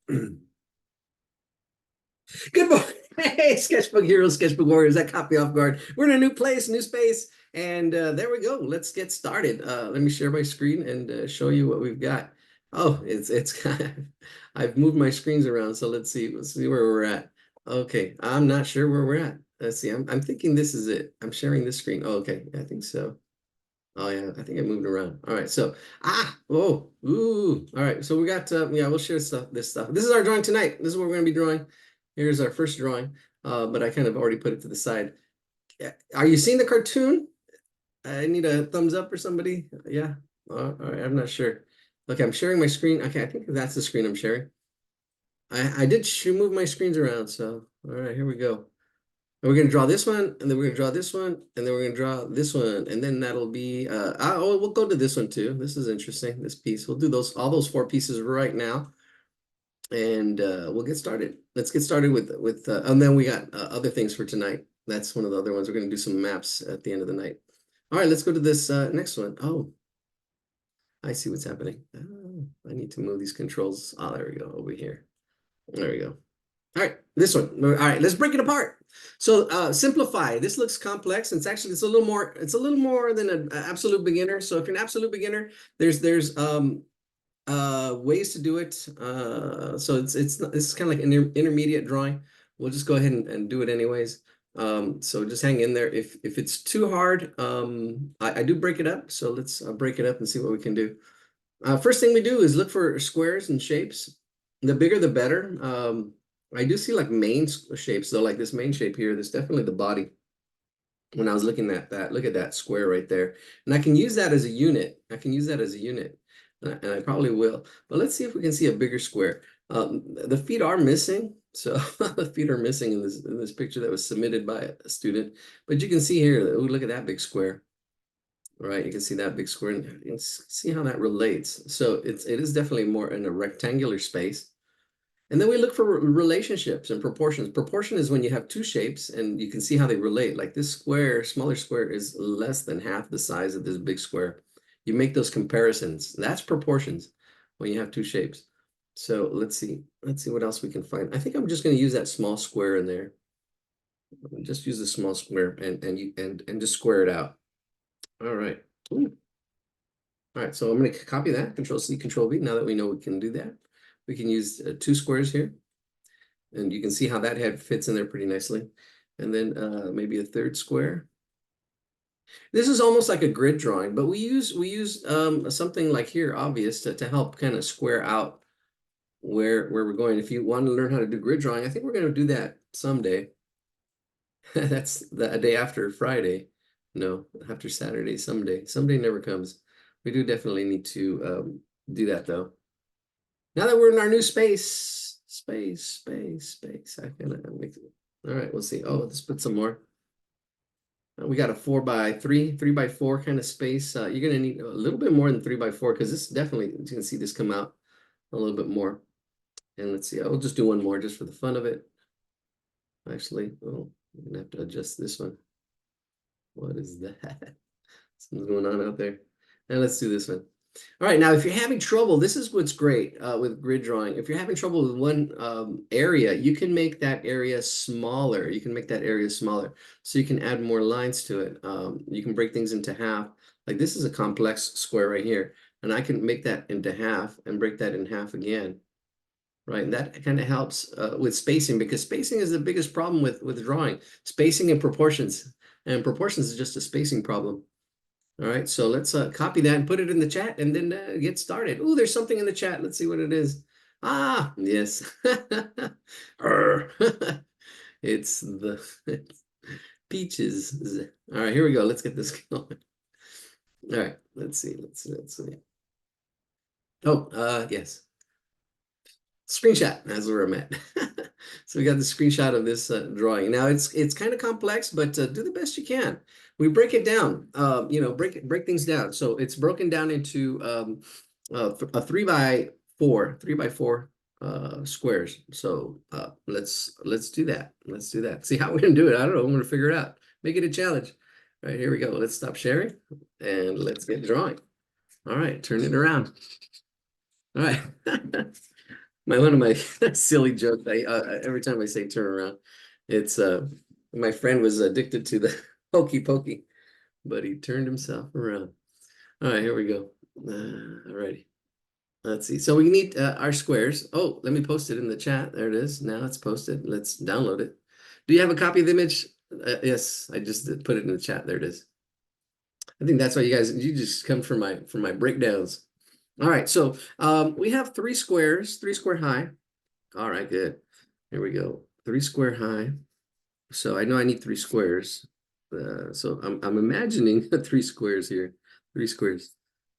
Good morning. Hey, sketchbook heroes, sketchbook warriors. That caught me off guard. We're in a new place, new space, and there we go. Let's get started. Let me share my screen and show you what we've got. Oh, it's kind of, I've moved my screens around, so let's see. Let's see where we're at. Okay, I'm not sure where we're at. Let's see. I'm thinking this is it. I'm sharing this screen. Oh, okay, I think so. Oh yeah, I think I moved around. All right, so ooh. All right, so we got yeah, we'll share stuff. This stuff. This is our drawing tonight. This is what we're gonna be drawing. Here's our first drawing, but I kind of already put it to the side. Are you seeing the cartoon? I need a thumbs up or somebody. Yeah. All right, I'm not sure. Okay, I'm sharing my screen. Okay, I think that's the screen I'm sharing. I did move my screens around, so all right, here we go. And we're gonna draw this one, and then we're gonna draw this one, and then we're gonna draw this one, and then that'll be oh, we'll go to this one too. This is interesting, this piece. We'll do all those four pieces right now, and we'll get started. Let's get started with and then we got other things for tonight. That's one of the other ones. We're gonna do some maps at the end of the night. All right, let's go to this next one. Oh, I see what's happening. Oh, I need to move these controls. Oh, there we go, over here. There we go. All right, this one. All right, let's break it apart. So simplify. This looks complex. It's a little more. It's a little more than an absolute beginner. So if you're an absolute beginner, there's ways to do it. So it's kind of like an intermediate drawing. We'll just go ahead and do it anyways. So just hang in there. If it's too hard, I do break it up. So let's break it up and see what we can do. First thing we do is look for squares and shapes. The bigger, the better. I do see like main shapes though, like this main shape here. That's definitely the body. When I was looking at that, look at that square right there. And I can use that as a unit. I can use that as a unit, and I probably will. But let's see if we can see a bigger square. The feet are missing. So the feet are missing in this picture that was submitted by a student. But you can see here, oh, look at that big square. Right, you can see that big square and you can see how that relates. So it is definitely more in a rectangular space. And then we look for relationships and proportions. Proportion is when you have two shapes and you can see how they relate. Like this square, smaller square is less than half the size of this big square. You make those comparisons. That's proportions when you have two shapes. So let's see. Let's see what else we can find. I think I'm just going to use that small square in there. Just use the small square and just square it out. All right. Ooh. All right, so I'm going to copy that, Control C, Control V. Now that we know we can do that, we can use two squares here. And you can see how that head fits in there pretty nicely. And then maybe a third square. This is almost like a grid drawing, but we use something like here, obvious, to help kind of square out where we're going. If you want to learn how to do grid drawing, I think we're going to do that someday. That's a day after Friday. No, after Saturday, someday. Someday never comes. We do definitely need to do that though. Now that we're in our new space, I can make it. All right, we'll see. Oh, let's put some more. We got a 4x3, 3x4 kind of space. You're gonna need a little bit more than 3x4 because this definitely, you can see this come out a little bit more. And let's see, I'll just do one more just for the fun of it. Actually, oh, I'm gonna have to adjust this one. What is that? Something's going on out there. And let's do this one. All right, now if you're having trouble, this is what's great with grid drawing. If you're having trouble with one area, you can make that area smaller. You can make that area smaller. So you can add more lines to it. You can break things into half. Like this is a complex square right here. And I can make that into half and break that in half again. Right, and that kind of helps with spacing because spacing is the biggest problem with drawing. Spacing and proportions. And proportions is just a spacing problem. All right, so let's copy that and put it in the chat and then get started. Oh, there's something in the chat. Let's see what it is. Ah, yes. It's peaches. All right, here we go. Let's get this going. All right, let's see. Let's see. Oh, yes. Screenshot. That's where I'm at. So we got the screenshot of this drawing. Now it's kind of complex, but do the best you can. We break it down. Break things down. So it's broken down into a 3x4 squares. So let's do that. Let's do that. See how we're gonna do it. I don't know. I'm gonna figure it out. Make it a challenge. All right, here we go. Let's stop sharing and let's get drawing. All right, turn it around. All right. My one of my silly jokes. Every time I say turn around, it's my friend was addicted to the hokey pokey, but he turned himself around. All right, here we go. All righty. Let's see. So we need our squares. Oh, let me post it in the chat. There it is. Now it's posted. Let's download it. Do you have a copy of the image? Yes, I just put it in the chat. There it is. I think that's why you just come for my breakdowns. All right, so we have three squares, three square high. All right, good. Here we go. Three square high. So I know I need three squares. So I'm imagining three squares here, three squares,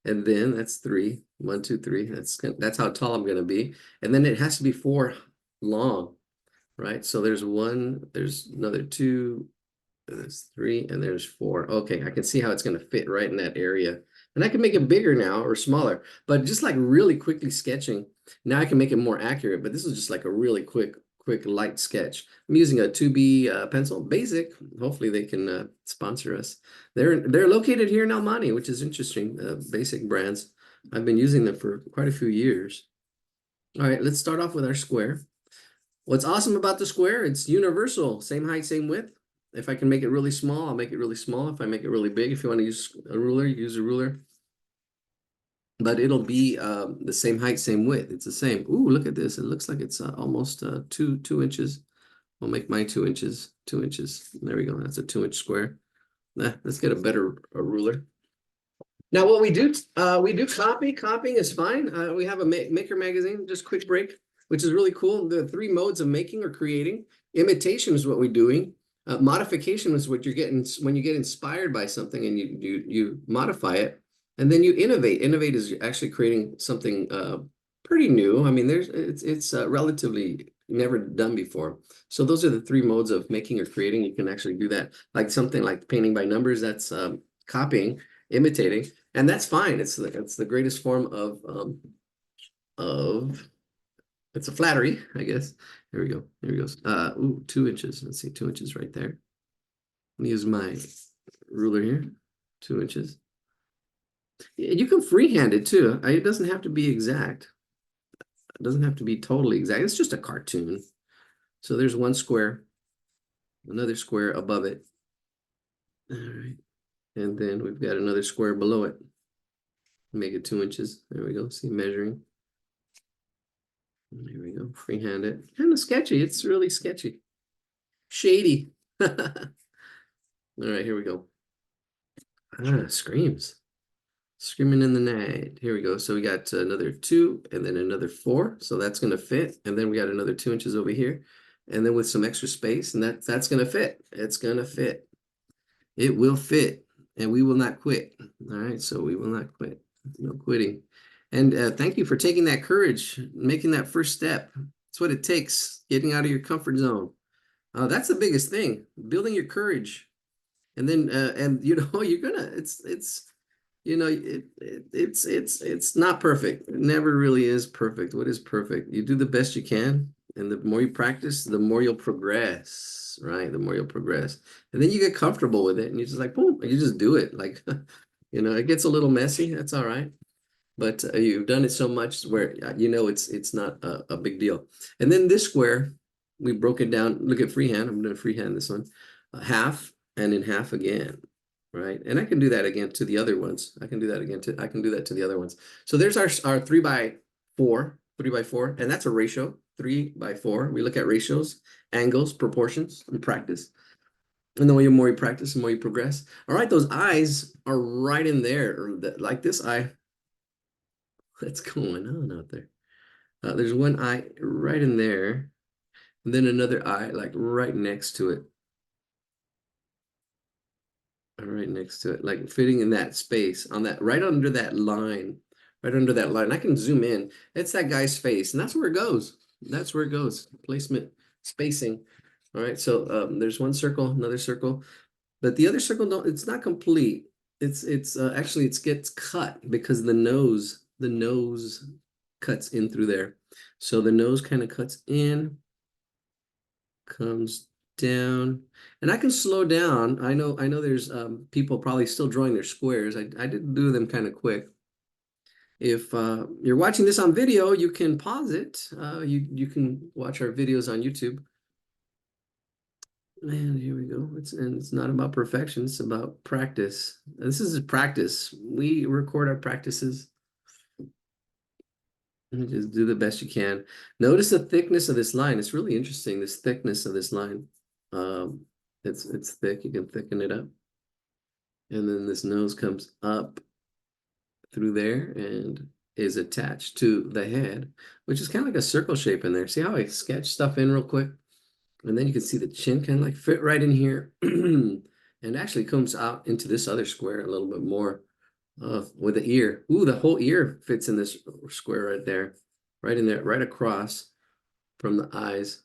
and then that's three. One, two, three. That's how tall I'm gonna be, and then it has to be four long, right? So there's one, there's another two, there's three, and there's four. Okay, I can see how it's gonna fit right in that area, and I can make it bigger now or smaller. But just like really quickly sketching, now I can make it more accurate. But this is just like a really quick light sketch. I'm using a 2B pencil, basic. Hopefully they can sponsor us. They're located here in El Monte, which is interesting. Basic brands. I've been using them for quite a few years. All right, let's start off with our square. What's awesome about the square, it's universal, same height, same width. If I can make it really small, I'll make it really small. If I make it really big, if you want to use a ruler, use a ruler. But it'll be the same height, same width. It's the same. Ooh, look at this. It looks like it's almost 2 inches. I'll make mine 2 inches, 2 inches. There we go. That's a 2 inch square. Let's get a better ruler. Now, what we do copy. Copying is fine. We have a maker magazine, just quick break, which is really cool. The three modes of making or creating. Imitation is what we're doing. Modification is what you're getting when you get inspired by something and you modify it, and then you innovate. Innovate is actually creating something pretty new. I mean, it's relatively never done before. So those are the three modes of making or creating. You can actually do that, like something like painting by numbers. That's copying, imitating, and that's fine. It's the greatest form of it's a flattery, I guess. Here we go. Here he goes. Ooh, 2 inches. Let's see, 2 inches right there. Let me use my ruler here. 2 inches. You can freehand it too. It doesn't have to be exact. It doesn't have to be totally exact. It's just a cartoon. So there's one square, another square above it. All right. And then we've got another square below it. Make it 2 inches. There we go. See, measuring. Here we go. Freehand it. Kind of sketchy. It's really sketchy. Shady. All right, here we go. Screams. Screaming in the night. Here we go. So we got another two and then another four. So that's going to fit. And then we got another 2 inches over here. And then with some extra space, and that's going to fit. It's going to fit. It will fit. And we will not quit. All right. So we will not quit. No quitting. And thank you for taking that courage, making that first step. That's what it takes, getting out of your comfort zone. That's the biggest thing, building your courage. And then, and you know, you're gonna, it's, you know, it's not perfect. It never really is perfect. What is perfect? You do the best you can. And the more you practice, the more you'll progress, right? The more you'll progress. And then you get comfortable with it and you're just like, boom, you just do it. Like, you know, it gets a little messy. That's all right. But you've done it so much where you know it's not a big deal. And then this square, we broke it down. Look at freehand. I'm going to freehand this one. Half and in half again, right? And I can do that again to the other ones. I can do that again I can do that to the other ones. So there's our 3x4, 3x4, and that's a ratio, 3x4. We look at ratios, angles, proportions, and practice. And the more you practice, the more you progress. All right, those eyes are right in there, or like this eye. What's going on out there? There's one eye right in there, and then another eye like right next to it. Right next to it, like fitting in that space on that, right under that line, right under that line. I can zoom in. It's that guy's face, and that's where it goes. That's where it goes. Placement, spacing. All right, so there's one circle, another circle, but the other circle it's not complete. It's actually it gets cut because the nose cuts in through there. So the nose kind of cuts in, comes down, and I can slow down. I know there's people probably still drawing their squares. I did do them kind of quick. If you're watching this on video, you can pause it. You can watch our videos on YouTube. And here we go. It's not about perfection, it's about practice. This is practice. We record our practices and just do the best you can. Notice the thickness of this line. It's really interesting, this thickness of this line. Um, it's thick, you can thicken it up. And then this nose comes up through there and is attached to the head, which is kind of like a circle shape in there. See how I sketch stuff in real quick? And then you can see the chin kind of like fit right in here and actually comes out into this other square a little bit more with the ear. Ooh, the whole ear fits in this square right there, right in there, right across from the eyes.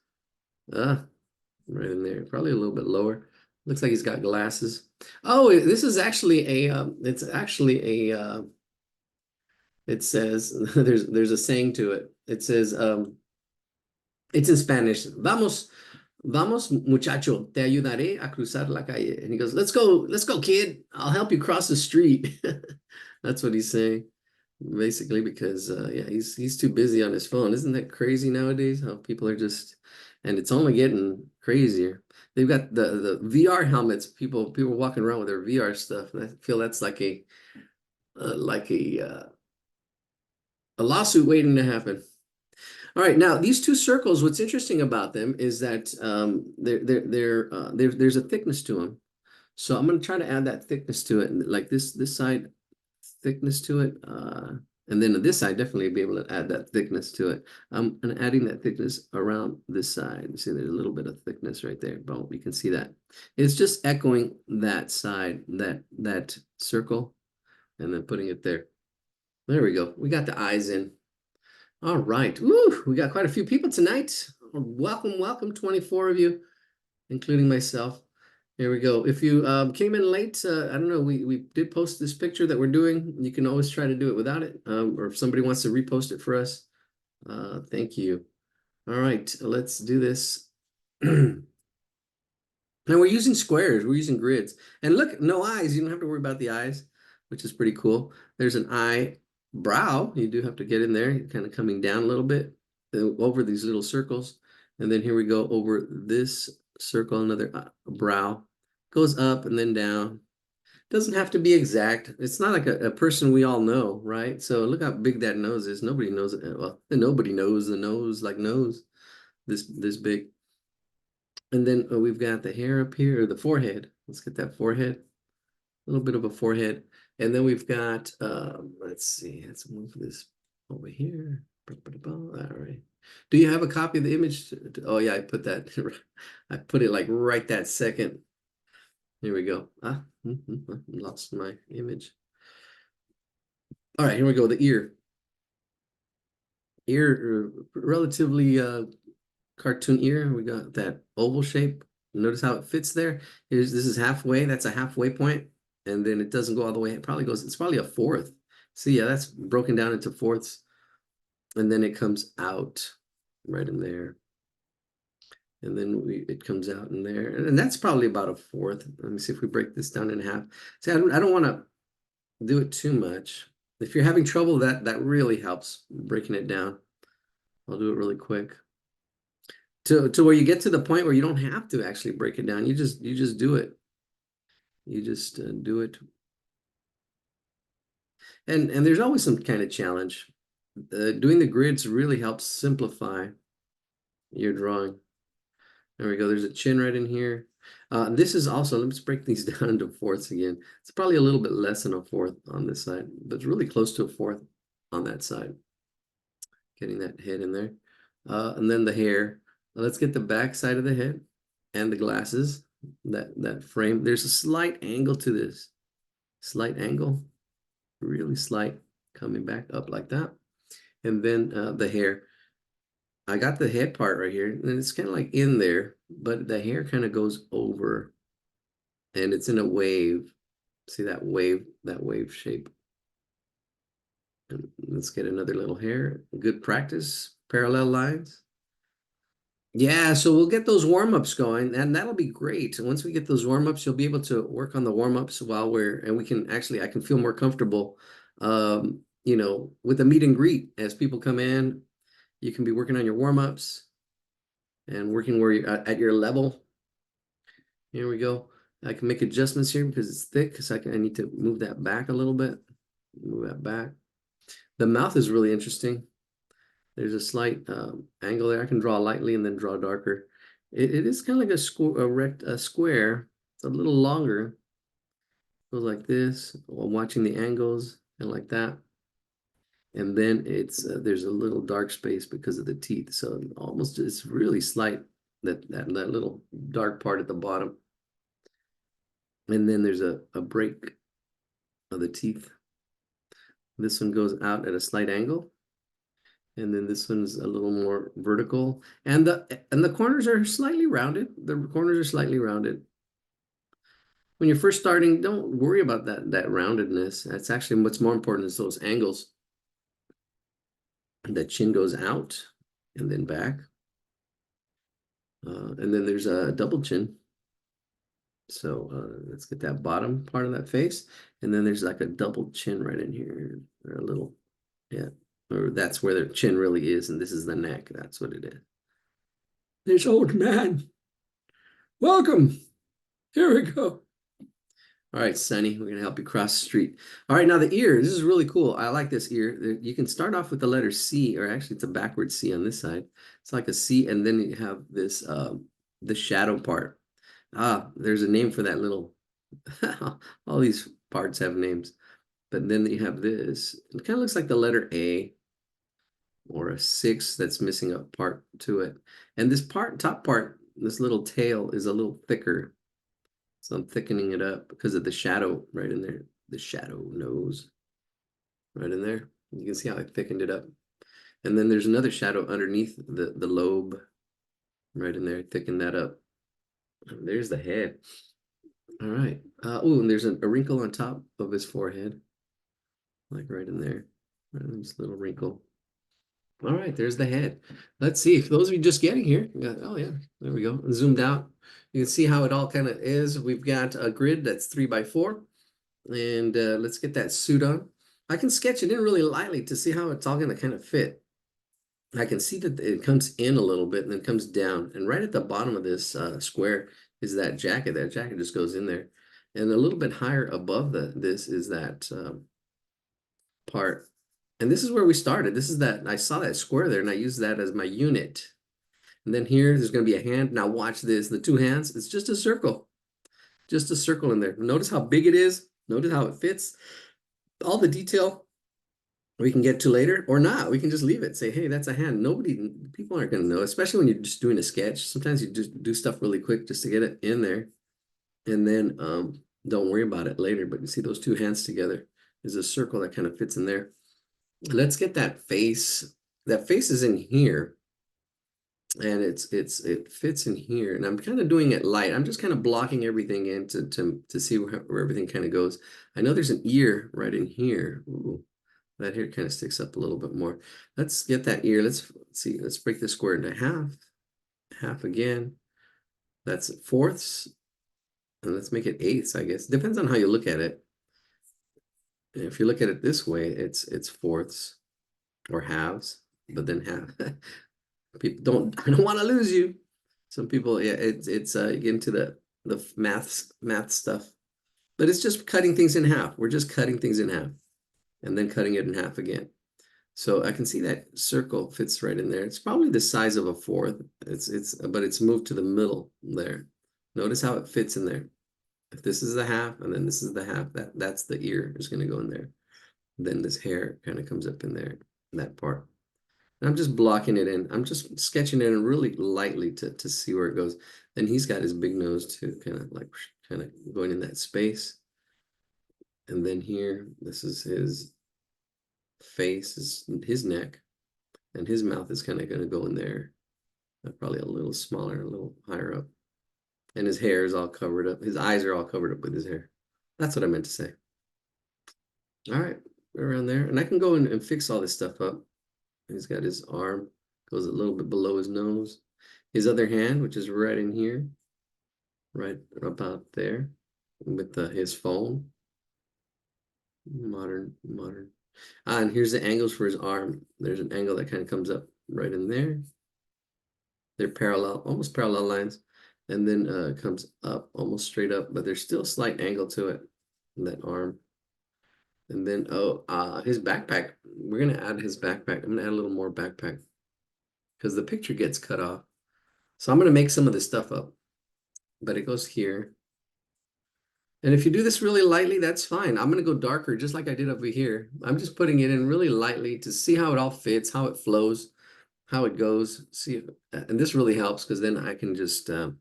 Right in there, probably a little bit lower. Looks like he's got glasses. Oh, this is actually it's actually it says, there's a saying to it. It says, it's in Spanish. Vamos, muchacho, te ayudaré a cruzar la calle. And he goes, let's go, kid. I'll help you cross the street. That's what he's saying, basically, because yeah, he's too busy on his phone. Isn't that crazy nowadays? How people are just, and it's only getting crazier. They've got the VR helmets. People walking around with their VR stuff. And I feel that's like a lawsuit waiting to happen. All right, now these two circles, what's interesting about them is that there's a thickness to them. So I'm going to try to add that thickness to it, and like this side thickness to it, and then this side definitely be able to add that thickness to it. I'm adding that thickness around this side. You see, there's a little bit of thickness right there. Boom, you can see that. It's just echoing that side, that circle, and then putting it there. There we go. We got the eyes in. All right. Woo, we got quite a few people tonight. Welcome, 24 of you, including myself. Here we go. If you came in late, I don't know, we did post this picture that we're doing. You can always try to do it without it, or if somebody wants to repost it for us, thank you. All right, let's do this. And we're using squares, we're using grids. And look, no eyes, you don't have to worry about the eyes, which is pretty cool. There's an eyebrow, you do have to get in there, kind of coming down a little bit over these little circles. And then here we go over this circle, another brow. Goes up and then down. Doesn't have to be exact. It's not like a person we all know, right? So look how big that nose is. Nobody knows it. Well, nobody knows the nose like nose this big. And then we've got the hair up here, or the forehead. Let's get that forehead. A little bit of a forehead. And then we've got, let's see, let's move this over here. All right. Do you have a copy of the image? Oh yeah, I put that, I put it like right that second. Here we go. Lost my image. All right, here we go. The ear. Ear, relatively cartoon ear. We got that oval shape. Notice how it fits there. This is halfway. That's a halfway point, and then it doesn't go all the way. It probably goes. It's probably a fourth. See, yeah, that's broken down into fourths, and then it comes out right in there, and then it comes out in there, and that's probably about a fourth. Let me see if we break this down in half. See, I don't want to do it too much. If you're having trouble, that really helps breaking it down. I'll do it really quick. To where you get to the point where you don't have to actually break it down. You just do it. You just do it. And there's always some kind of challenge. Doing the grids really helps simplify your drawing. There we go. There's a chin right in here. This is also, let's break these down into fourths again. It's probably a little bit less than a fourth on this side, but it's really close to a fourth on that side. Getting that head in there. And then the hair. Let's get the back side of the head and the glasses, that frame. There's a slight angle to this. Slight angle, really slight, coming back up like that. And then the hair. I got the head part right here, and it's kind of like in there, but the hair kind of goes over, and it's in a wave. See that wave shape. And let's get another little hair. Good practice, parallel lines. Yeah, so we'll get those warm-ups going, and that'll be great. Once we get those warm-ups, you'll be able to work on the warm-ups while and we can actually, I can feel more comfortable you know, with a meet and greet as people come in, you can be working on your warm-ups and working where you're at your level. Here we go. I can make adjustments here because it's thick, because I need to move that back a little bit. Move that back. The mouth is really interesting. There's a slight angle there. I can draw lightly and then draw darker. It is kind of like a square. It's a little longer. Goes like this while watching the angles and like that. And then it's there's a little dark space because of the teeth. So almost it's really slight, that little dark part at the bottom. And then there's a break of the teeth. This one goes out at a slight angle. And then this one's a little more vertical. And the corners are slightly rounded. The corners are slightly rounded. When you're first starting, don't worry about that roundedness. That's actually what's more important is those angles. The chin goes out and then back. And then there's a double chin. So let's get that bottom part of that face. And then there's like a double chin right in here. Or a little, yeah. Or that's where the chin really is. And this is the neck. That's what it is. There's old man. Welcome. Here we go. All right, Sonny, we're gonna help you cross the street. All right, now the ear. This is really cool. I like this ear. You can start off with the letter C, or actually it's a backward C on this side. It's like a C, and then you have this the shadow part. Ah, there's a name for that little. All these parts have names, but then you have this. It kind of looks like the letter A or a 6 that's missing a part to it. And this top part, this little tail is a little thicker. So I'm thickening it up because of the shadow right in there. The shadow nose right in there. You can see how I thickened it up. And then there's another shadow underneath the lobe right in there. Thicken that up. And there's the head. All right. Oh, and there's a wrinkle on top of his forehead. Like right in there. Right in this little wrinkle. All right, there's the head. Let's see if those of you just getting here. Oh yeah, there we go. Zoomed out. You can see how it all kind of is. We've got a grid that's 3x4. And let's get that suit on. I can sketch it in really lightly to see how it's all going to kind of fit. I can see that it comes in a little bit and then comes down. And right at the bottom of this square is that jacket. That jacket just goes in there. And a little bit higher above this is that part. And this is where we started. This is that, I saw that square there and I used that as my unit. And then here, there's going to be a hand. Now watch this, the two hands, it's just a circle. Just a circle in there. Notice how big it is. Notice how it fits. All the detail we can get to later or not. We can just leave it. Say, hey, that's a hand. People aren't going to know, especially when you're just doing a sketch. Sometimes you just do stuff really quick just to get it in there. And then don't worry about it later. But you see those two hands together. There's a circle that kind of fits in there. Let's get that face. That face is in here. And it fits in here. And I'm kind of doing it light. I'm just kind of blocking everything in to see where everything kind of goes. I know there's an ear right in here. Ooh, that here kind of sticks up a little bit more. Let's get that ear. Let's see. Let's break this square into half. Half again. That's fourths. And let's make it eighths, I guess. Depends on how you look at it. And if you look at it this way, it's fourths or halves, but then half. People I don't want to lose you. Some people, yeah, it's get into the math stuff, but it's just cutting things in half. We're just cutting things in half and then cutting it in half again. So I can see that circle fits right in there. It's probably the size of a fourth. But it's moved to the middle there. Notice how it fits in there. If this is the half and then this is the half, that's the ear is going to go in there. Then this hair kind of comes up in there, that part. I'm just blocking it in. I'm just sketching it in really lightly to see where it goes. Then he's got his big nose too, kind of going in that space. And then here, this is his face, his neck, and his mouth is kind of going to go in there. Probably a little smaller, a little higher up. And his hair is all covered up. His eyes are all covered up with his hair. That's what I meant to say. All right, around there. And I can go in and fix all this stuff up. He's got his arm, goes a little bit below his nose. His other hand, which is right in here, right about there, with his phone. Modern. And here's the angles for his arm. There's an angle that kind of comes up right in there. They're parallel, almost parallel lines, and then comes up almost straight up, but there's still a slight angle to it in that arm. And then his backpack. We're gonna add his backpack. I'm gonna add a little more backpack because the picture gets cut off. So I'm gonna make some of this stuff up, but it goes here. And if you do this really lightly, that's fine. I'm gonna go darker just like I did over here. I'm just putting it in really lightly to see how it all fits, how it flows, how it goes. See, and this really helps because then I can just go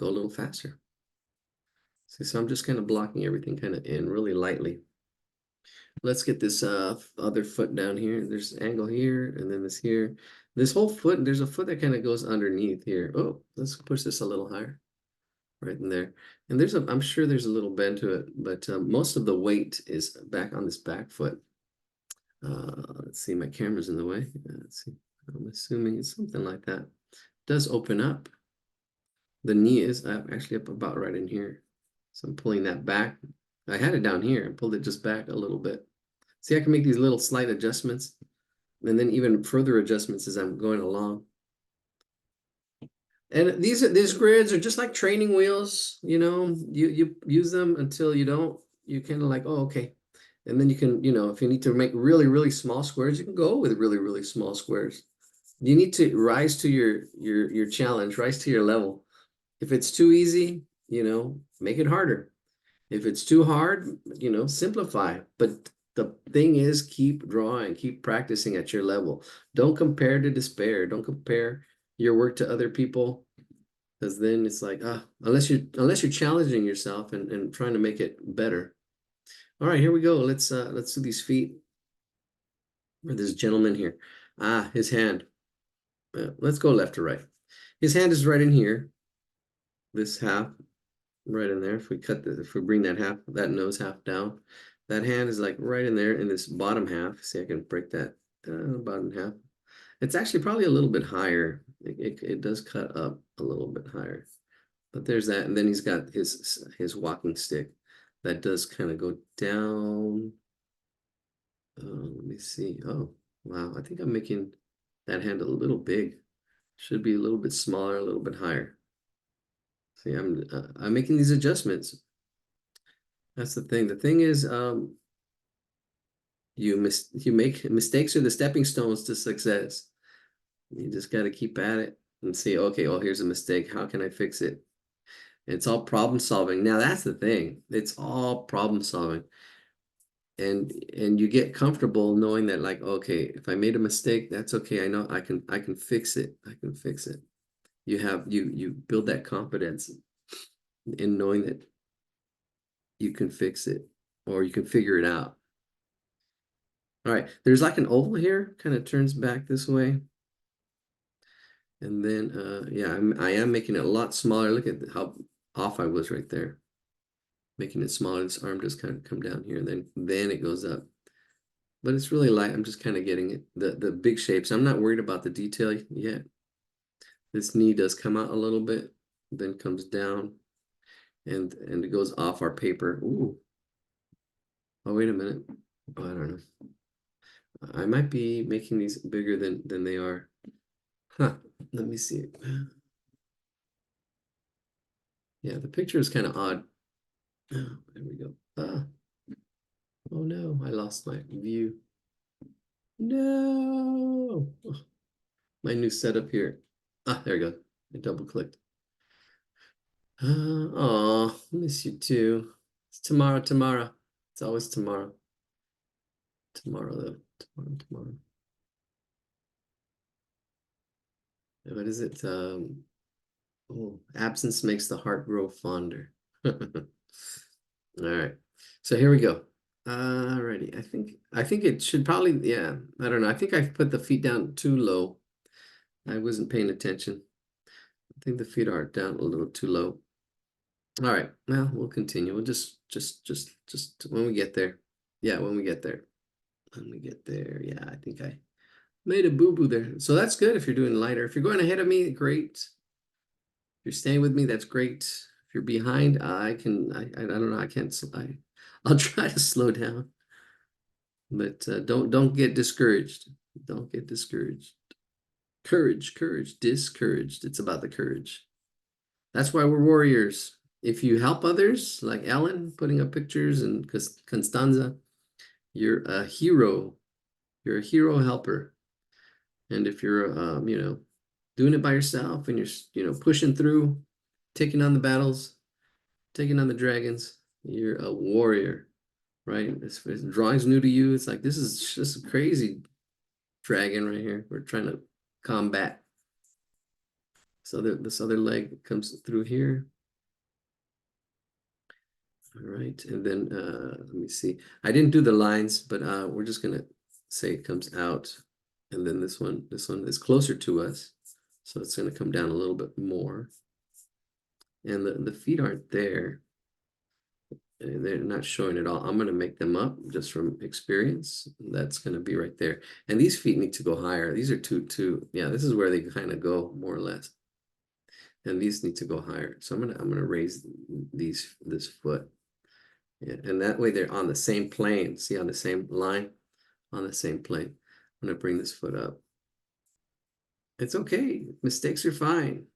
a little faster. See, so I'm just kind of blocking everything kind of in really lightly. Let's get this other foot down here. There's an angle here, and then this here. This whole foot, there's a foot that kind of goes underneath here. Oh, let's push this a little higher, right in there. And I'm sure there's a little bend to it, but most of the weight is back on this back foot. Let's see, my camera's in the way. Let's see. I'm assuming it's something like that. It does open up. The knee is actually up about right in here. So I'm pulling that back. I had it down here and pulled it just back a little bit. See, I can make these little slight adjustments and then even further adjustments as I'm going along. And these grids are just like training wheels, you know, you use them until you don't, you kind of like, oh, okay. And then you can, you know, if you need to make really, really small squares, you can go with really, really small squares. You need to rise to your challenge, rise to your level. If it's too easy, you know, make it harder. If it's too hard, you know, simplify. But the thing is, keep drawing, keep practicing at your level. Don't compare to despair. Don't compare your work to other people, because then it's like, unless you're challenging yourself and trying to make it better. All right, here we go. Let's do these feet. Or this gentleman here. His hand. Let's go left to right. His hand is right in here. This half right in there. If we bring that nose half down, that hand is like right in there in this bottom half. See, I can break that bottom half. It's actually probably a little bit higher. It does cut up a little bit higher, but there's that. And then he's got his walking stick that does kind of go down. Let me see. Oh, wow. I think I'm making that hand a little big. Should be a little bit smaller, a little bit higher. See, I'm making these adjustments. That's the thing. The thing is, you make mistakes are the stepping stones to success. You just got to keep at it and see, okay, well, here's a mistake. How can I fix it? It's all problem solving. Now that's the thing. It's all problem solving. And you get comfortable knowing that, like, okay, if I made a mistake, that's okay. I know I can fix it. I can fix it. You build that confidence in knowing that you can fix it or you can figure it out. All right, there's like an oval here, kind of turns back this way. And then, yeah, I am making it a lot smaller. Look at how off I was right there. Making it smaller. This arm just kind of come down here, and then it goes up. But it's really light. I'm just kind of getting it, the big shapes. I'm not worried about the detail yet. This knee does come out a little bit, then comes down, and it goes off our paper. Ooh. Oh, wait a minute. Oh, I don't know. I might be making these bigger than they are. Huh. Let me see. Yeah, the picture is kind of odd. Oh, there we go. Oh no, I lost my view. No. Oh, my new setup here. There we go. I double clicked. Miss you too. It's tomorrow. It's always tomorrow. Tomorrow though. Tomorrow. What is it? Absence makes the heart grow fonder. All right. So here we go. Alrighty. I think it should probably, yeah, I don't know. I think I've put the feet down too low. I wasn't paying attention. I think the feet are down a little too low. All right. Well, we'll continue. We'll just when we get there. Yeah, when we get there. When we get there. Yeah, I think I made a boo-boo there. So that's good if you're doing lighter. If you're going ahead of me, great. If you're staying with me, that's great. If you're behind, I don't know. I'll try to slow down. But don't get discouraged. Don't get discouraged. Courage, discouraged. It's about the courage. That's why we're warriors. If you help others, like Ellen putting up pictures and Constanza, you're a hero. You're a hero helper. And if you're, doing it by yourself and you're, pushing through, taking on the battles, taking on the dragons, you're a warrior, right? If drawing's new to you, it's like, this is just a crazy dragon right here. We're trying to combat. So this other leg comes through here. All right, and then let me see. I didn't do the lines, but we're just gonna say it comes out, and then this one is closer to us, so it's gonna come down a little bit more. And the feet aren't there. They're not showing at all. I'm gonna make them up just from experience. That's gonna be right there. And these feet need to go higher. These are two. Yeah, this is where they kind of go more or less. And these need to go higher. So I'm gonna raise this foot. Yeah, and that way they're on the same plane. See, on the same line, on the same plane. I'm gonna bring this foot up. It's okay. Mistakes are fine.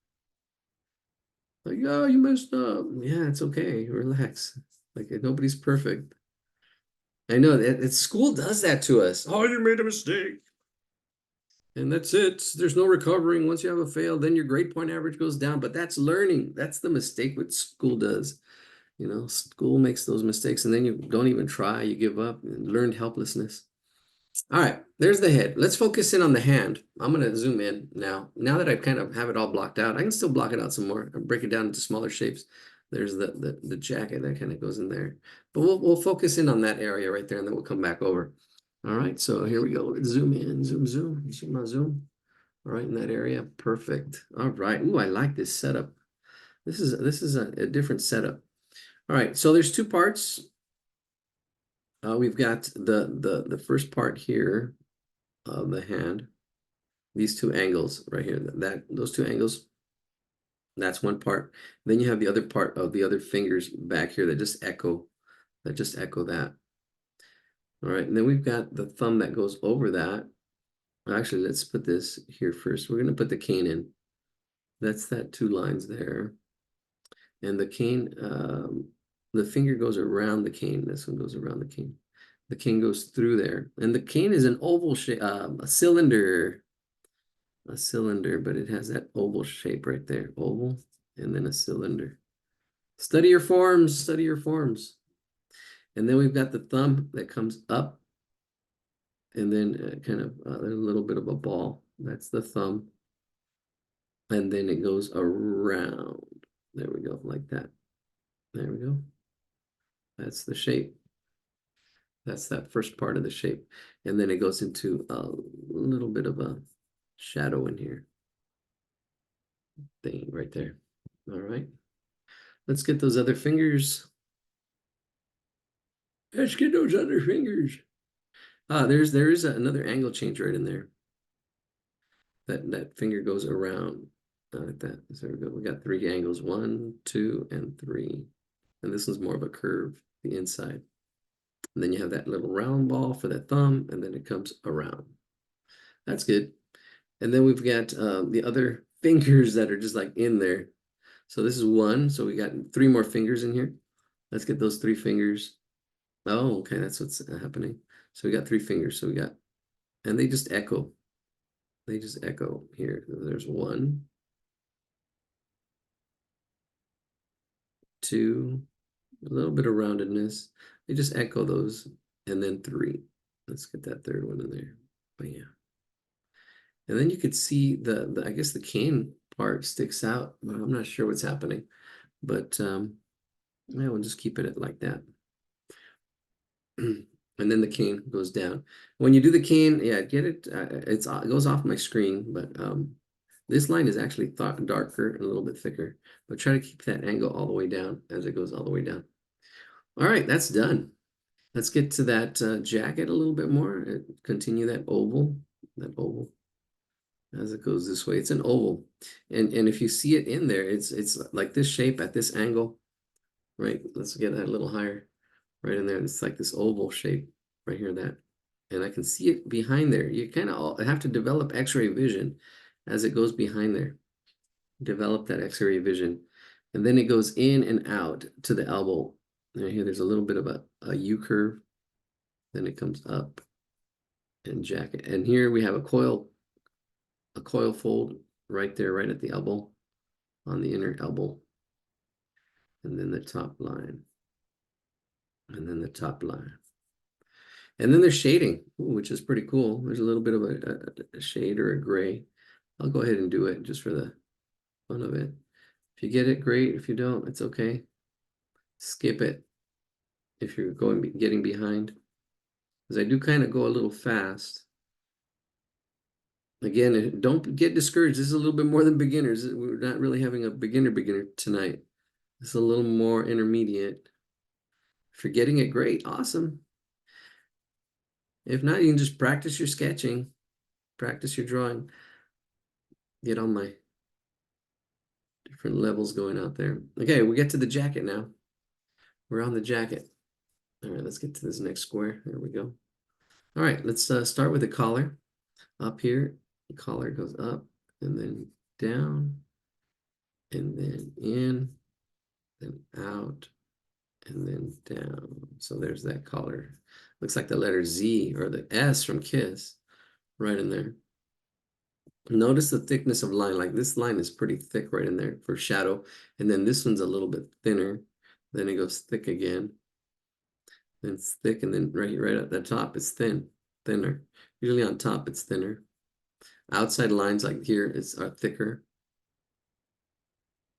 Like, oh, you messed up. Yeah, it's okay. Relax. Like nobody's perfect. I know that school does that to us. Oh, you made a mistake. And that's it. There's no recovering. Once you have a fail, then your grade point average goes down. But that's learning. That's the mistake what school does. School makes those mistakes and then you don't even try, you give up, and learned helplessness. All right, there's the head. Let's focus in on the hand. I'm going to zoom in now. Now that I kind of have it all blocked out, I can still block it out some more and break it down into smaller shapes. There's the jacket that kind of goes in there. But we'll focus in on that area right there and then we'll come back over. All right, so here we go. Let's zoom in, zoom. All right, in that area. Perfect. All right. Ooh, I like this setup. This is a different setup. All right, so there's two parts. We've got the first part here of the hand. These two angles right here. Those two angles. That's one part. Then you have the other part of the other fingers back here that just echo that. All right, and then we've got the thumb that goes over that. Actually, let's put this here first. We're going to put the cane in. That's that two lines there. And the cane, the finger goes around the cane. This one goes around the cane. The cane goes through there. And the cane is an oval shape, a cylinder, but it has that oval shape right there. Oval and then a cylinder. Study your forms, study your forms. And then we've got the thumb that comes up and then kind of a little bit of a ball. That's the thumb. And then it goes around. There we go, like that. There we go. That's the shape. That's that first part of the shape. And then it goes into a little bit of a shadow in here. Thing right there. All right. Let's get those other fingers. Let's get those other fingers. There is another angle change right in there. That finger goes around like that. So there we go. We got three angles, 1, 2, and 3. And this one's more of a curve, the inside. And then you have that little round ball for that thumb, and then it comes around. That's good. And then we've got the other fingers that are just like in there. So this is 1. So we got 3 more fingers in here. Let's get those 3 fingers. Oh, okay, that's what's happening. So we got 3 fingers. So we got, and they just echo. They just echo here. There's 1, 2, a little bit of roundedness. They just echo those, and then 3. Let's get that third one in there. Bam. And then you could see I guess the cane part sticks out, but I'm not sure what's happening. But yeah, we'll just keep it like that. And then the cane goes down. When you do the cane, yeah, get it. It goes off my screen, but this line is actually darker and a little bit thicker. But try to keep that angle all the way down as it goes all the way down. All right, that's done. Let's get to that jacket a little bit more. Continue that oval as it goes this way. It's an oval, and if you see it in there, it's like this shape at this angle, right? Let's get that a little higher, right in there. It's like this oval shape right here. That and I can see it behind there. You kind of have to develop X-ray vision as it goes behind there. Develop that X-ray vision, and then it goes in and out to the elbow. Right here, there's a little bit of a U curve. Then it comes up and jacket. And here we have a coil fold right there, right at the elbow, on the inner elbow. And then the top line. And then the top line. And then there's shading, which is pretty cool. There's a little bit of a shade or a gray. I'll go ahead and do it just for the fun of it. If you get it, great. If you don't, it's okay. Skip it if you're getting behind. Because I do kind of go a little fast. Again, don't get discouraged. This is a little bit more than beginners. We're not really having a beginner tonight. It's a little more intermediate. If you're getting it, great, awesome. If not, you can just practice your sketching, practice your drawing. Get all my different levels going out there. Okay, we get to the jacket now. We're on the jacket. All right, let's get to this next square. There we go. All right, let's start with the collar. Up here, the collar goes up and then down and then in, then out, and then down. So there's that collar. Looks like the letter Z or the S from Kiss right in there. Notice the thickness of line. Like this line is pretty thick right in there for shadow. And then this one's a little bit thinner. Then it goes thick again. Then it's thick, and then right at the top it's thinner. Usually on top it's thinner. Outside lines like here are thicker.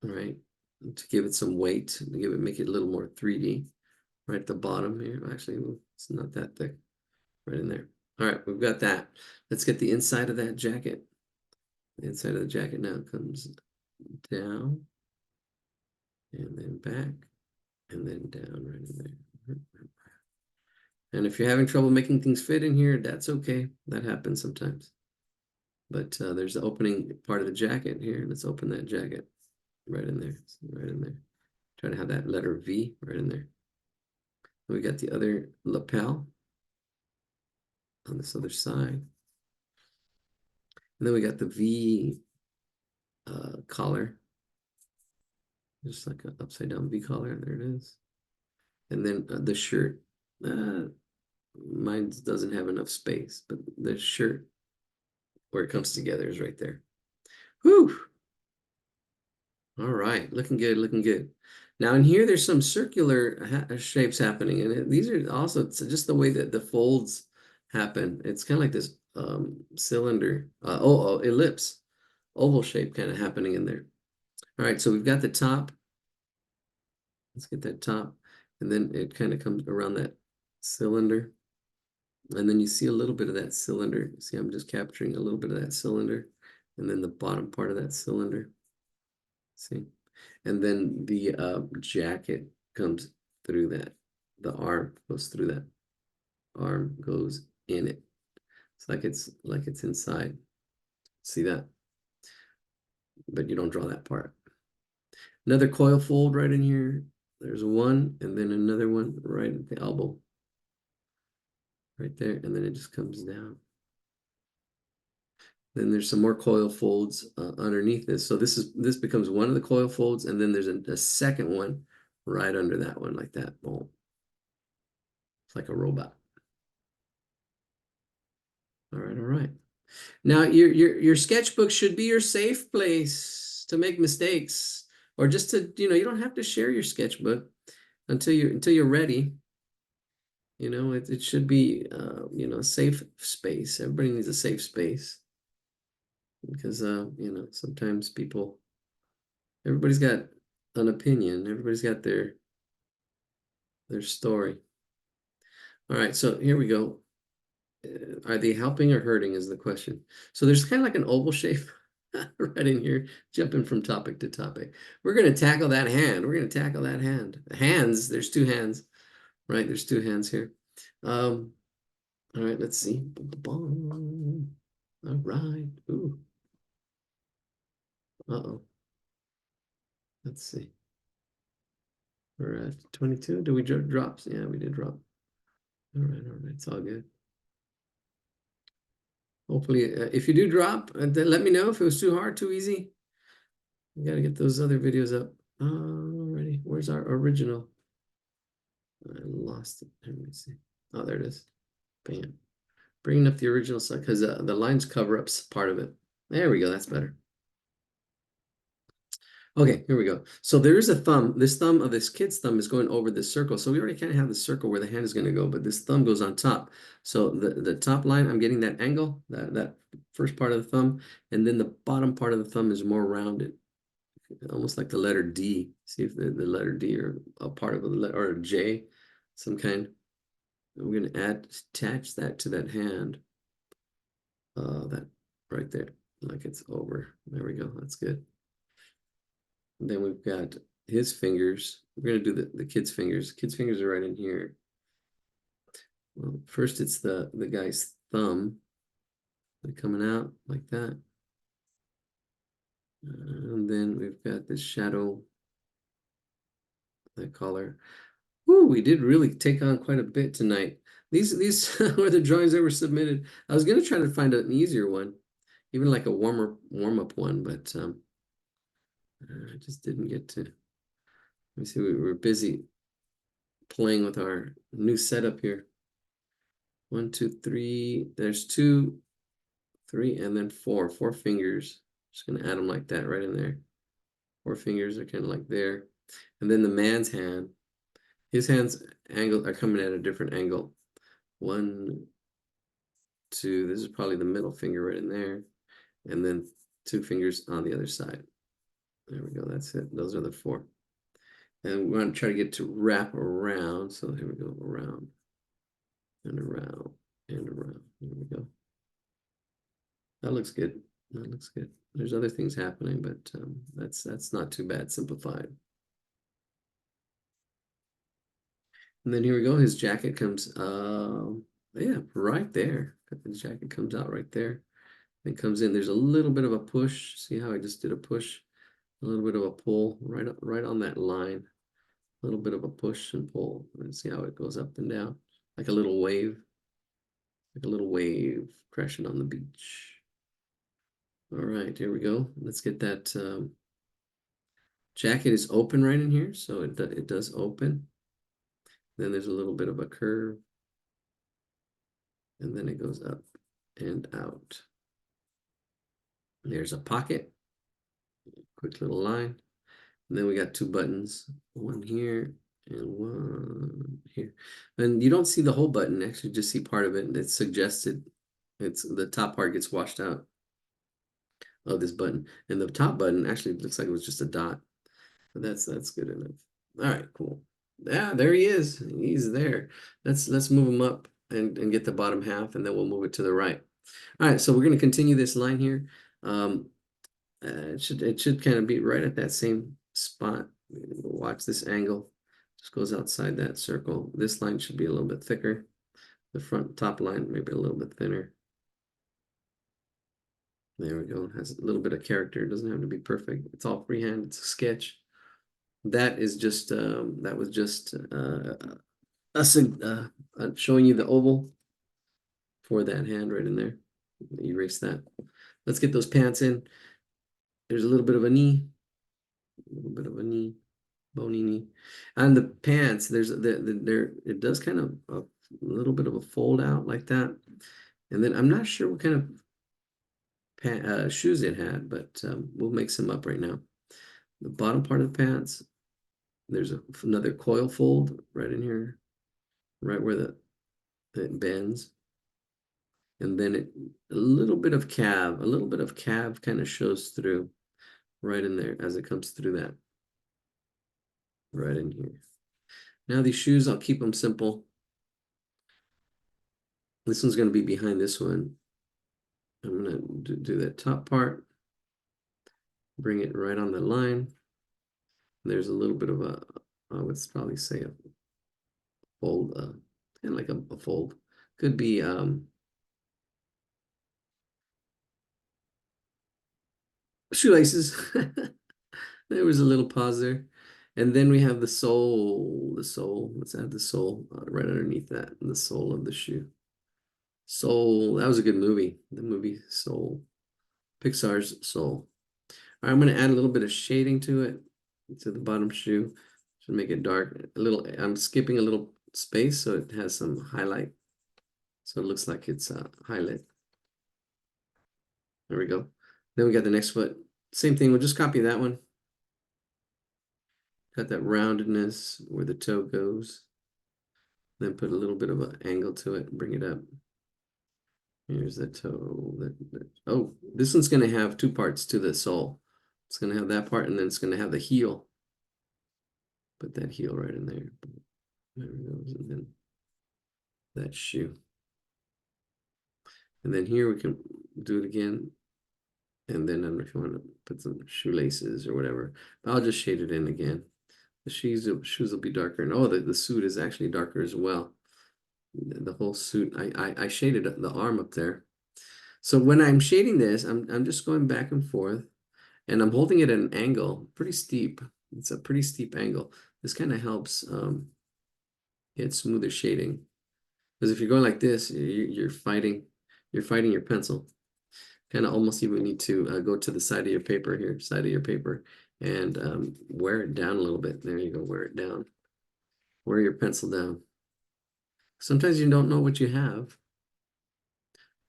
All right, to give it some weight, to make it a little more 3D. Right at the bottom here. Actually, it's not that thick. Right in there. All right, we've got that. Let's get the inside of that jacket. The inside of the jacket now comes down and then back and then down right in there. And if you're having trouble making things fit in here, that's okay. That happens sometimes. But there's the opening part of the jacket here. Let's open that jacket right in there. Right in there. Try to have that letter V right in there. We got the other lapel on this other side. And then we got the V collar. Just like an upside down V collar. There it is. And then the shirt. Mine doesn't have enough space, but the shirt where it comes together is right there. Whew. All right, looking good, looking good. Now in here, there's some circular shapes happening, and these are also just the way that the folds happen. It's kind of like this cylinder, ellipse, oval shape kind of happening in there. All right, so we've got the top. Let's get that top, and then it kind of comes around that cylinder. And then you see a little bit of that cylinder. See, I'm just capturing a little bit of that cylinder, and then the bottom part of that cylinder. See, and then the jacket comes through that. The arm goes through that. Arm goes in it. It's like it's inside. See that? But you don't draw that part. Another coil fold right in here. There's one, and then another one right at the elbow. Right there, and then it just comes down. Then there's some more coil folds underneath this. So this becomes one of the coil folds, and then there's a second one right under that one, like that. Boom. It's like a robot. All right, all right. Now your sketchbook should be your safe place to make mistakes, or just to, you don't have to share your sketchbook until you're ready. It should be a safe space. Everybody needs a safe space. Because sometimes everybody's got an opinion. Everybody's got their story. All right, so here we go. Are they helping or hurting is the question. So there's kind of like an oval shape right in here, jumping from topic to topic. We're going to tackle that hand. We're going to tackle that hand. Hands, there's two hands, right? There's two hands here. All right, let's see. All right. Ooh. Uh-oh. Let's see. We're at 22. Did we drop? Yeah, we did drop. All right, it's all good. Hopefully, if you do drop, then let me know if it was too hard, too easy. We got to get those other videos up. Alrighty, where's our original? I lost it. Let me see. Oh, there it is. Bam. Bringing up the original side because the lines cover up part of it. There we go. That's better. Okay, here we go. So there is a thumb. This thumb of this kid's thumb is going over this circle. So we already kind of have the circle where the hand is going to go, but this thumb goes on top. So the top line, I'm getting that angle, that first part of the thumb, and then the bottom part of the thumb is more rounded, almost like the letter D. See if the letter D or a part of a letter or a J, some kind. We're going to attach that to that hand. That right there, like it's over. There we go. That's good. And then we've got his fingers. We're going to do the kid's fingers. Kid's fingers are right in here. Well, first it's the guy's thumb. They're coming out like that. And then we've got this shadow, that color. Woo, we did really take on quite a bit tonight. These were the drawings that were submitted. I was going to try to find an easier one, even like a warm-up one, but I just didn't get to. Let me see, we were busy playing with our new setup here. 1, 2, 3. There's 2, 3, and then 4. 4 fingers. Just gonna add them like that right in there. 4 fingers are kind of like there. And then the man's hand. His hands angle are coming at a different angle. 1, 2. This is probably the middle finger right in there. And then 2 fingers on the other side. There we go. That's it. Those are the 4. And we're going to try to get to wrap around. So here we go. Around and around and around. Here we go. That looks good. That looks good. There's other things happening, but that's not too bad. Simplified. And then here we go. His jacket comes, yeah, right there. The jacket comes out right there. It comes in. There's a little bit of a push. See how I just did a push? A little bit of a pull right on that line. A little bit of a push and pull. And see how it goes up and down, like a little wave. Like a little wave crashing on the beach. All right, here we go. Let's get that jacket is open right in here, so it does open. Then there's a little bit of a curve, and then it goes up and out. There's a pocket, quick little line. And then we got 2 buttons, one here and one here. And you don't see the whole button, actually just see part of it. It's suggested. It's the top part gets washed out of this button. And the top button actually looks like it was just a dot. But that's good enough. All right, cool. Yeah, there he is. He's there. Let's move him up and get the bottom half, and then we'll move it to the right. All right, so we're going to continue this line here. It should kind of be right at that same spot. Watch this angle. Just goes outside that circle. This line should be a little bit thicker. The top line maybe a little bit thinner. There we go. It has a little bit of character. It doesn't have to be perfect. It's all freehand. It's a sketch. That is just that was just us showing you the oval for that hand right in there. Erase that. Let's get those pants in. There's a little bit of a knee, bony knee, and the pants. There's there. It does kind of a little bit of a fold out like that, and then I'm not sure what kind of shoes it had, but we'll make some up right now. The bottom part of the pants. There's another coil fold right in here, right where it bends. And then a little bit of calf kind of shows through right in there as it comes through that. Right in here. Now these shoes, I'll keep them simple. This one's going to be behind this one. I'm going to do that top part. Bring it right on the line. There's a little bit of I would probably say a fold, kind of like a fold. Could be shoelaces. There was a little pause there. And then we have the sole. Let's add the sole right underneath that, the sole of the shoe. Soul. That was a good movie. The movie Soul. Pixar's Soul. All right, I'm going to add a little bit of shading to it, to the bottom shoe, to make it dark. A little. I'm skipping a little space so it has some highlight. So it looks like it's highlight. There we go. Then we got the next foot. Same thing. We'll just copy that one. Got that roundedness where the toe goes. Then put a little bit of an angle to it and bring it up. Here's the toe. Oh, this one's going to have two parts to the sole. It's going to have that part, and then it's going to have the heel. Put that heel right in there. There it goes, and then that shoe. And then here we can do it again. And then I don't know if you want to put some shoelaces or whatever. But I'll just shade it in again. The shoes will be darker. And oh, the suit is actually darker as well. The whole suit. I shaded the arm up there. So when I'm shading this, I'm just going back and forth, and I'm holding it at an angle, pretty steep. It's a pretty steep angle. This kind of helps get smoother shading. Because if you're going like this, you're fighting your pencil. Kind of almost even need to go to the side of your paper here, and wear it down a little bit. There you go, wear it down. Wear your pencil down. Sometimes you don't know what you have.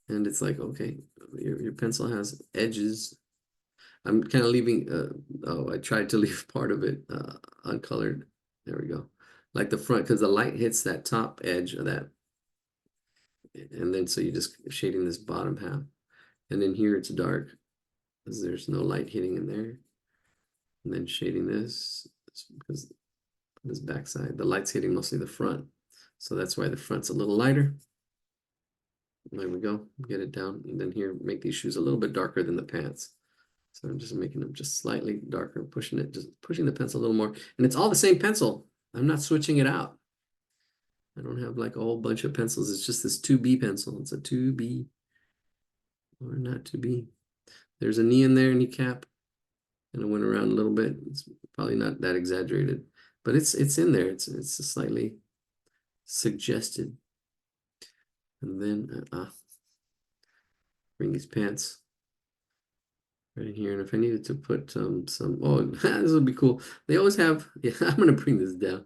And it's like, okay, your pencil has edges. I'm kind of leaving, I tried to leave part of it uncolored. There we go. Like the front, because the light hits that top edge of that. And then so you're just shading this bottom half. And then here it's dark, because there's no light hitting in there. And then shading this, because this backside, the light's hitting mostly the front. So that's why the front's a little lighter. There we go, get it down. And then here, make these shoes a little bit darker than the pants. So I'm just making them just slightly darker, pushing the pencil a little more. And it's all the same pencil. I'm not switching it out. I don't have like a whole bunch of pencils. It's just this 2B pencil. It's a 2B or not 2B. There's a knee in there, kneecap. And I went around a little bit. It's probably not that exaggerated, but it's in there. It's slightly suggested. And then bring these pants right in here. And if I needed to put some, oh, this would be cool. They always have, yeah, I'm going to bring this down.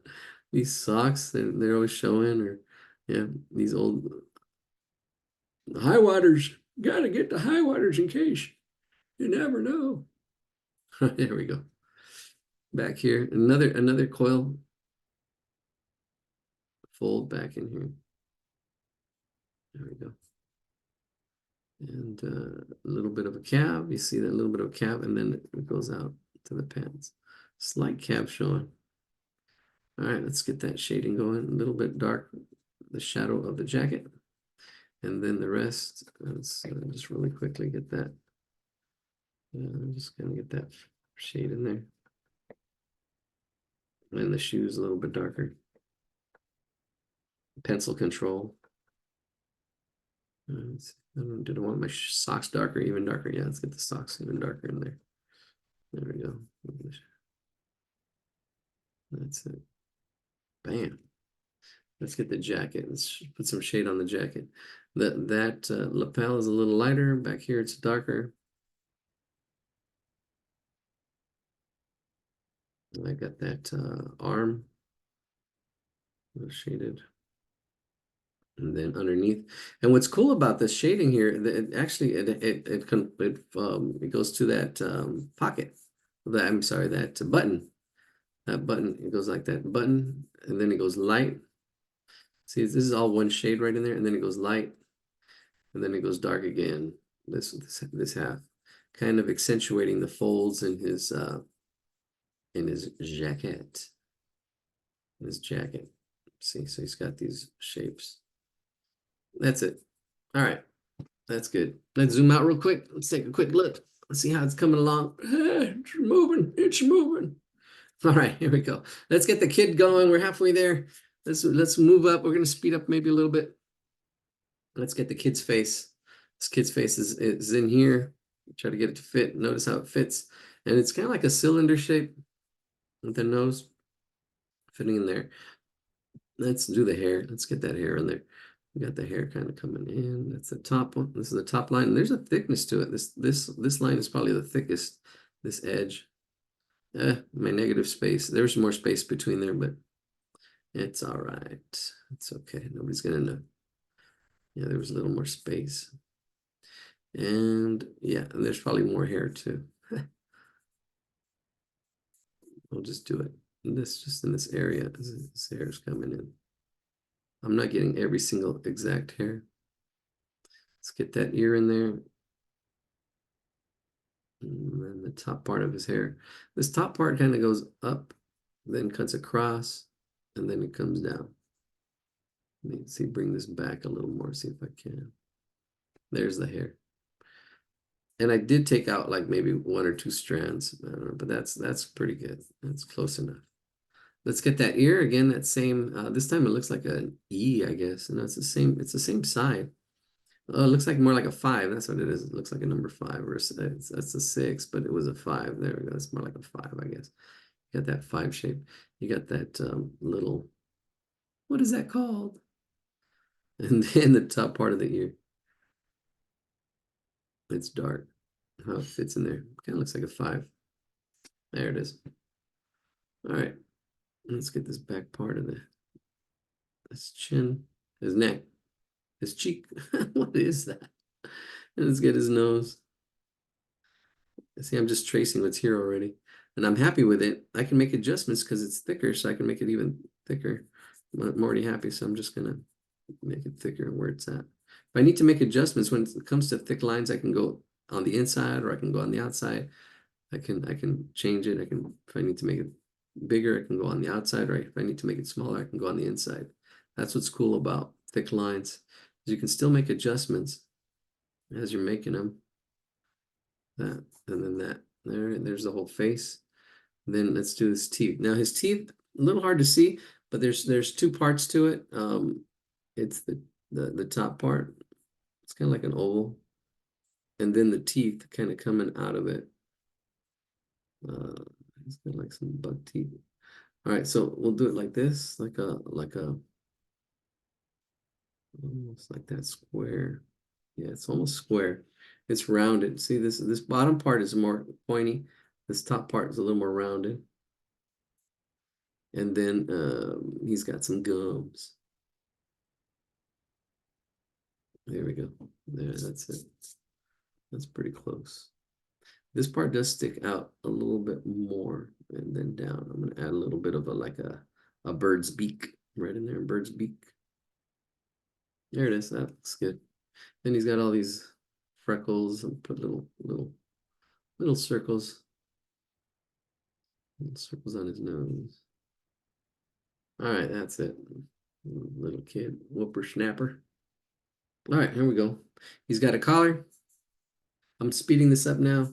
These socks, they're always showing, or yeah, these old high waters. Got to get the high waters in case you never know. There we go. Back here, another coil fold back in here. There we go. And a little bit of a cab. You see that little bit of a cab, and then it goes out to the pants. Slight cab showing. All right, let's get that shading going. A little bit dark, the shadow of the jacket. And then the rest, let's just really quickly get that. I'm just gonna get that shade in there. And the shoes a little bit darker. Pencil control. Did I want my socks darker, even darker? Yeah, let's get the socks even darker in there. There we go. That's it. Bam. Let's get the jacket. Let's put some shade on the jacket. That lapel is a little lighter. Back here, it's darker. I got that arm shaded. And then underneath, and what's cool about this shading here, it actually it goes to that pocket. I'm sorry, that button. That button, it goes like that button, and then it goes light. See, this is all one shade right in there, and then it goes light, and then it goes dark again. This half, kind of accentuating the folds in his jacket. See, so he's got these shapes. That's it. All right, that's good. Let's zoom out real quick. Let's take a quick look. Let's see how it's coming along. It's moving. It's moving. All right, here we go. Let's get the kid going. We're halfway there. Let's move up. We're gonna speed up maybe a little bit. Let's get the kid's face. This kid's face is in here. Try to get it to fit. Notice how it fits. And it's kind of like a cylinder shape with the nose fitting in there. Let's do the hair. Let's get that hair in there. You got the hair kind of coming in. That's the top one. This is the top line. And there's a thickness to it. This line is probably the thickest. This edge. My negative space. There's more space between there, but it's all right. It's okay. Nobody's gonna know. Yeah, there was a little more space. And yeah, and there's probably more hair too. I'll just do it. Just in this area. This hair is coming in. I'm not getting every single exact hair. Let's get that ear in there. And then the top part of his hair. This top part kind of goes up, then cuts across, and then it comes down. Let me see, bring this back a little more, see if I can. There's the hair. And I did take out like maybe 1 or 2 strands, I don't know, but that's pretty good. That's close enough. Let's get that ear again, that same, this time it looks like an E, I guess. And it's the same side. Oh, it looks like more like a 5. That's what it is. It looks like a number 5 or that's a 6, but it was a 5. There we go. It's more like a 5, I guess. You got that 5 shape. You got that little, what is that called? And then the top part of the ear. It's dark. How it fits in there. Kind of looks like a 5. There it is. All right. Let's get this back part of his chin, his neck, his cheek. What is that? And let's get his nose. See, I'm just tracing what's here already. And I'm happy with it. I can make adjustments because it's thicker, so I can make it even thicker. I'm already happy, so I'm just gonna make it thicker where it's at. If I need to make adjustments when it comes to thick lines, I can go on the inside or I can go on the outside. I can change it. If I need to make it bigger, I can go on the outside, right? If I need to make it smaller, I can go on the inside. That's what's cool about thick lines. You can still make adjustments as you're making them. That and then that. There's the whole face. And then let's do his teeth. Now his teeth, a little hard to see, but there's 2 parts to it. It's the top part. It's kind of like an oval. And then the teeth kind of coming out of it. It's got like some buck teeth. All right, so we'll do it like this, like a almost like that square. Yeah, it's almost square. It's rounded. See, this bottom part is more pointy. This top part is a little more rounded. And then he's got some gums. There we go. There, that's it. That's pretty close. This part does stick out a little bit more and then down. I'm gonna add a little bit of a bird's beak right in there, bird's beak. There it is. That looks good. Then he's got all these freckles and put little circles. Little circles on his nose. All right, that's it. Little kid, whippersnapper. All right, here we go. He's got a collar. I'm speeding this up now.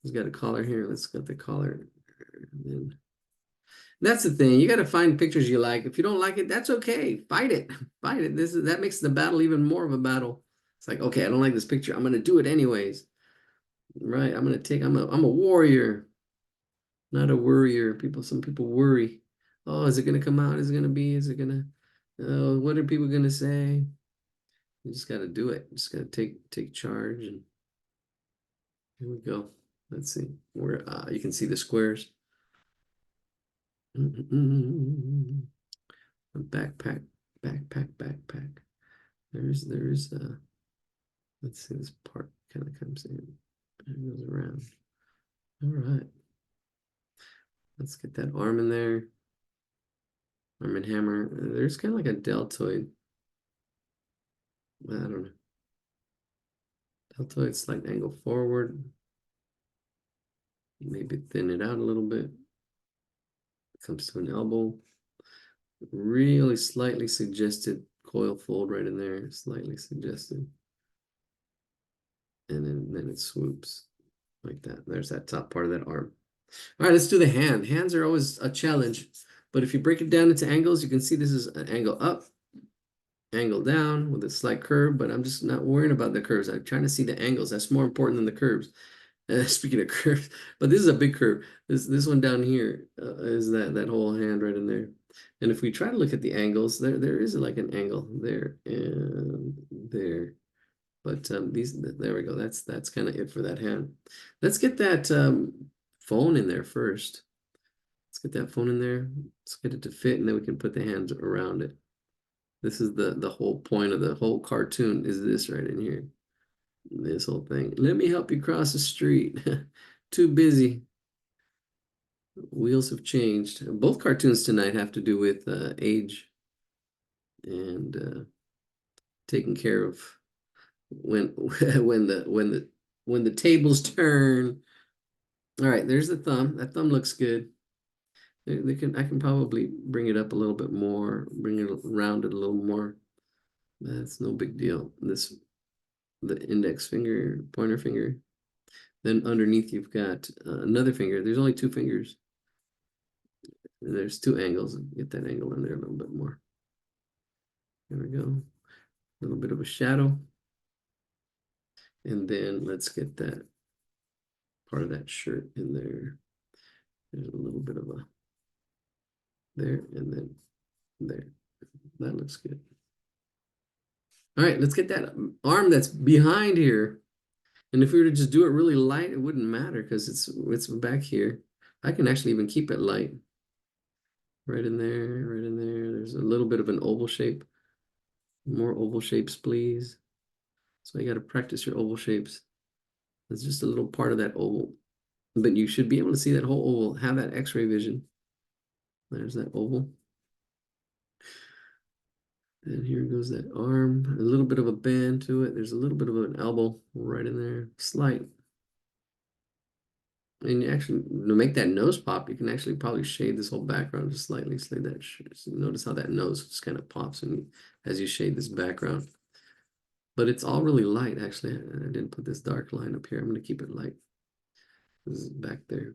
He's got a collar here. Let's get the collar. And then that's the thing. You got to find pictures you like. If you don't like it, that's okay. Fight it. Fight it. That makes the battle even more of a battle. It's like, okay, I don't like this picture. I'm gonna do it anyways. Right? I'm a warrior, not a worrier. Some people worry. Oh, is it gonna come out? Is it gonna oh, what are people gonna say? You just gotta do it. Just gotta take charge, and here we go. Let's see where you can see the squares. Backpack. There's let's see, this part kind of comes in and goes around. All right. Let's get that arm in there. Arm and hammer. There's kind of like a deltoid. I don't know. Deltoid slight angle forward. Maybe thin it out a little bit. Comes to an elbow. Really slightly suggested coil fold right in there. Slightly suggested. And then it swoops like that. There's that top part of that arm. All right, let's do the hand. Hands are always a challenge, but if you break it down into angles, you can see this is an angle up, angle down with a slight curve, but I'm just not worrying about the curves. I'm trying to see the angles. That's more important than the curves. Speaking of curves, but this is a big curve. This one down here is that whole hand right in there. And if we try to look at the angles, there is like an angle there and there. But there we go. That's kind of it for that hand. Let's get that phone in there first. Let's get that phone in there. Let's get it to fit, and then we can put the hands around it. This is the whole point of the whole cartoon is this right in here. This whole thing. Let me help you cross the street. Too busy. Wheels have changed. Both cartoons tonight have to do with age and taking care of when when the tables turn. All right, there's the thumb. That thumb looks good. I can probably bring it up a little bit more, bring it around it a little more. That's no big deal. The index finger, pointer finger. Then underneath you've got another finger. There's only two fingers. There's two angles. Get that angle in there a little bit more. There we go. A little bit of a shadow. And then let's get that part of that shirt in there. There's a little bit of a there and then there. That looks good. All right, let's get that arm that's behind here. And if we were to just do it really light, it wouldn't matter because it's back here. I can actually even keep it light. Right in there, right in there. There's a little bit of an oval shape. More oval shapes, please. So you got to practice your oval shapes. It's just a little part of that oval. But you should be able to see that whole oval, have that X-ray vision. There's that oval. And here goes that arm. A little bit of a bend to it. There's a little bit of an elbow right in there. Slight. And you actually, to make that nose pop, you can actually probably shade this whole background just slightly. Slide that. So notice how that nose just kind of pops as you shade this background. But it's all really light, actually. I didn't put this dark line up here. I'm going to keep it light. This is back there.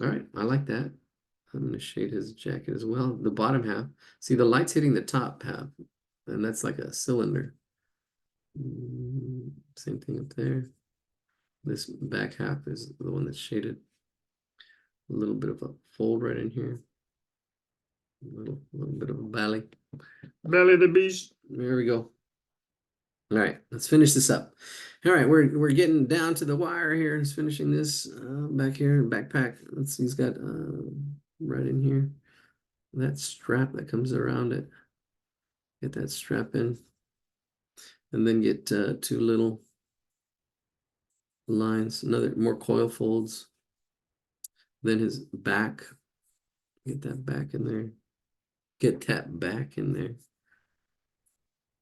All right, I like that. I'm going to shade his jacket as well. The bottom half. See, the light's hitting the top half, and that's like a cylinder. Same thing up there. This back half is the one that's shaded. A little bit of a fold right in here. A little bit of a belly. Belly of the beast. There we go. All right, let's finish this up. All right, we're getting down to the wire here. It's finishing this back here, backpack. Let's see, he's got right in here that strap that comes around it. Get that strap in, and then get two little lines, more coil folds. Then his back, get that back in there. Get that back in there.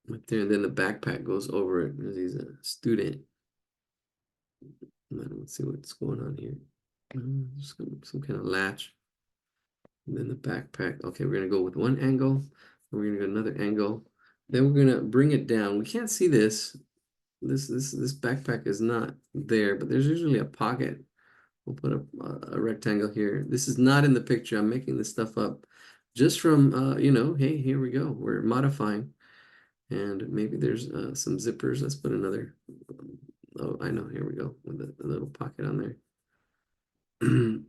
Right there, and then the backpack goes over it because he's a student. Let's see what's going on here. Just some kind of latch. And then the backpack. Okay, we're gonna go with one angle. We're gonna go another angle. Then we're gonna bring it down. We can't see this. This backpack is not there, but there's usually a pocket. We'll put a rectangle here. This is not in the picture. I'm making this stuff up just from hey, here we go. We're modifying. And maybe there's some zippers. Let's put another. Oh, I know. Here we go with a little pocket on there. And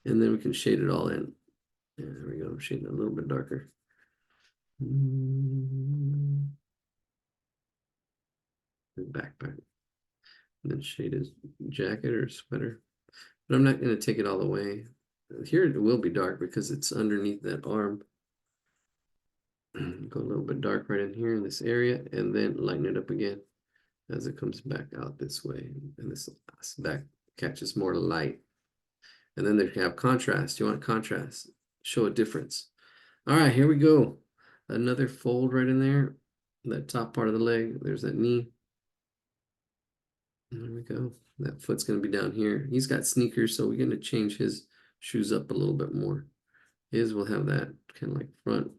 then we can shade it all in. Yeah, there we go. Shade it a little bit darker. The backpack. And then shade his jacket or sweater. But I'm not going to take it all the way. Here it will be dark because it's underneath that arm. Go a little bit dark right in here in this area, and then lighten it up again as it comes back out this way. And this back catches more light. And then they have contrast. You want contrast, show a difference. All right, here we go. Another fold right in there. That top part of the leg, there's that knee. There we go. That foot's going to be down here. He's got sneakers, so we're going to change his shoes up a little bit more. His will have that kind of like front.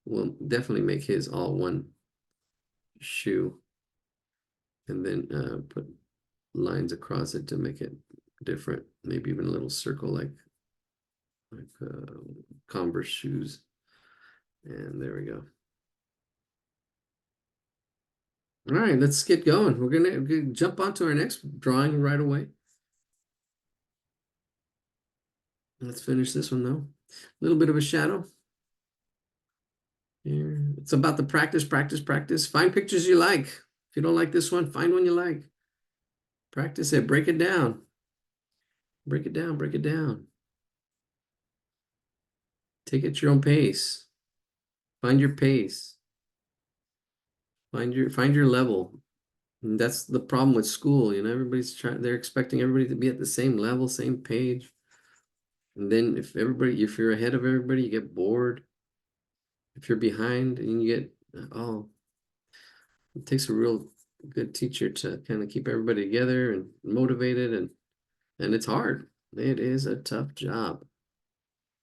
We'll definitely make his all one shoe. And then put lines across it to make it different. Maybe even a little circle like Converse shoes. And there we go. All right, let's get going. We're gonna jump onto our next drawing right away. Let's finish this one though. A little bit of a shadow. Here. It's about the practice, practice, practice. Find pictures you like. If you don't like this one, find one you like. Practice it. Break it down. Break it down. Break it down. Take it at your own pace. Find your pace. Find your level. And that's the problem with school. Everybody's they're expecting everybody to be at the same level, same page. And then if you're ahead of everybody, you get bored. If you're behind and you get, it takes a real good teacher to kind of keep everybody together and motivated, and it's hard. It is a tough job.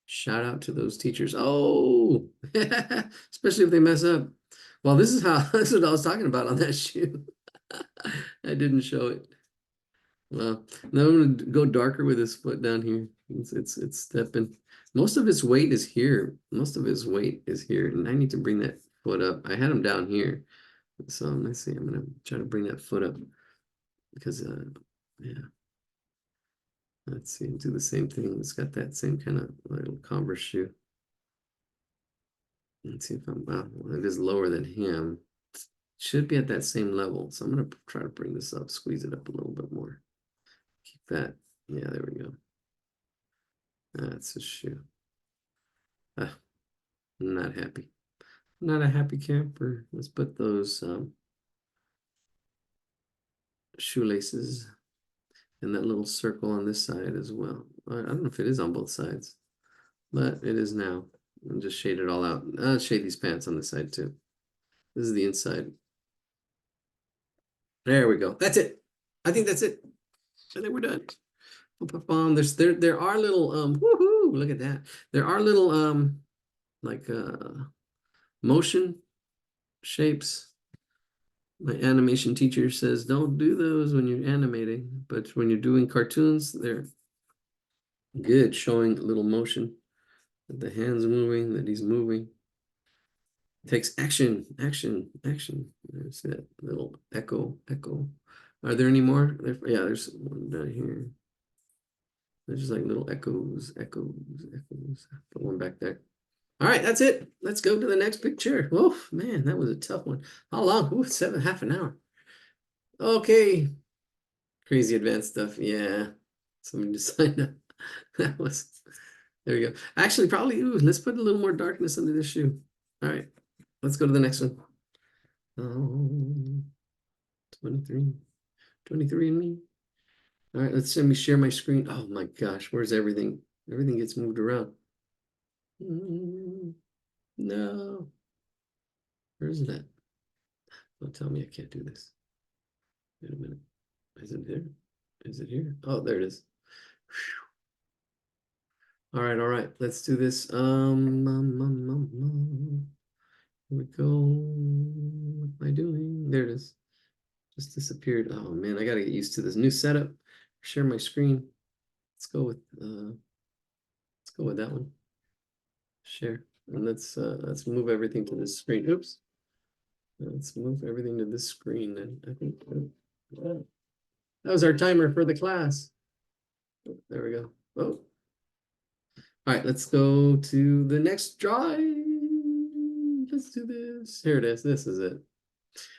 Shout out to those teachers. Oh, especially if they mess up. Well, this is what I was talking about on that shoe. I didn't show it. Well, now I'm gonna go darker with his foot down here. It's stepping. Most of his weight is here. Most of his weight is here, and I need to bring that foot up. I had him down here, so let's see. I'm gonna try to bring that foot up because, yeah. Let's see. Do the same thing. It's got that same kind of little Converse shoe. Let's see if well, it is lower than him. Should be at that same level. So I'm gonna try to bring this up, squeeze it up a little bit more. Keep that. Yeah, there we go. That's a shoe. I'm not happy. Not a happy camper. Let's put those shoelaces in that little circle on this side as well. I don't know if it is on both sides, but it is now. I'll just shade it all out. I'll shade these pants on the side too. This is the inside. There we go. That's it. I think that's it. I think we're done. There are little woohoo, look at that. There are little like motion shapes. My animation teacher says don't do those when you're animating, but when you're doing cartoons, they're good, showing a little motion, that the hands moving, that he's moving. It takes action, action, action. There's that little echo. Are there any more? Yeah, there's one down here. There's just like little echoes. Put one back there. All right, that's it. Let's go to the next picture. Oh man, that was a tough one. How long? Ooh, half an hour. Okay. Crazy advanced stuff. Yeah. Somebody just signed up. That was, there we go. Actually, probably, let's put a little more darkness under this shoe. All right, let's go to the next one. 23 and me. All right, let me share my screen. Oh my gosh, where's everything? Everything gets moved around. No. Where's that? Don't tell me I can't do this. Wait a minute. Is it there? Is it here? Oh, there it is. All right. Let's do this. Here we go. What am I doing? There it is. Just disappeared. Oh man, I gotta get used to this new setup. Share my screen. Let's go with that one. Share. And let's move everything to this screen. Oops. Let's move everything to this screen. And I think that was our timer for the class. There we go. Oh. All right, let's go to the next drawing. Let's do this. Here it is. This is it.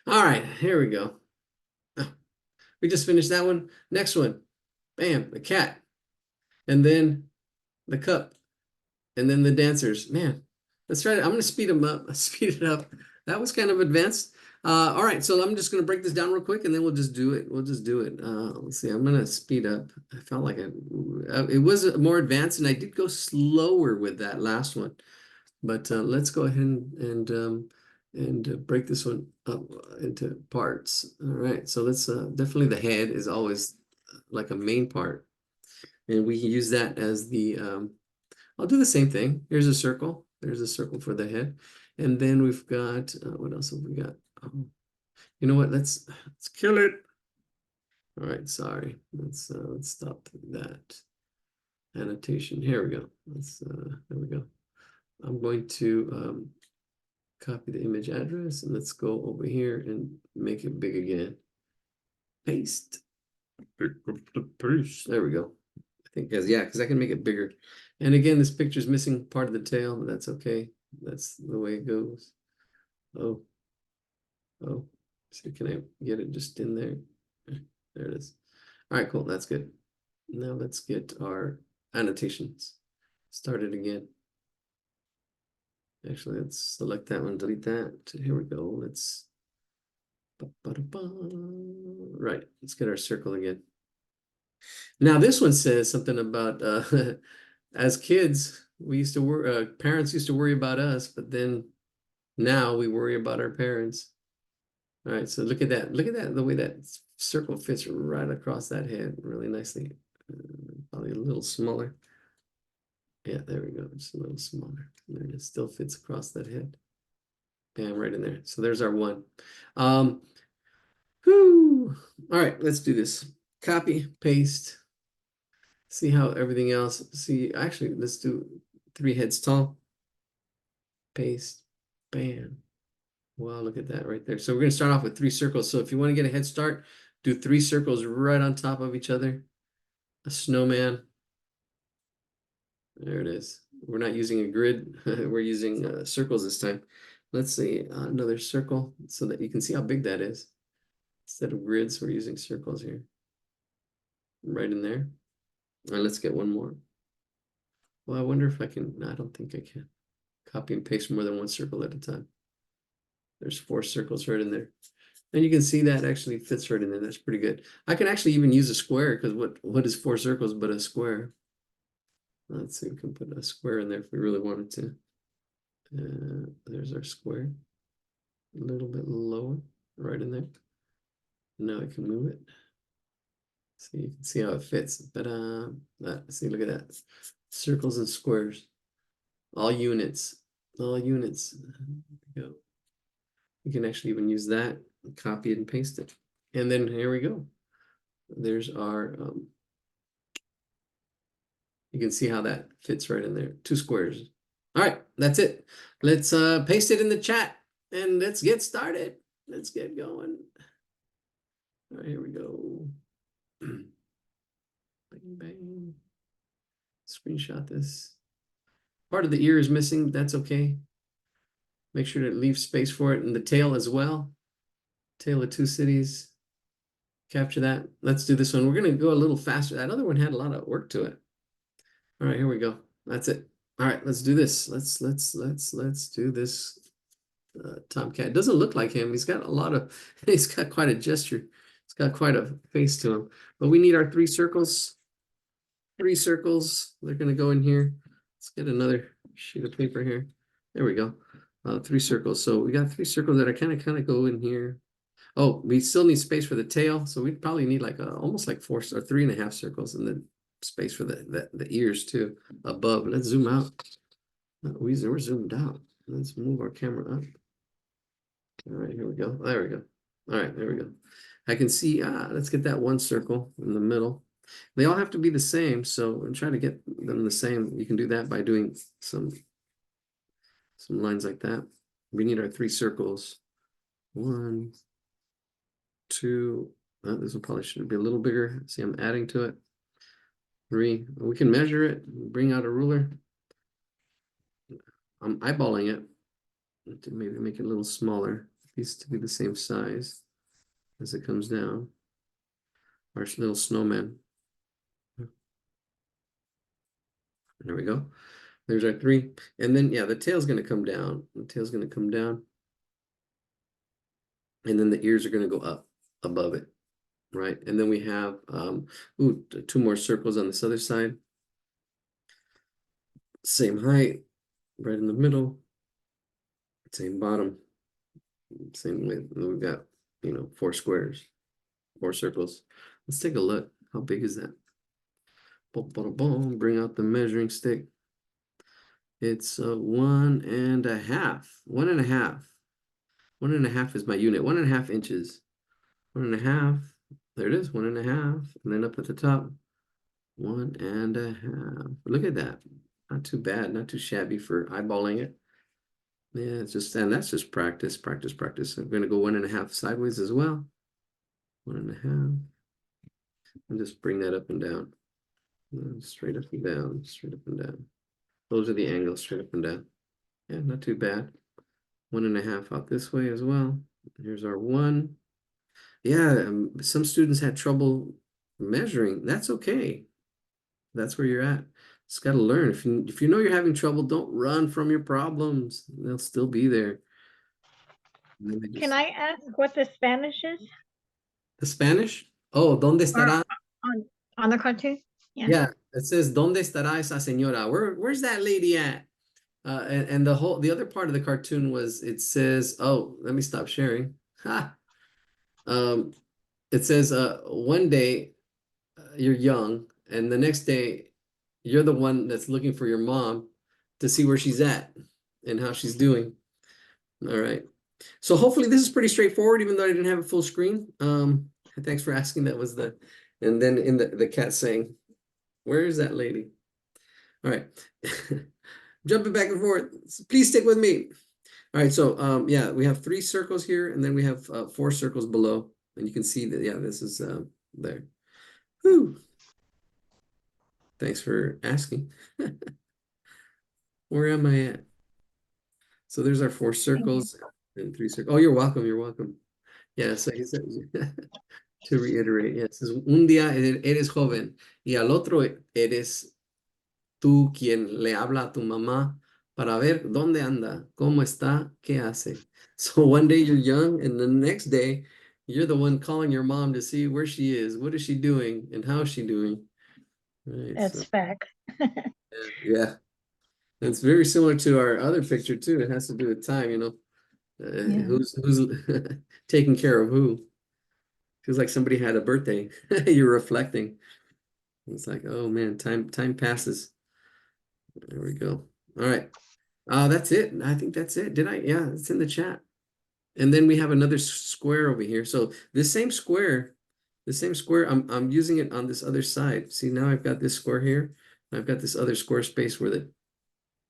All right, here we go. Oh, we just finished that one. Next one. Bam, the cat. And then the cup. And then the dancers. Man, let's try it. I'm going to speed them up. Speed it up. That was kind of advanced. All right, so I'm just going to break this down real quick, and then we'll just do it. Let's see. I'm going to speed up. I felt like it was more advanced, and I did go slower with that last one. But let's go ahead and break this one up into parts. All right, so let's definitely the head is always like a main part, and we can use that as the. I'll do the same thing. Here's a circle. There's a circle for the head, and then we've got what else have we got? You know what? Let's kill it. All right, sorry. Let's stop that annotation. Here we go. There we go. I'm going to copy the image address, and let's go over here and make it big again. Paste. There we go. I think, because I can make it bigger. And again, this picture's missing part of the tail, but that's okay. That's the way it goes. Oh, oh. So can I get it just in there? There it is. All right, cool. That's good. Now let's get our annotations started again. Actually, let's select that one, delete that. Here we go. Let's right. Let's get our circle again. Now this one says something about as kids, we used to worry, parents used to worry about us, but then now we worry about our parents. All right, so look at that. Look at that, the way that circle fits right across that head really nicely. Probably a little smaller. Yeah, there we go. Just a little smaller. And it still fits across that head. Bam, right in there. So there's our one. Whew. All right, let's do this. Copy, paste. See how everything else. See, actually, let's do 3 heads tall. Paste. Bam. Wow, look at that right there. So we're going to start off with 3 circles. So if you want to get a head start, do 3 circles right on top of each other. A snowman. There it is. We're not using a grid. We're using circles this time. Let's see another circle so that you can see how big that is. Instead of grids, we're using circles here. Right in there. All right, let's get one more. Well, I wonder if I can. No, I don't think I can. Copy and paste more than 1 circle at a time. There's 4 circles right in there. And you can see that actually fits right in there. That's pretty good. I can actually even use a square because what is 4 circles but a square? Let's see, we can put a square in there if we really wanted to. There's our square. A little bit lower, right in there. Now I can move it. So you can see how it fits. But see, look at that. Circles and squares. All units. All units. There we go. You can actually even use that, copy it and paste it. And then here we go. There's our you can see how that fits right in there. 2 squares. All right, that's it. Let's paste it in the chat and let's get started. Let's get going. All right, here we go. Bang, bang. Screenshot this. Part of the ear is missing. That's okay. Make sure to leave space for it, and the tail as well. Tail of 2 cities. Capture that. Let's do this one. We're going to go a little faster. That other one had a lot of work to it. All right, here we go. That's it. All right, let's do this. Let's do this. Tomcat. It doesn't look like him. He's got a lot of. He's got quite a gesture. He's got quite a face to him. But we need our 3 circles. 3 circles. They're going to go in here. Let's get another sheet of paper here. There we go. 3 circles. So we got 3 circles that are kind of go in here. Oh, we still need space for the tail. So we probably need like almost like 4 or 3.5 circles, and then space for the ears too above. Let's zoom out. We're zoomed out. Let's move our camera up. All right, here we go. There we go. All right, there we go. I can see, let's get that 1 circle in the middle. They all have to be the same, so I'm trying to get them the same. You can do that by doing some lines like that. We need our 3 circles. 1, 2. This one probably should be a little bigger. See, I'm adding to it. 3. We can measure it. Bring out a ruler. I'm eyeballing it to maybe make it a little smaller. These to be the same size as it comes down. Our little snowman. There we go. There's our 3. And then, yeah, the tail's going to come down. The tail's going to come down. And then the ears are going to go up above it. Right. And then we have 2 more circles on this other side. Same height, right in the middle. Same bottom. Same width. And we've got, 4 squares, 4 circles. Let's take a look. How big is that? Boom, boom, boom. Bring out the measuring stick. It's 1.5. 1.5. 1.5 is my unit. 1.5 inches. 1.5. There it is. 1.5. And then up at the top, 1.5. Look at that. Not too bad. Not too shabby for eyeballing it. Yeah, it's just, and that's just practice, practice, practice. I'm going to go 1.5 sideways as well. 1.5. And just bring that up and down. Straight up and down, straight up and down. Those are the angles, straight up and down. Yeah, not too bad. 1.5 out this way as well. Here's our 1. Yeah, some students had trouble measuring. That's okay. That's where you're at. Just got to learn. If you know you're having trouble, don't run from your problems. They'll still be there. Can I ask what the Spanish is? The Spanish? Oh, ¿dónde Or estará? on the cartoon? Yeah, it says ¿Dónde estará esa señora? Where's that lady at? And the other part of the cartoon was it says, oh, let me stop sharing. Ha. It says one day you're young, and the next day you're the one that's looking for your mom to see where she's at and how she's doing. All right. So hopefully this is pretty straightforward, even though I didn't have a full screen. Thanks for asking. That was and then in the cat saying, where is that lady? All right. Jumping back and forth. Please stick with me. All right. So yeah, we have 3 circles here, and then we have 4 circles below. And you can see that, yeah, this is there. Whew. Thanks for asking. Where am I at? So there's our 4 circles and 3 circles. Oh, you're welcome. You're welcome. Yeah, so he said, to reiterate, yes, it says, un día eres joven y al otro eres tú quien le habla a tu mamá para ver dónde anda, cómo está, qué hace. So one day you're young, and the next day you're the one calling your mom to see where she is, what is she doing, and how is she doing. Right, That's fact. yeah. It's very similar to our other picture too. It has to do with time, Yeah. who's taking care of who. Feels like somebody had a birthday. You're reflecting. It's like, oh man, time passes. There we go. All right. That's it. I think that's it. Did I? Yeah, it's in the chat. And then we have another square over here. So the same square, I'm using it on this other side. See, now I've got this square here. I've got this other square space where the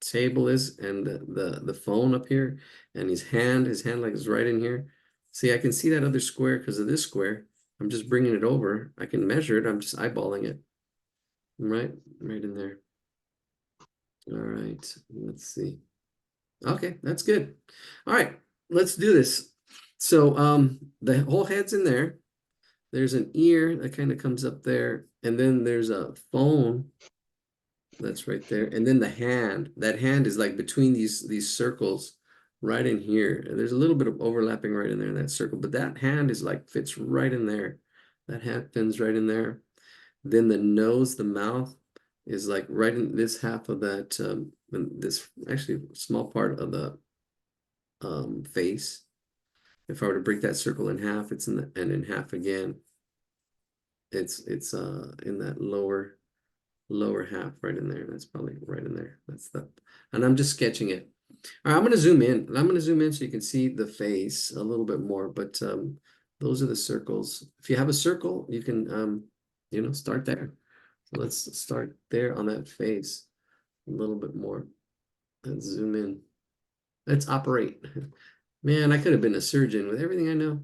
table is, and the phone up here, and his hand like is right in here. See, I can see that other square because of this square. I'm just bringing it over. I can measure it. I'm just eyeballing it. Right in there. All right, let's see. Okay, that's good. All right, let's do this. So the whole head's in there. There's an ear that kind of comes up there, and then there's a phone that's right there. And then the hand, that hand is like between these circles right in here. And there's a little bit of overlapping right in there in that circle, but that hand is like fits right in there. That hand fits right in there. Then the nose, the mouth is like right in this half of that, this actually small part of the face. If I were to break that circle in half, it's in the, and in half again. It's in that lower half right in there. That's probably right in there. And I'm just sketching it. All right, I'm going to zoom in. And I'm going to zoom in so you can see the face a little bit more. But those are the circles. If you have a circle, you can, start there. So let's start there on that face a little bit more. Let's zoom in. Let's operate. Man, I could have been a surgeon with everything I know.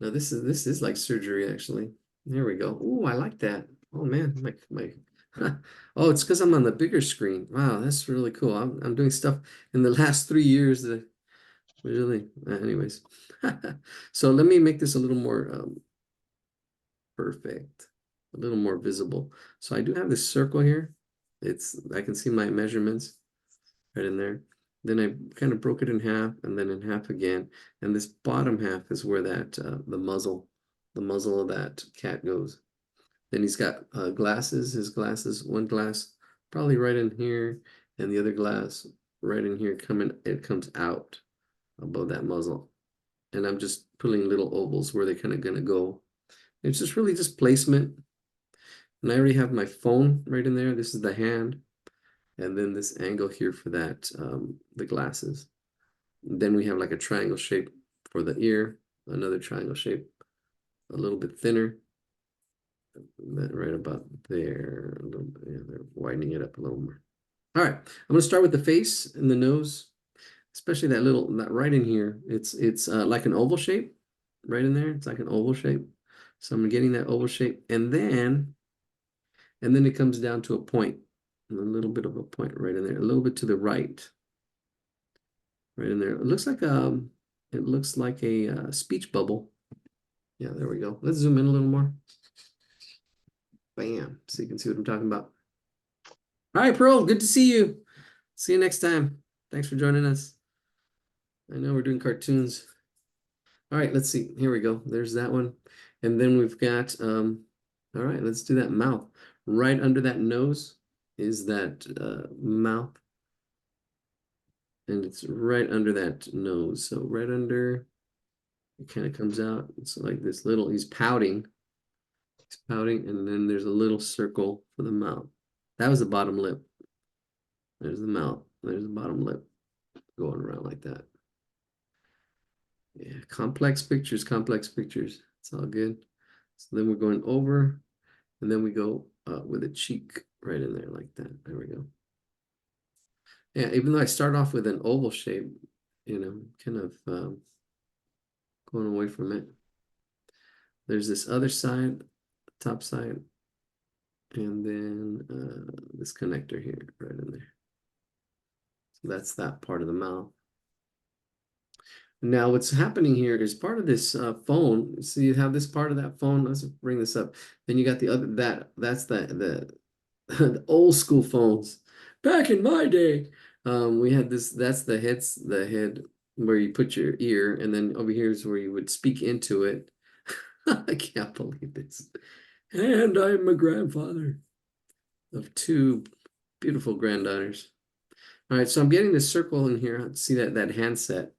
No, this is like surgery, actually. There we go. Oh, I like that. Oh man, my oh, it's because I'm on the bigger screen. Wow, that's really cool. I'm doing stuff in the last 3 years that really, anyways. So let me make this a little more perfect, a little more visible. So I do have this circle here. I can see my measurements right in there. Then I kind of broke it in half and then in half again. And this bottom half is where that the muzzle of that cat goes. Then he's got glasses, his glasses, one glass probably right in here, and the other glass right in here it comes out above that muzzle. And I'm just putting little ovals where they're kind of gonna go. It's just really just placement. And I already have my phone right in there. This is the hand. And then this angle here for that, the glasses. Then we have like a triangle shape for the ear, another triangle shape, a little bit thinner. That right about there. A little bit, yeah, they're widening it up a little more. All right, I'm gonna start with the face and the nose, especially that right in here. It's like an oval shape, right in there. It's like an oval shape. So I'm getting that oval shape, and then And then it comes down to a point, a little bit of a point right in there, a little bit to the right, right in there. It looks like a speech bubble. Yeah, there we go. Let's zoom in a little more. Bam, so you can see what I'm talking about. All right, Pearl, good to see you. See you next time. Thanks for joining us. I know we're doing cartoons. All right, let's see. Here we go. There's that one. And then we've got, all right, let's do that mouth. Right under that nose is that mouth. And it's right under that nose. So right under, it kind of comes out. It's like this little, he's pouting. He's pouting, and then there's a little circle for the mouth. That was the bottom lip. There's the mouth. There's the bottom lip going around like that. Yeah, complex pictures, complex pictures. It's all good. So then we're going over, and then we go with a cheek right in there like that. There we go. Yeah, even though I start off with an oval shape, kind of going away from it. There's this other side, top side, and then this connector here, right in there. So that's that part of the mouth. Now, what's happening here is part of this phone. So you have this part of that phone. Let's bring this up. Then you got the other that's the the old school phones. Back in my day, we had this. That's the head where you put your ear, and then over here is where you would speak into it. I can't believe this. And I'm a grandfather of two beautiful granddaughters. All right, so I'm getting this circle in here. See that handset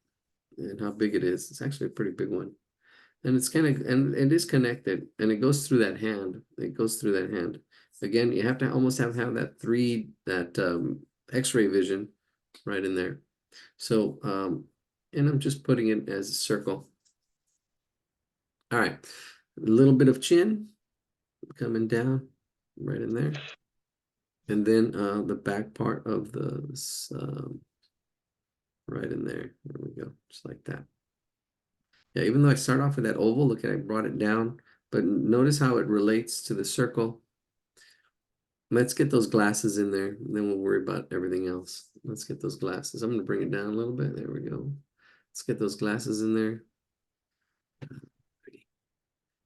and how big it is. It's actually a pretty big one. And it's and it is connected, and it goes through that hand. It goes through that hand. Again, you have to almost have that X-ray vision right in there. So, and I'm just putting it as a circle. All right, a little bit of chin coming down right in there. And then the back part of the right in there. There we go, just like that. Yeah, even though I start off with that oval, look at I brought it down, but notice how it relates to the circle. Let's get those glasses in there, and then we'll worry about everything else. Let's get those glasses. I'm going to bring it down a little bit. There we go. Let's get those glasses in there.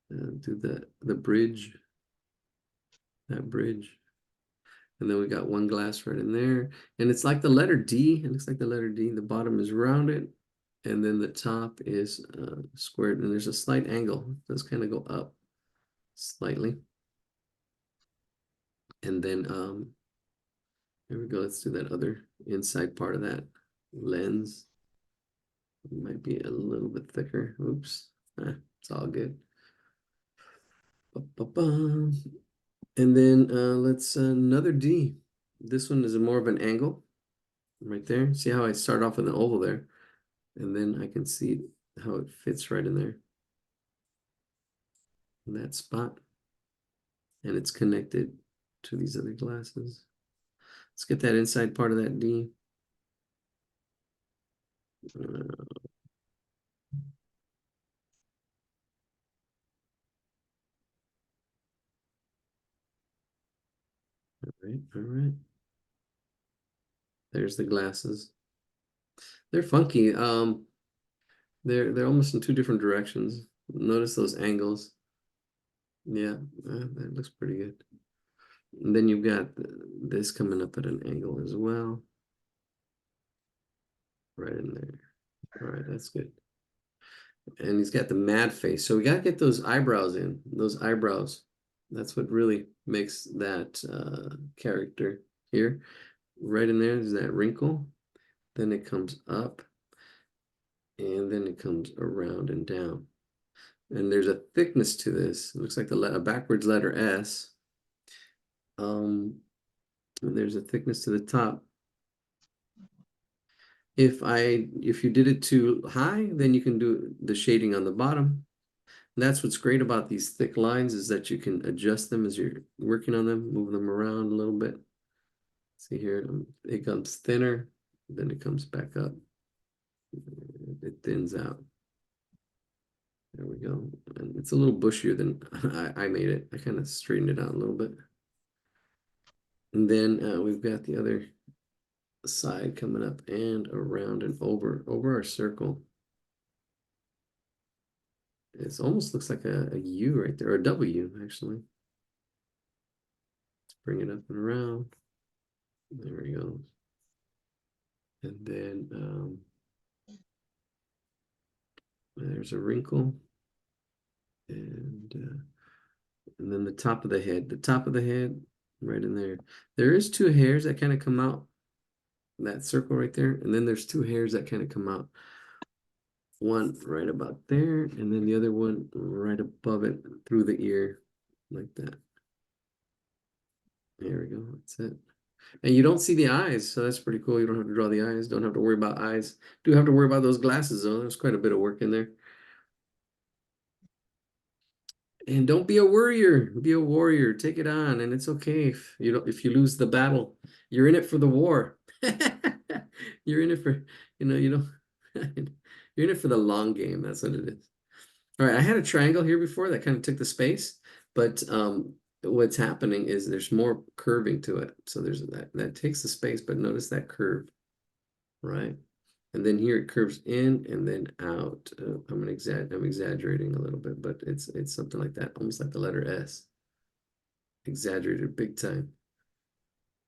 Do the bridge, that bridge. And then we got one glass right in there. And it's like the letter D. It looks like the letter D. The bottom is rounded, and then the top is squared. And there's a slight angle. It does kind of go up slightly. And then here we go. Let's do that other inside part of that lens. It might be a little bit thicker. Oops. It's all good. And then let's another D. This one is more of an angle right there. See how I start off with an oval there, and then I can see how it fits right in there, in that spot, and it's connected to these other glasses. Let's get that inside part of that D. All right. There's the glasses. They're funky. They're almost in two different directions. Notice those angles. Yeah, that looks pretty good. And then you've got this coming up at an angle as well. Right in there. All right, that's good. And he's got the mad face. So we got to get those eyebrows in. Those eyebrows. That's what really makes that character here. Right in there is that wrinkle. Then it comes up. And then it comes around and down. And there's a thickness to this. It looks like a backwards letter S. And there's a thickness to the top. If you did it too high, then you can do the shading on the bottom. And that's what's great about these thick lines, is that you can adjust them as you're working on them, move them around a little bit. See here, it comes thinner, then it comes back up. It thins out. There we go. And it's a little bushier than I made it. I kind of straightened it out a little bit. And then we've got the other side coming up and around and over our circle. It almost looks like a U right there, or a W actually. Let's bring it up and around. There we go. And then there's a wrinkle. And then the top of the head, right in there. There is two hairs that kind of come out, that circle right there. And then there's two hairs that kind of come out. One right about there, and then the other one right above it through the ear, like that. There we go, that's it. And you don't see the eyes, so that's pretty cool. You don't have to draw the eyes, don't have to worry about eyes. Do have to worry about those glasses though. There's quite a bit of work in there. And don't be a worrier, be a warrior. Take it on, and it's okay if you lose the battle. You're in it for the war. You're in it for, you know, you're in it for the long game. That's what it is. All right, I had a triangle here before that kind of took the space, but what's happening is there's more curving to it. So there's that takes the space, but notice that curve, right? And then here it curves in and then out. I'm exaggerating a little bit, but it's something like that, almost like the letter S. Exaggerated big time.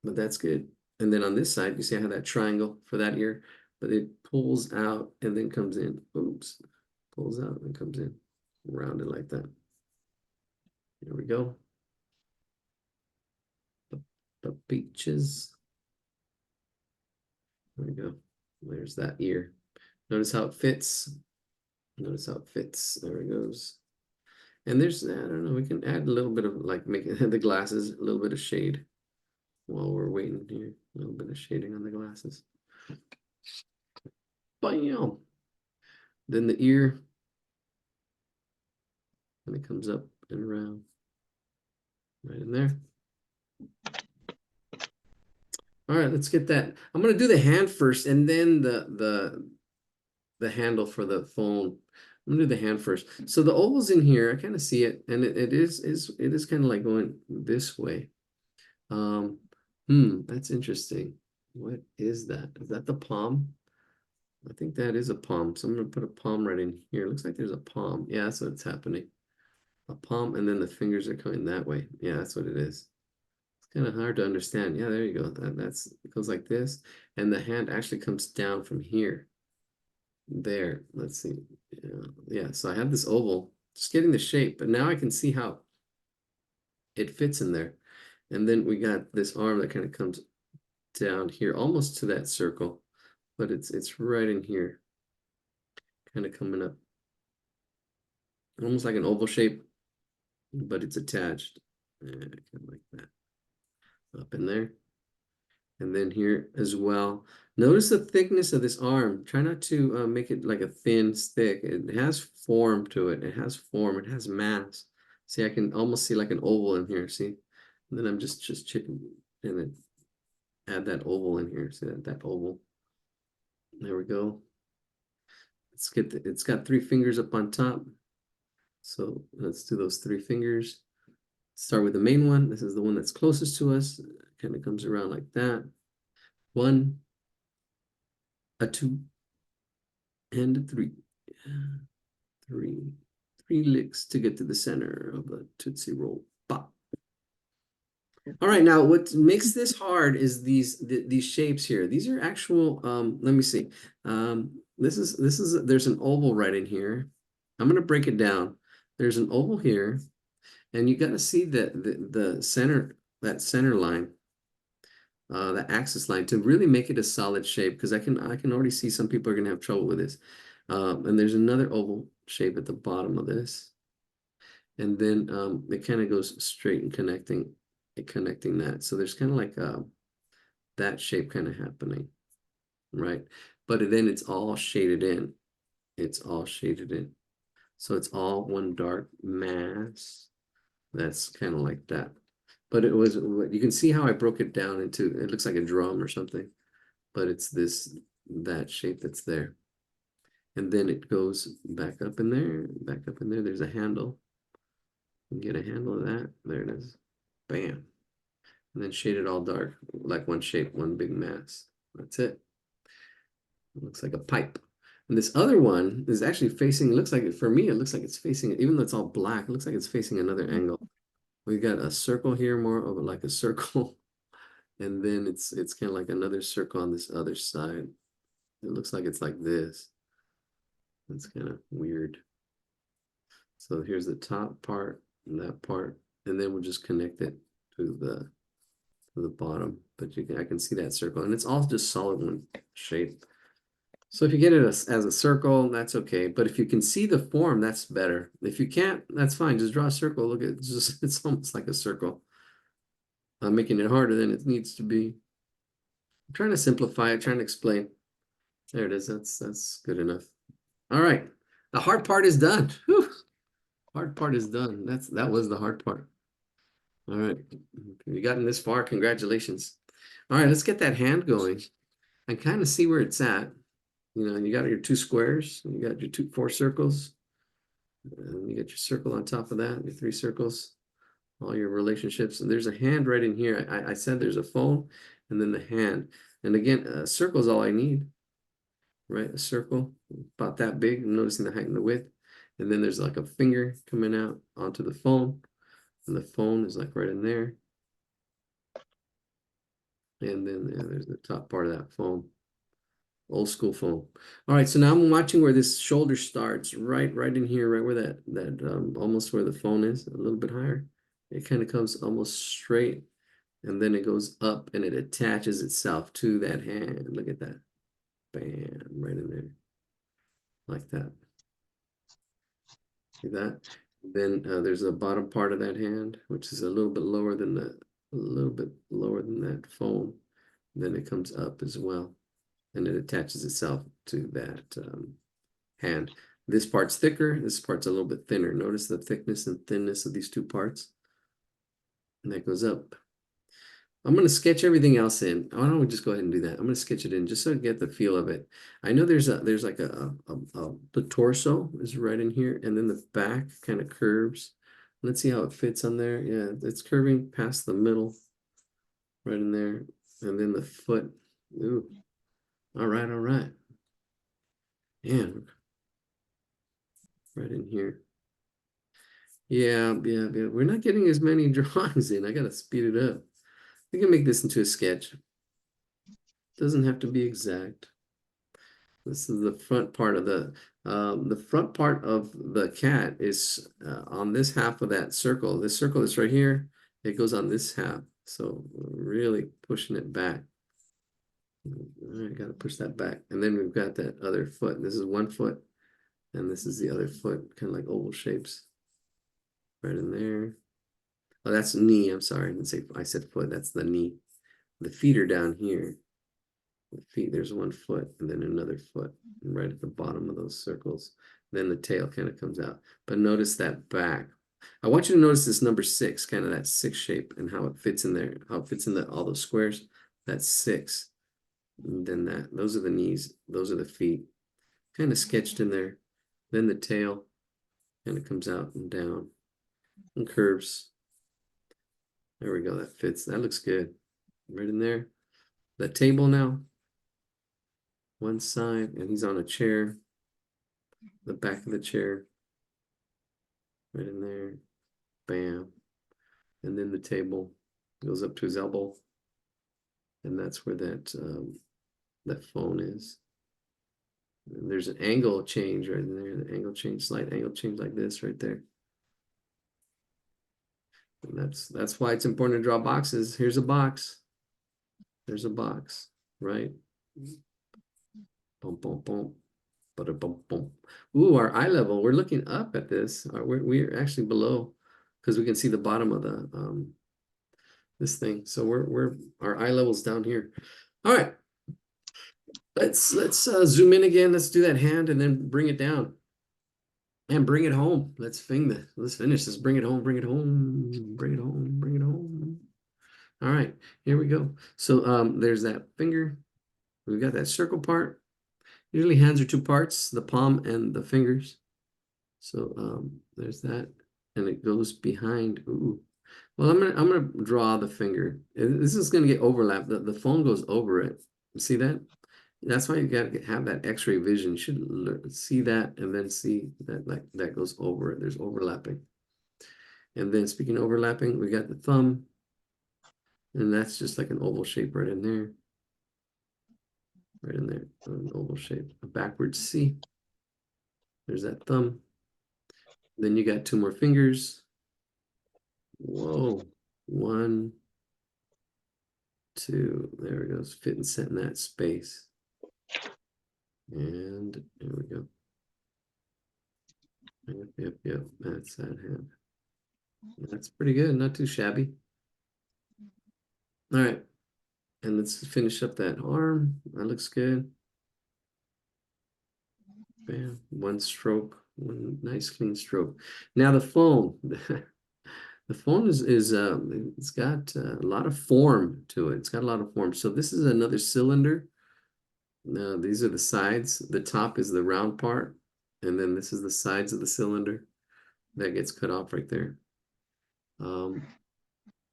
But that's good. And then on this side, you see I have that triangle for that ear, but it pulls out and then comes in. Oops. Pulls out and comes in. Rounded like that. Here we go. The beaches. There we go. There's that ear. Notice how it fits. Notice how it fits. There it goes. And there's, I don't know, we can add a little bit of like making the glasses a little bit of shade while we're waiting here. A little bit of shading on the glasses. Bam! Then the ear. And it comes up and around. Right in there. All right, let's get that. I'm gonna do the hand first and then the handle for the phone. I'm gonna do the hand first. So the oval's in here. I kind of see it, and it is kind of like going this way. That's interesting. What is that? Is that the palm? I think that is a palm. So I'm gonna put a palm right in here. It looks like there's a palm. Yeah, that's what's happening. A palm, and then the fingers are coming that way. Yeah, that's what it is. It's kind of hard to understand. Yeah, there you go. It goes like this, and the hand actually comes down from here. There, let's see. Yeah, so I have this oval, just getting the shape, but now I can see how it fits in there. And then we got this arm that kind of comes down here, almost to that circle, but it's right in here, kind of coming up. Almost like an oval shape, but it's attached. Kind of like that. Up in there. And then here as well. Notice the thickness of this arm. Try not to make it like a thin stick. It has form to it. It has form. It has mass. See, I can almost see like an oval in here. See? And then I'm just chipping and then add that oval in here. See that oval? There we go. It's got 3 fingers up on top. So let's do those 3 fingers. Start with the main one. This is the one that's closest to us. Kind of comes around like that. 1, a 2, and a 3. 3 licks to get to the center of a Tootsie Roll. Pop. All right, now what makes this hard is these shapes here. These are actual, let me see. There's an oval right in here. I'm gonna break it down. There's an oval here, and you gotta see the center, that center line, the axis line, to really make it a solid shape, because I can already see some people are gonna have trouble with this. And there's another oval shape at the bottom of this, and then it kind of goes straight and connecting that. So there's kind of like that shape kind of happening, right? But then it's all shaded in. It's all shaded in. So it's all one dark mass. That's kind of like that. But you can see how I broke it down into, it looks like a drum or something, but it's that shape that's there. And then it goes back up in there, back up in there. There's a handle. You can get a handle of that. There it is. Bam. and then shade it all dark, like one shape, one big mass. That's it. It looks like a pipe. And this other one is actually facing, looks like, for me, it looks like it's facing, even though it's all black, it looks like it's facing another angle. We've got a circle here, more of like a circle. And then it's kind of like another circle on this other side. It looks like it's like this. It's kind of weird. So here's the top part and that part, and then we'll just connect it to the bottom. But I can see that circle, and it's all just solid one shape. So if you get it as a circle, that's okay. But if you can see the form, that's better. If you can't, that's fine. Just draw a circle. Look at it's almost like a circle. I'm making it harder than it needs to be. I'm trying to simplify it, trying to explain. There it is. That's good enough. All right. The hard part is done. Whew. Hard part is done. That was the hard part. All right. If you gotten this far, congratulations. All right, let's get that hand going and kind of see where it's at. You know, you got your two squares, you got your four circles, and you got your circle on top of that, your three circles, all your relationships. And there's a hand right in here. I said there's a phone and then the hand. And again, a circle is all I need, right? A circle about that big, noticing the height and the width. And then there's like a finger coming out onto the phone. And the phone is like right in there. And then there's the top part of that phone. Old school phone. All right, so now I'm watching where this shoulder starts, right in here, right where that almost where the phone is, a little bit higher. It kind of comes almost straight, and then it goes up and it attaches itself to that hand. Look at that. Bam, right in there. Like that. See that? Then there's the bottom part of that hand, which is a little bit lower than that phone. Then it comes up as well, and it attaches itself to that hand. This part's thicker, this part's a little bit thinner. Notice the thickness and thinness of these two parts. And that goes up. I'm going to sketch everything else in. Why don't we just go ahead and do that? I'm going to sketch it in just so I get the feel of it. I know there's like the torso is right in here, and then the back kind of curves. Let's see how it fits on there. Yeah, it's curving past the middle, right in there. And then the foot. Ooh. All right, all right. And right in here. Yeah. We're not getting as many drawings in. I gotta speed it up. We can make this into a sketch. Doesn't have to be exact. This is the front part of the front part of the cat is on this half of that circle. This circle that's right here, it goes on this half. So really pushing it back. I gotta push that back. And then we've got that other foot. This is one foot, and this is the other foot, kind of like oval shapes. Right in there. Oh, that's knee. I'm sorry. I said foot. That's the knee. The feet are down here. The feet, there's one foot and then another foot right at the bottom of those circles. Then the tail kind of comes out. But notice that back. I want you to notice this number 6, kind of that 6 shape and how it fits in there, how it fits in all those squares. That's 6. And then those are the knees. Those are the feet. Kind of sketched in there. Then the tail kind of comes out and down and curves. There we go. That fits. That looks good. Right in there. The table now. One side, and he's on a chair. The back of the chair. Right in there. Bam. And then the table goes up to his elbow. And that's where that phone is. And there's an angle change right in there. The angle change, slight angle change like this right there. And that's why it's important to draw boxes. Here's a box. There's a box, right? Boom, boom, boom. Boom, boom, boom. Ooh, our eye level. We're looking up at this. We're actually below because we can see the bottom of the this thing. So our eye level's down here. All right. Let's zoom in again. Let's do that hand and then bring it down. And bring it home. Let's finish this. Bring it home, bring it home, bring it home, bring it home. All right, here we go. So there's that finger. We've got that circle part. Usually hands are two parts, the palm and the fingers. So there's that. And it goes behind. Ooh. Well, I'm gonna draw the finger. This is gonna get overlapped. The phone goes over it. You see that? That's why you gotta have that X-ray vision. You should see that and then see that like that goes over it. There's overlapping. And then speaking of overlapping, we got the thumb, and that's just like an oval shape right in there. Right in there, an oval shape. A backwards C. There's that thumb. Then you got two more fingers. Whoa. One, two. There it goes. Fit and set in that space. And there we go. Yep. That's that hand. That's pretty good. Not too shabby. All right. And let's finish up that arm. That looks good. Bam. One stroke. One nice clean stroke. Now the phone. The phone is it's got a lot of form to it. It's got a lot of form. So this is another cylinder. These are the sides. The top is the round part, and then this is the sides of the cylinder that gets cut off right there.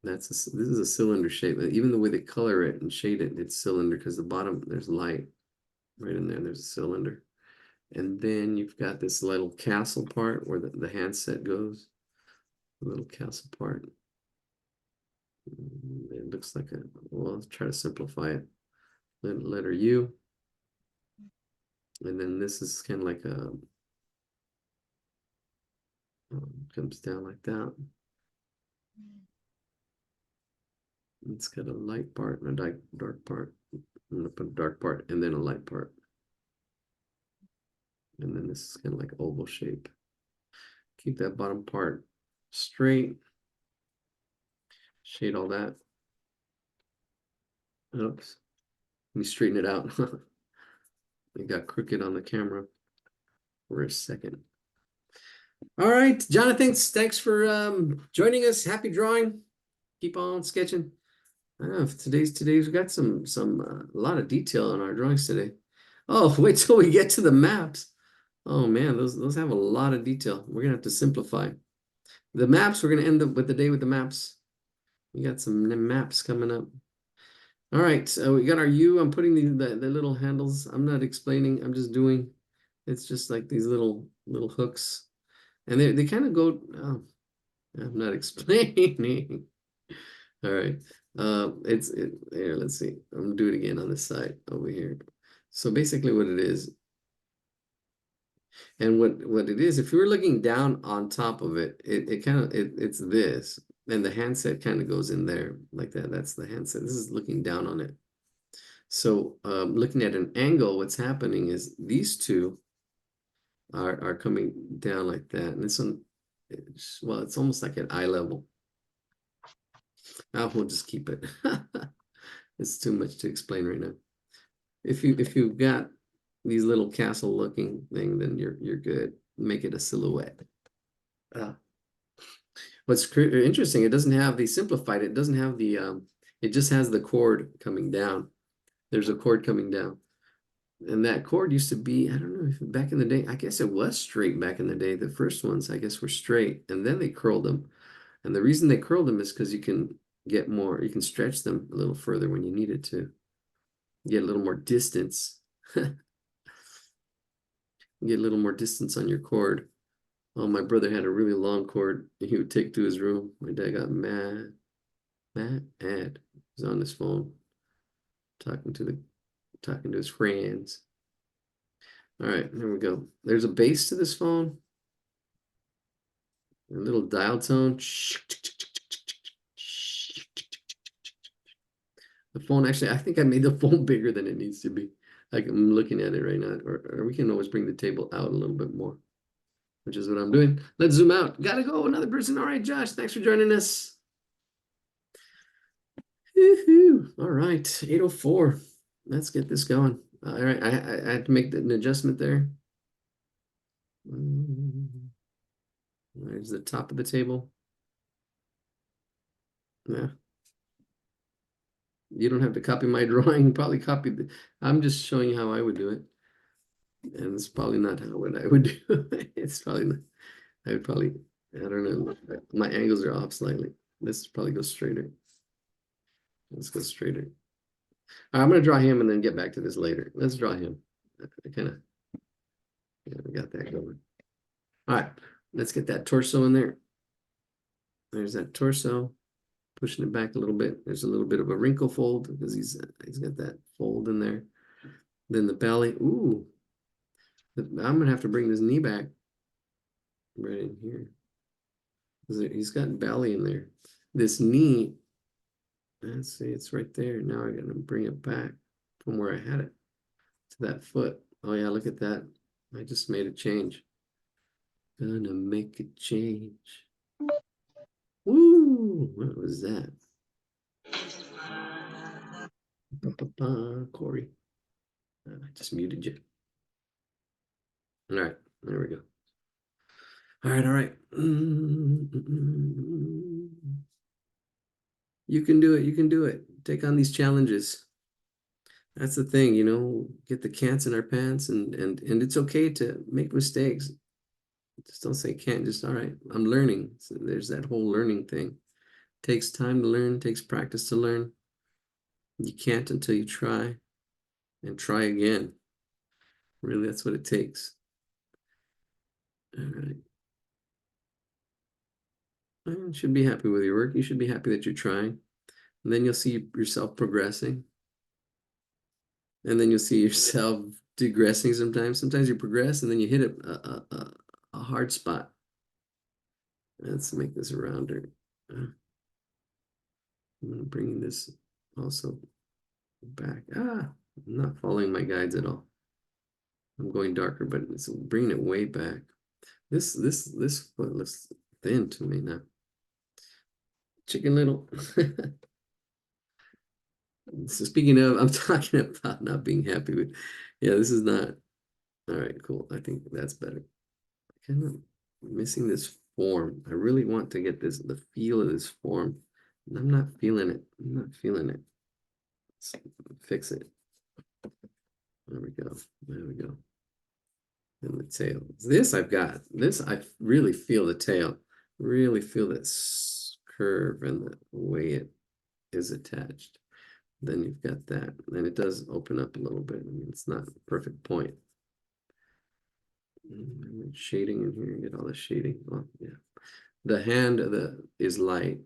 This is a cylinder shape. Even the way they color it and shade it, it's cylinder because the bottom there's light right in there. There's a cylinder, and then you've got this little castle part where the handset goes. The little castle part. It looks like a. Well, let's try to simplify it. Letter U. And then this is kind of like a comes down like that. It's got a light part and a dark part. I'm gonna put a dark part and then a light part. And then this is kind of like oval shape. Keep that bottom part straight. Shade all that. Oops. Let me straighten it out. It got crooked on the camera for a second. All right, Jonathan, thanks for joining us. Happy drawing. Keep on sketching. I don't know if today's we got some a lot of detail in our drawings today. Oh, wait till we get to the maps. Oh man, those have a lot of detail. We're gonna have to simplify. The maps, we're gonna end up with the day with the maps. We got some maps coming up. All right, so we got our U. I'm putting the little handles. I'm not explaining, I'm just doing. It's just like these little hooks. And they kind of go, oh, I'm not explaining. All right. Here, let's see. I'm gonna do it again on this side over here. So basically what it is, and what it is, if you were looking down on top of it, it's this, and the handset kind of goes in there like that. That's the handset. This is looking down on it. So looking at an angle, what's happening is these two are coming down like that. And this one, well, it's almost like at eye level. We'll just keep it. It's too much to explain right now. If you've got these little castle looking thing, then you're good. Make it a silhouette. What's interesting, it doesn't have the simplified, it doesn't have the it just has the cord coming down. There's a cord coming down. And that cord used to be, I don't know if back in the day, I guess it was straight back in the day. The first ones, I guess, were straight, and then they curled them. And the reason they curled them is because you can get more, you can stretch them a little further when you need it to. Get a little more distance. Get a little more distance on your cord. Oh, my brother had a really long cord he would take to his room. My dad got mad. He was on his phone talking to his friends. All right, there we go. There's a bass to this phone. A little dial tone. The phone, actually, I think I made the phone bigger than it needs to be. I'm looking at it right now, or we can always bring the table out a little bit more, which is what I'm doing. Let's zoom out. Gotta go, another person. All right, Josh, thanks for joining us. All right, 8:04. Let's get this going. All right, I had to make an adjustment there. There's the top of the table. Yeah. You don't have to copy my drawing. Probably copy I'm just showing you how I would do it. And it's probably not how I would do it. It's probably not. I don't know. My angles are off slightly. This probably goes straighter. Let's go straighter. I'm gonna draw him and then get back to this later. Let's draw him. I kind of, yeah, we got that going. All right, let's get that torso in there. There's that torso. Pushing it back a little bit. There's a little bit of a wrinkle fold because he's got that fold in there. Then the belly. Ooh, I'm gonna have to bring this knee back right in here. He's got belly in there. This knee. Let's see, it's right there. Now I gotta bring it back from where I had it to that foot. Oh yeah, look at that. I just made a change. Gonna make a change. Woo! What was that? Corey. I just muted you. All right, there we go. All right, all right. You can do it. You can do it. Take on these challenges. That's the thing, you know, get the cants in our pants and it's okay to make mistakes. Just don't say can't, just all right, I'm learning. So there's that whole learning thing. Takes time to learn, takes practice to learn. You can't until you try and try again. Really, that's what it takes. All right. You should be happy with your work. You should be happy that you're trying. And then you'll see yourself progressing. And then you'll see yourself digressing sometimes. Sometimes you progress and then you hit a hard spot. Let's make this rounder. I'm bringing this also back. I'm not following my guides at all. I'm going darker, but it's bringing it way back. This foot looks thin to me now. Chicken Little. So speaking of, I'm talking about not being happy with. Yeah, this is not. All right, cool. I think that's better. Kind of missing this form. I really want to get the feel of this form. And I'm not feeling it. I'm not feeling it. Let's fix it. There we go. There we go. And the tail. This I've got. This I really feel the tail. Really feel this curve and the way it is attached. Then you've got that. And it does open up a little bit. I mean, it's not a perfect point. Shading in here, get all the shading. Oh, yeah. The hand is light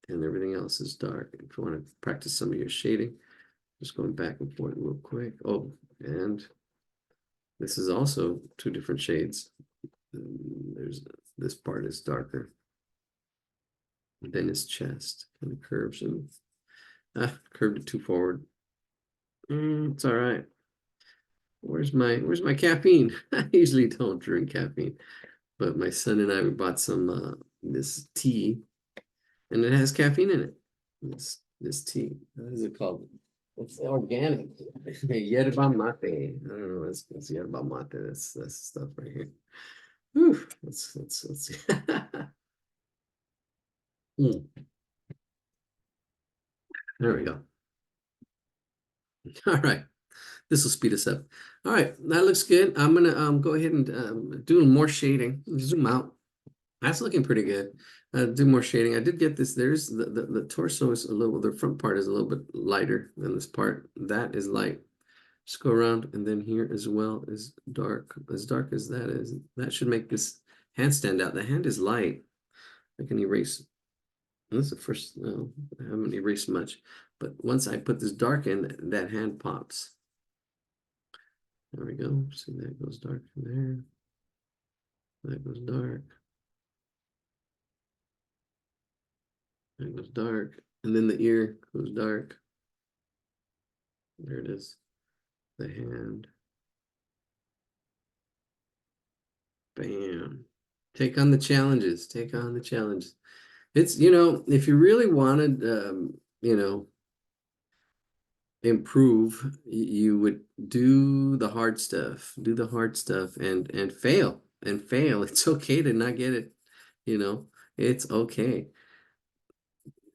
and everything else is dark. If you want to practice some of your shading, just going back and forth real quick. Oh, and this is also two different shades. There's this part is darker. And then his chest kind of curves and curved it too forward. It's all right. Where's my caffeine? I usually don't drink caffeine, but my son and I, we bought some this tea, and it has caffeine in it. This tea. What is it called? It's organic. Yerba mate. I don't know. It's yerba mate. That's stuff right here. Whew. Let's see. There we go. All right. This will speed us up. All right, that looks good. I'm gonna go ahead and do more shading. Zoom out. That's looking pretty good. Do more shading. I did get this. There's the torso is a little, the front part is a little bit lighter than this part. That is light. Just go around, and then here as well is dark. As dark as that is, that should make this hand stand out. The hand is light. I can erase. This is the first. No, I haven't erased much, but once I put this dark in, that hand pops. There we go. See, that goes dark from there. That goes dark. That goes dark. And then the ear goes dark. There it is. The hand. Bam. Take on the challenges. Take on the challenges. It's, you know, if you really wanted, you know, improve, you would do the hard stuff. Do the hard stuff and fail. And fail. It's okay to not get it. You know, it's okay.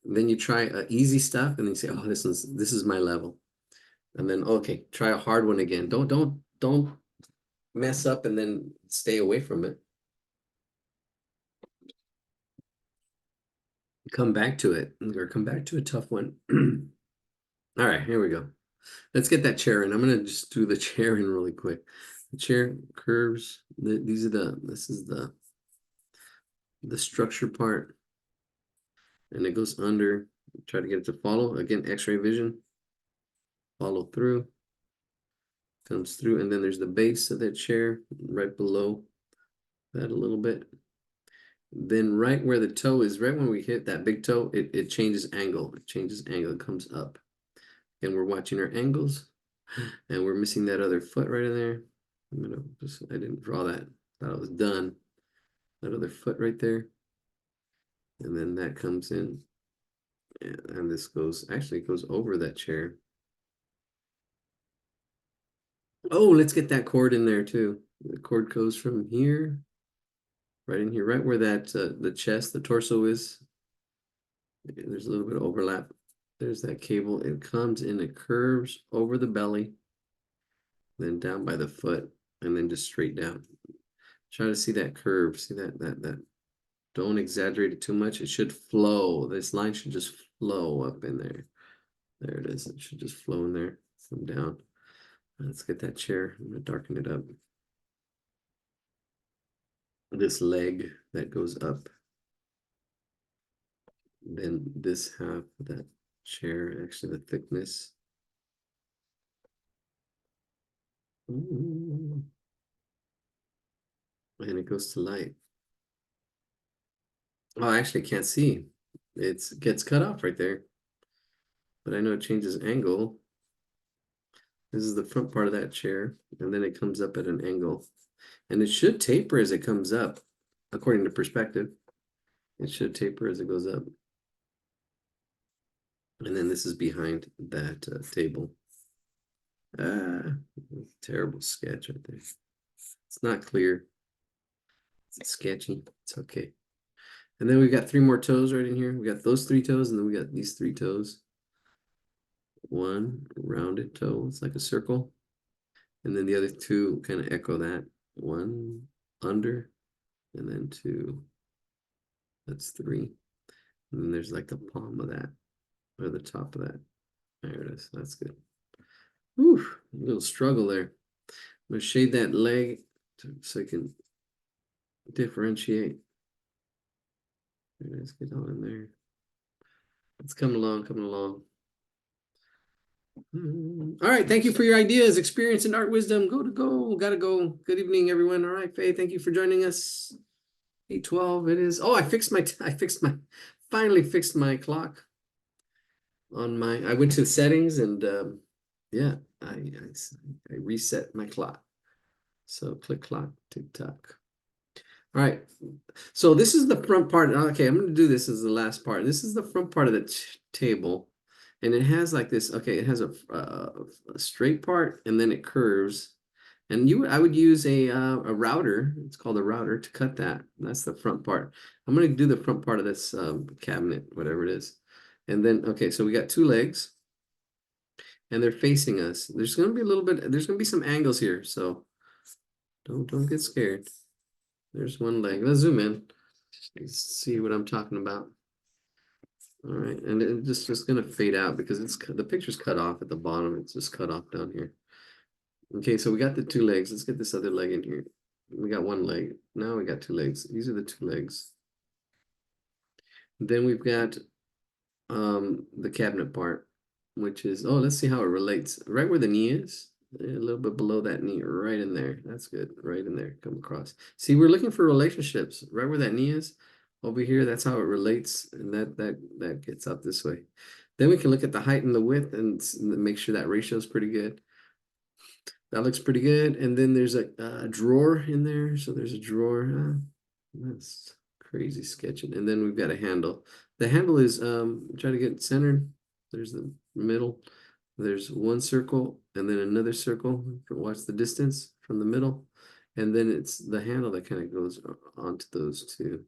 Then you try easy stuff and then you say, oh, this is my level. And then, okay, try a hard one again. Don't mess up and then stay away from it. come back to it or come back to a tough one. All right, here we go. Let's get that chair in. I'm gonna just do the chair in really quick. The chair curves. This is the structure part, and it goes under. Try to get it to follow. Again, X-ray vision. Follow through. Comes through, and then there's the base of that chair right below that a little bit. Then right where the toe is, right when we hit that big toe, it changes angle. It changes angle. It comes up. And we're watching our angles, and we're missing that other foot right in there. I didn't draw that. Thought it was done. That other foot right there. And then that comes in. And this actually goes over that chair. Oh, let's get that cord in there too. The cord goes from here, right in here, right where that the chest, the torso is. There's a little bit of overlap. There's that cable. It comes and it curves over the belly, then down by the foot, and then just straight down. Try to see that curve. See that. Don't exaggerate it too much. It should flow. This line should just flow up in there. There it is. It should just flow in there from down. Let's get that chair. I'm gonna darken it up. This leg that goes up. Then this half of that chair, actually the thickness. Ooh. And it goes to light. Oh, I actually can't see. It gets cut off right there. But I know it changes angle. This is the front part of that chair, and then it comes up at an angle. And it should taper as it comes up, according to perspective. It should taper as it goes up. And then this is behind that table. Terrible sketch right there. It's not clear. It's sketchy. It's okay. And then we've got 3 more toes right in here. We got those 3 toes, and then we got these 3 toes. One rounded toe. It's like a circle. And then the other 2 kind of echo that. 1 under, and then 2. That's 3. And then there's like the palm of that, or the top of that. There it is. That's good. Whew, a little struggle there. I'm gonna shade that leg so I can differentiate. There it is. Get on in there. It's coming along, coming along. All right, thank you for your ideas, experience, and art wisdom. Gotta go. Good evening, everyone. All right, Faye, thank you for joining us. 8:12 it is. Oh, finally fixed my clock on I went to the settings and yeah, I reset my clock. So click clock, tick tock. All right, so this is the front part. Okay, I'm going to do this as the last part. This is the front part of the table, and it has like this. Okay, it has a straight part, and then it curves. And I would use a router. It's called a router to cut that. That's the front part. I'm going to do the front part of this cabinet, whatever it is. And then, okay, so we got 2 legs, and they're facing us. There's going to be a little bit. There's going to be some angles here, so don't get scared. There's 1 leg. Let's zoom in. Let's see what I'm talking about. All right, and it's just gonna fade out because the picture's cut off at the bottom. It's just cut off down here. Okay, so we got the 2 legs. Let's get this other leg in here. We got 1 leg. Now we got 2 legs. These are the 2 legs. Then we've got the cabinet part, which is, oh, let's see how it relates. Right where the knee is, a little bit below that knee, right in there. That's good. Right in there. Come across. See, we're looking for relationships. Right where that knee is, over here, that's how it relates, and that gets up this way. Then we can look at the height and the width and make sure that ratio is pretty good. That looks pretty good. And then there's a drawer in there. So there's a drawer. That's crazy sketching. And then we've got a handle. The handle is try to get centered. There's the middle. There's 1 circle and then another circle. Watch the distance from the middle. And then it's the handle that kind of goes onto those 2.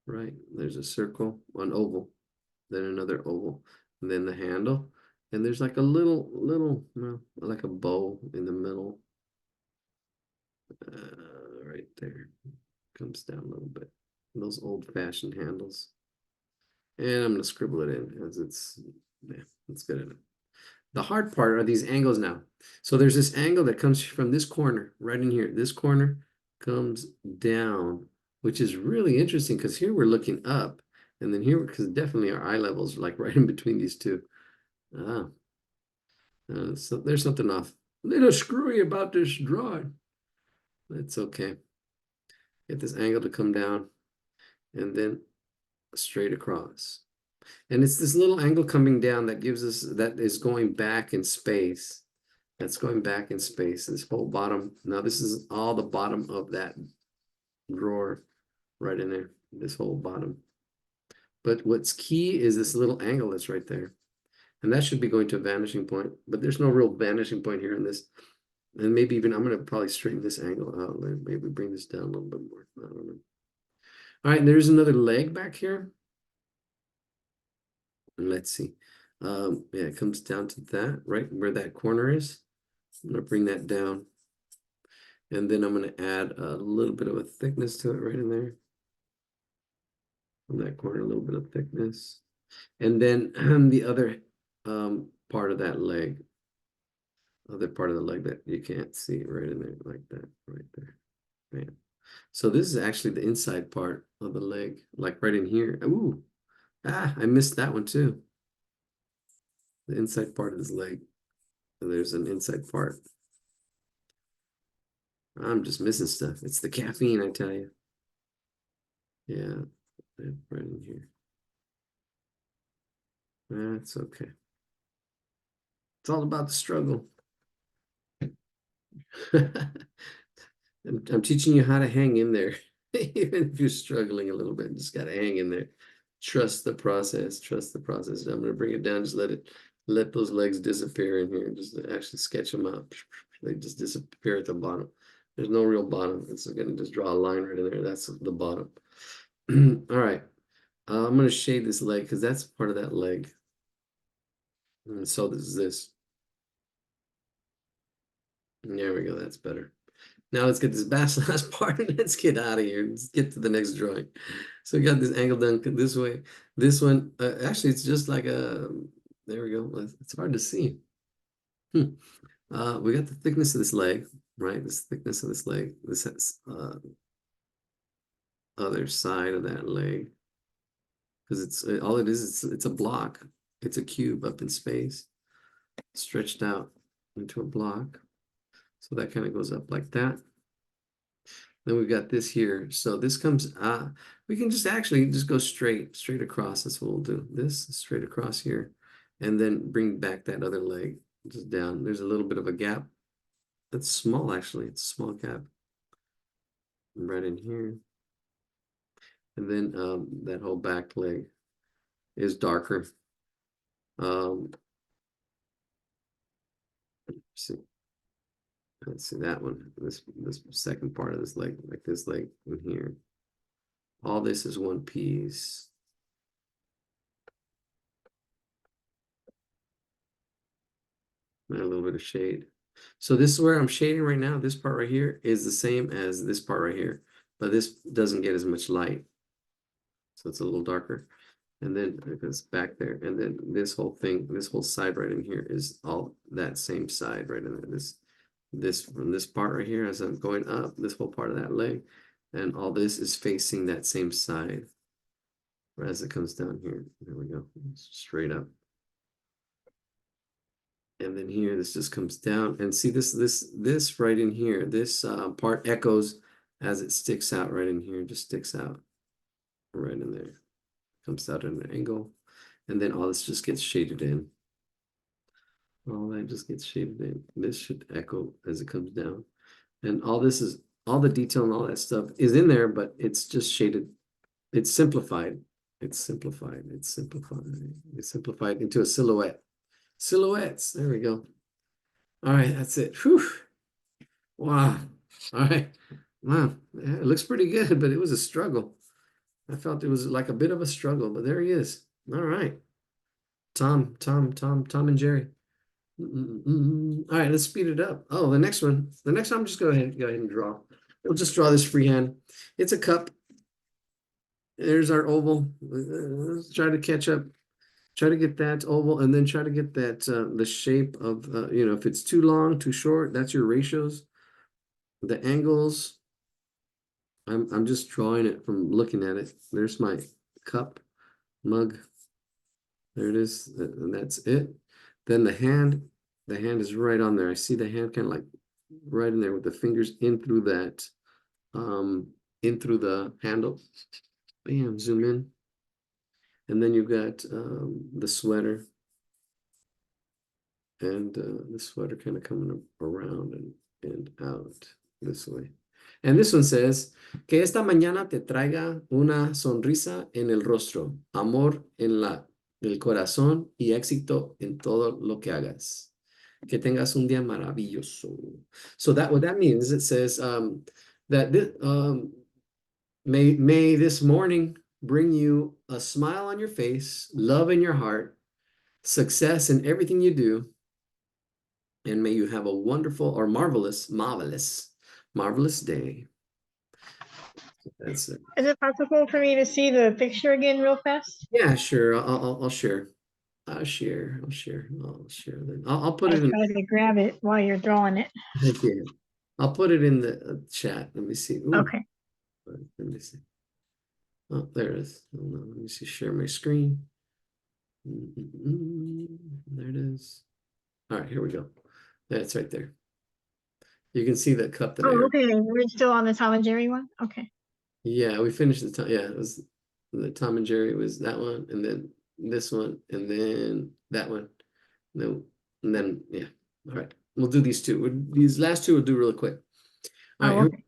Right. There's a circle, 1 oval, then another oval, and then the handle. And there's like a little, like a bow in the middle. Right there. Comes down a little bit. Those old-fashioned handles. And I'm going to scribble it in as yeah, that's good enough. The hard part are these angles now. So there's this angle that comes from this corner right in here. This corner comes down, which is really interesting because here we're looking up, and then here, because definitely our eye levels are like right in between these two. Ah, so there's something off. A little screwy about this drawing. That's okay. Get this angle to come down and then straight across. And it's this little angle coming down that gives us, that is going back in space. That's going back in space. This whole bottom. Now this is all the bottom of that drawer right in there. This whole bottom. But what's key is this little angle that's right there. And that should be going to a vanishing point. But there's no real vanishing point here in this. And maybe even I'm going to probably straighten this angle out. Maybe bring this down a little bit more. I don't know. All right, there's another leg back here. And let's see. Yeah, it comes down to that, right where that corner is. I'm going to bring that down. And then I'm going to add a little bit of a thickness to it right in there. From that corner, a little bit of thickness. And then the other part of that leg, other part of the leg that you can't see right in there, like that, right there. Bam. So this is actually the inside part of the leg, like right in here. Ooh, I missed that one too. The inside part of his leg. There's an inside part. I'm just missing stuff. It's the caffeine, I tell you. Yeah, right in here. That's okay. It's all about the struggle. I'm teaching you how to hang in there. Even if you're struggling a little bit, just got to hang in there. Trust the process. Trust the process. I'm going to bring it down. Just let those legs disappear in here. Just actually sketch them out. They just disappear at the bottom. There's no real bottom. It's going to just draw a line right in there. That's the bottom. All right. I'm going to shade this leg because that's part of that leg. And so this is this. And there we go. That's better. Now let's get this last part and let's get out of here. Let's get to the next drawing. So we got this angle done this way. This one, actually, it's just like a, there we go. It's hard to see. We got the thickness of this leg, right? This thickness of this leg. This has other side of that leg. Because all it is, it's a block. It's a cube up in space, stretched out into a block. So that kind of goes up like that. Then we've got this here. So this comes, we can just actually just go straight across. That's what we'll do. This straight across here. And then bring back that other leg just down. There's a little bit of a gap. That's small, actually. It's a small gap. Right in here. And then that whole back leg is darker. Let's see that one. This second part of this leg, like this leg in here. All this is one piece. And a little bit of shade. So this is where I'm shading right now. This part right here is the same as this part right here, but this doesn't get as much light. So it's a little darker. And then it goes back there. And then this whole thing, this whole side right in here is all that same side right in there. This from this part right here, as I'm going up, this whole part of that leg, and all this is facing that same side as it comes down here. There we go, straight up. And then here, this just comes down, and see this right in here. This part echoes as it sticks out right in here. Just sticks out right in there. Comes out at an angle, and then all this just gets shaded in. All that just gets shaded in. This should echo as it comes down. And all this is, all the detail and all that stuff is in there, but it's just shaded. It's simplified. It's simplified. It's simplified. It's simplified into a silhouette. Silhouettes. There we go. All right, that's it. Whew. Wow. All right. Wow. Yeah, it looks pretty good, but it was a struggle. I felt it was like a bit of a struggle, but there he is. All right. Tom and Jerry. All right, let's speed it up. Oh, the next one. The next one, I'm just go ahead and draw. We'll just draw this freehand. It's a cup. There's our oval. Let's try to catch up. Try to get that oval, and then try to get that the shape of if it's too long, too short, that's your ratios. The angles. I'm just drawing it from looking at it. There's my cup, mug. There it is, and that's it. Then the hand is right on there. I see the hand kind of like right in there with the fingers in through that, in through the handle. Bam, zoom in. And then you've got the sweater, and the sweater kind of coming around and out this way. And this one says, que esta mañana te traiga una sonrisa en el rostro, amor en el corazón y éxito en todo lo que hagas. Que tengas un día maravilloso. So that what that means, it says that may this morning bring you a smile on your face, love in your heart, success in everything you do, and may you have a wonderful or marvelous day. That's it. Is it possible for me to see the picture again real fast? Yeah, sure. I'll share. I'll share. Then I'll put I it in. try to grab it while you're drawing it. Yeah. I'll put it in the chat. Let me see. Ooh, Okay. let me see. Oh, there it is. Hold on. Let me see. Share my screen. There it is. All right, here we go. That's right there. You can see the cup that I. Oh, okay. We're still on the Tom and Jerry one? Okay. Yeah, we finished the time. Yeah, it was the Tom and Jerry was that one, and then this one, and then that one. No, and then yeah. All right, we'll do these two. These last two we'll do really quick. All right, Oh, okay.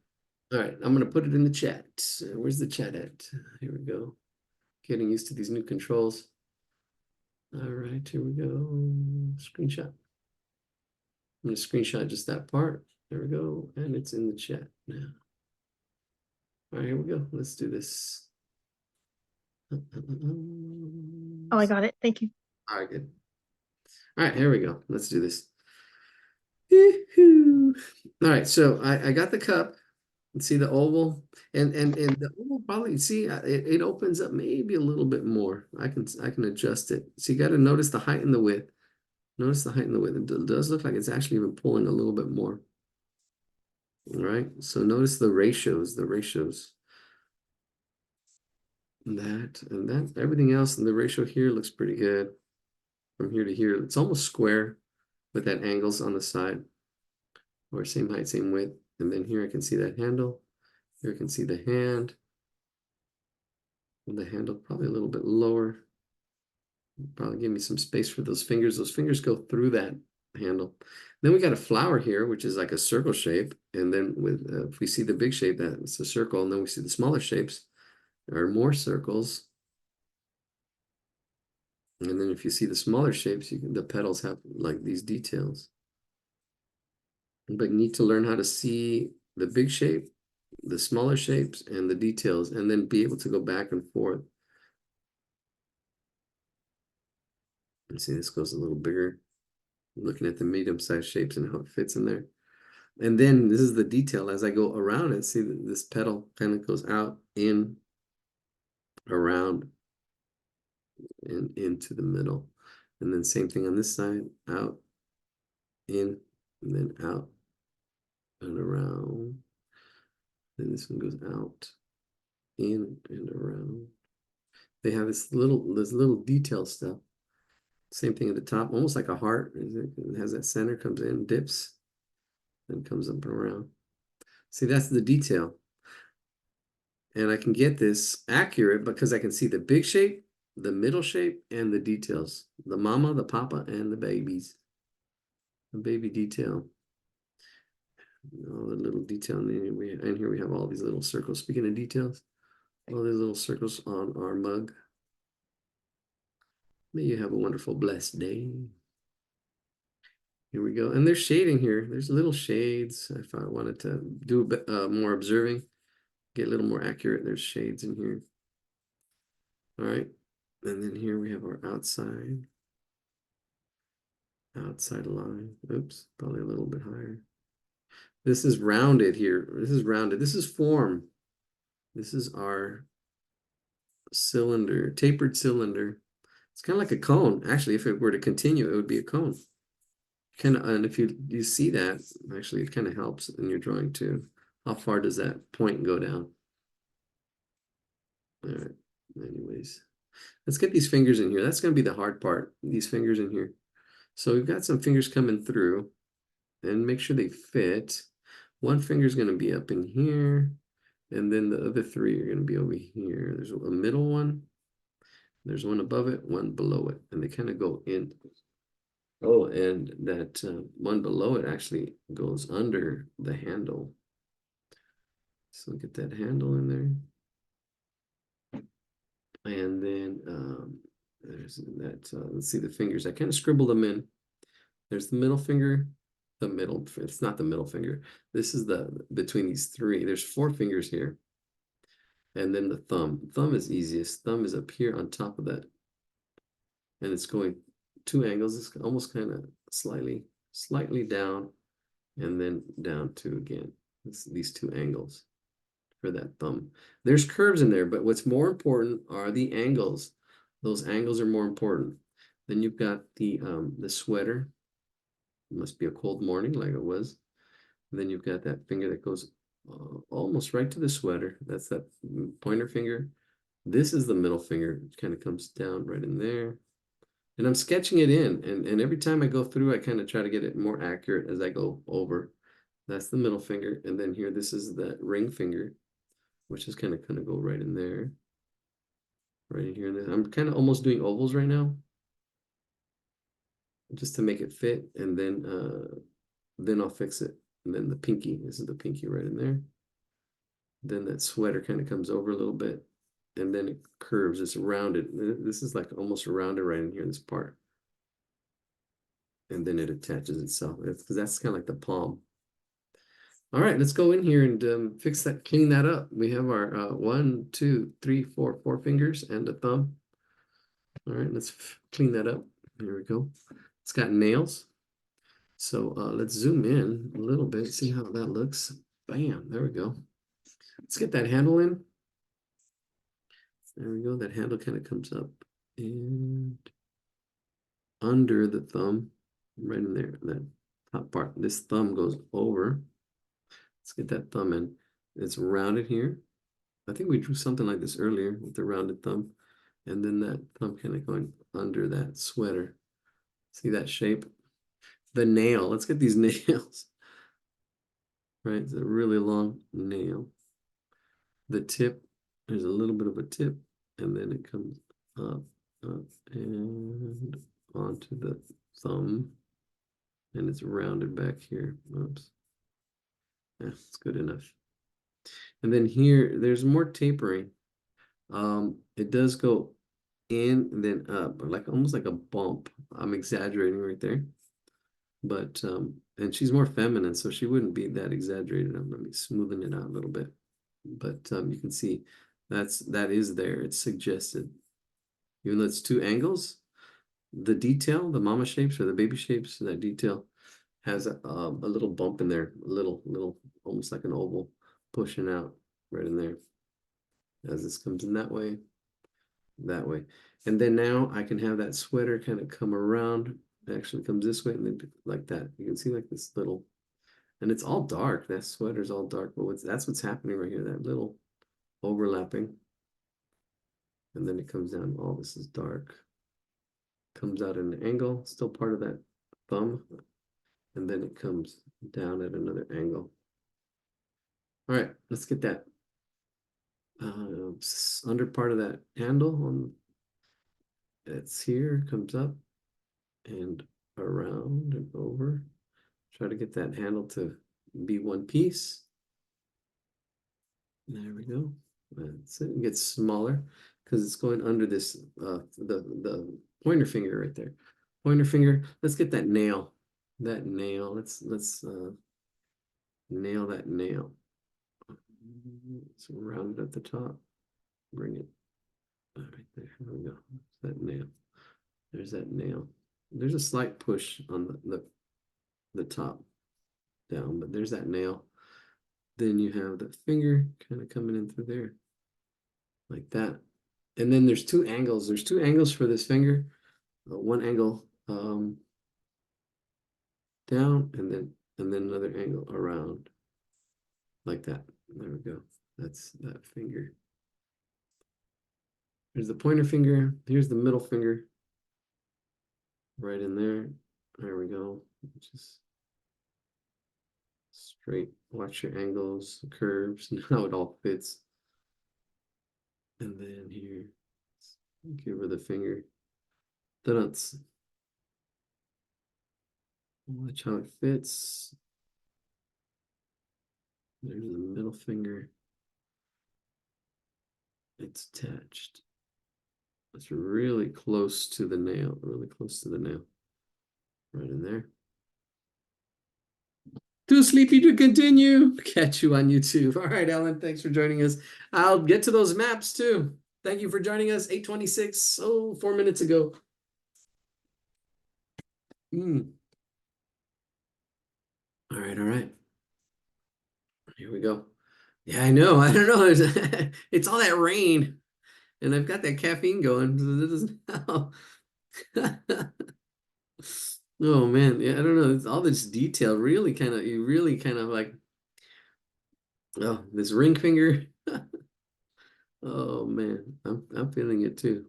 all right. I'm gonna put it in the chat. Where's the chat at? Here we go. Getting used to these new controls. All right, here we go. Screenshot. I'm gonna screenshot just that part. There we go, and it's in the chat now. All right, here we go. Let's do this. Oh, I got it. Thank you. All right, good. All right, here we go. Let's do this. All right, so I got the cup. Let's see the oval, and the oval probably see it opens up maybe a little bit more. I can adjust it. So you got to notice the height and the width. Notice the height and the width. It does look like it's actually even pulling a little bit more. All right, so notice the ratios. That and that, everything else in the ratio here looks pretty good. From here to here, it's almost square with that angles on the side, or same height, same width. And then here I can see that handle. Here I can see the hand. And the handle probably a little bit lower. Probably give me some space for those fingers. Those fingers go through that handle. Then we got a flower here, which is like a circle shape. And then with if we see the big shape, that's a circle. And then we see the smaller shapes, there are more circles. And then if you see the smaller shapes, the petals have like these details. But you need to learn how to see the big shape, the smaller shapes, and the details, and then be able to go back and forth. And see, this goes a little bigger. Looking at the medium-sized shapes and how it fits in there. And then this is the detail as I go around it. See that this petal kind of goes out, in, around, and into the middle. And then same thing on this side, out, in, and then out, and around. Then this one goes out, in, and around. They have this little detail stuff. Same thing at the top, almost like a heart. It has that center, comes in, dips, and comes up and around. See, that's the detail. And I can get this accurate because I can see the big shape, the middle shape, and the details. The mama, the papa, and the babies. The baby detail. All the little detail. And here we have all these little circles. Speaking of details, all these little circles on our mug. May you have a wonderful, blessed day. Here we go. And there's shading here. There's little shades. If I wanted to do a bit more observing, get a little more accurate, there's shades in here. All right. And then here we have our outside line. Oops, probably a little bit higher. This is rounded here. This is rounded. This is form. This is our cylinder, tapered cylinder. It's kind of like a cone. Actually, if it were to continue, it would be a cone. Kind of, and if you see that, actually, it kind of helps in your drawing too. How far does that point go down? All right. Anyways, let's get these fingers in here. That's going to be the hard part. These fingers in here. So we've got some fingers coming through, and make sure they fit. One finger is going to be up in here, and then the other three are going to be over here. There's a middle one. There's one above it, one below it, and they kind of go in. Oh, and that one below it actually goes under the handle. So get that handle in there. And then there's that, let's see the fingers. I kind of scribbled them in. There's the middle finger, the middle, it's not the middle finger. This is the, between these three. There's 4 fingers here. And then the thumb. Thumb is easiest. Thumb is up here on top of that. And it's going 2 angles. It's almost kind of slightly down, and then down 2 again. It's these 2 angles for that thumb. There's curves in there, but what's more important are the angles. Those angles are more important. Then you've got the sweater. It must be a cold morning like it was. And then you've got that finger that goes almost right to the sweater. That's that pointer finger. This is the middle finger. It kind of comes down right in there. And I'm sketching it in. And every time I go through, I kind of try to get it more accurate as I go over. That's the middle finger. And then here, this is the ring finger, which is kind of go right in there. Right in here. And I'm kind of almost doing ovals right now, just to make it fit. And then I'll fix it. And then the pinky, this is the pinky right in there. Then that sweater kind of comes over a little bit, and then it curves. It's rounded. This is like almost rounded right in here, this part. And then it attaches itself, because that's kind of like the palm. All right, let's go in here and fix that, clean that up. We have our 1, 2, 3, 4, 4 fingers and a thumb. All right, let's clean that up. Here we go. It's got nails. So let's zoom in a little bit, see how that looks. Bam, there we go. Let's get that handle in. There we go. That handle kind of comes up and under the thumb, right in there, that top part. This thumb goes over. Let's get that thumb in. It's rounded here. I think we drew something like this earlier with the rounded thumb. And then that thumb kind of going under that sweater. See that shape? The nail. Let's get these nails. Right, it's a really long nail. The tip, there's a little bit of a tip, and then it comes up, and onto the thumb, and it's rounded back here. Oops. Yeah, it's good enough. And then here, there's more tapering. It does go in and then up, like almost like a bump. I'm exaggerating right there. But and she's more feminine, so she wouldn't be that exaggerated. I'm gonna be smoothing it out a little bit. But you can see that is there. It's suggested. Even though it's 2 angles, the detail, the mama shapes or the baby shapes, that detail has a little bump in there, a little, almost like an oval pushing out right in there. As this comes in that way. And then now I can have that sweater kind of come around. It actually comes this way and then like that. You can see like this little, and it's all dark. That sweater's all dark, but that's what's happening right here, that little overlapping. And then it comes down, all this is dark. Comes out at an angle, still part of that thumb. And then it comes down at another angle. All right, let's get that under part of that handle on, it's here, comes up and around and over. Try to get that handle to be one piece. There we go. That's it. It gets smaller because it's going under this the pointer finger right there. Pointer finger. Let's get that nail. That nail. Let's nail that nail. So round it at the top. Bring it right there. There we go. That nail. There's that nail. There's a slight push on the top down, but there's that nail. Then you have the finger kind of coming in through there, like that. And then there's two angles. There's two angles for this finger. One angle down, and then another angle around, like that. There we go. That's that finger. Here's the pointer finger. Here's the middle finger. Right in there. There we go. Just straight. Watch your angles, curves, and how it all fits. And then here, give her the finger. That's watch how it fits. There's the middle finger. It's attached. It's really close to the nail, really close to the nail. Right in there. Too sleepy to continue. Catch you on YouTube. All right, Ellen, thanks for joining us. I'll get to those maps too. Thank you for joining us. 8:26, 4 minutes ago. All right, all right. Here we go. Yeah, I know. I don't know. It's all that rain, and I've got that caffeine going. Oh man, yeah, I don't know. It's all this detail really you really kind of like, oh, this ring finger. Oh man, I'm feeling it too.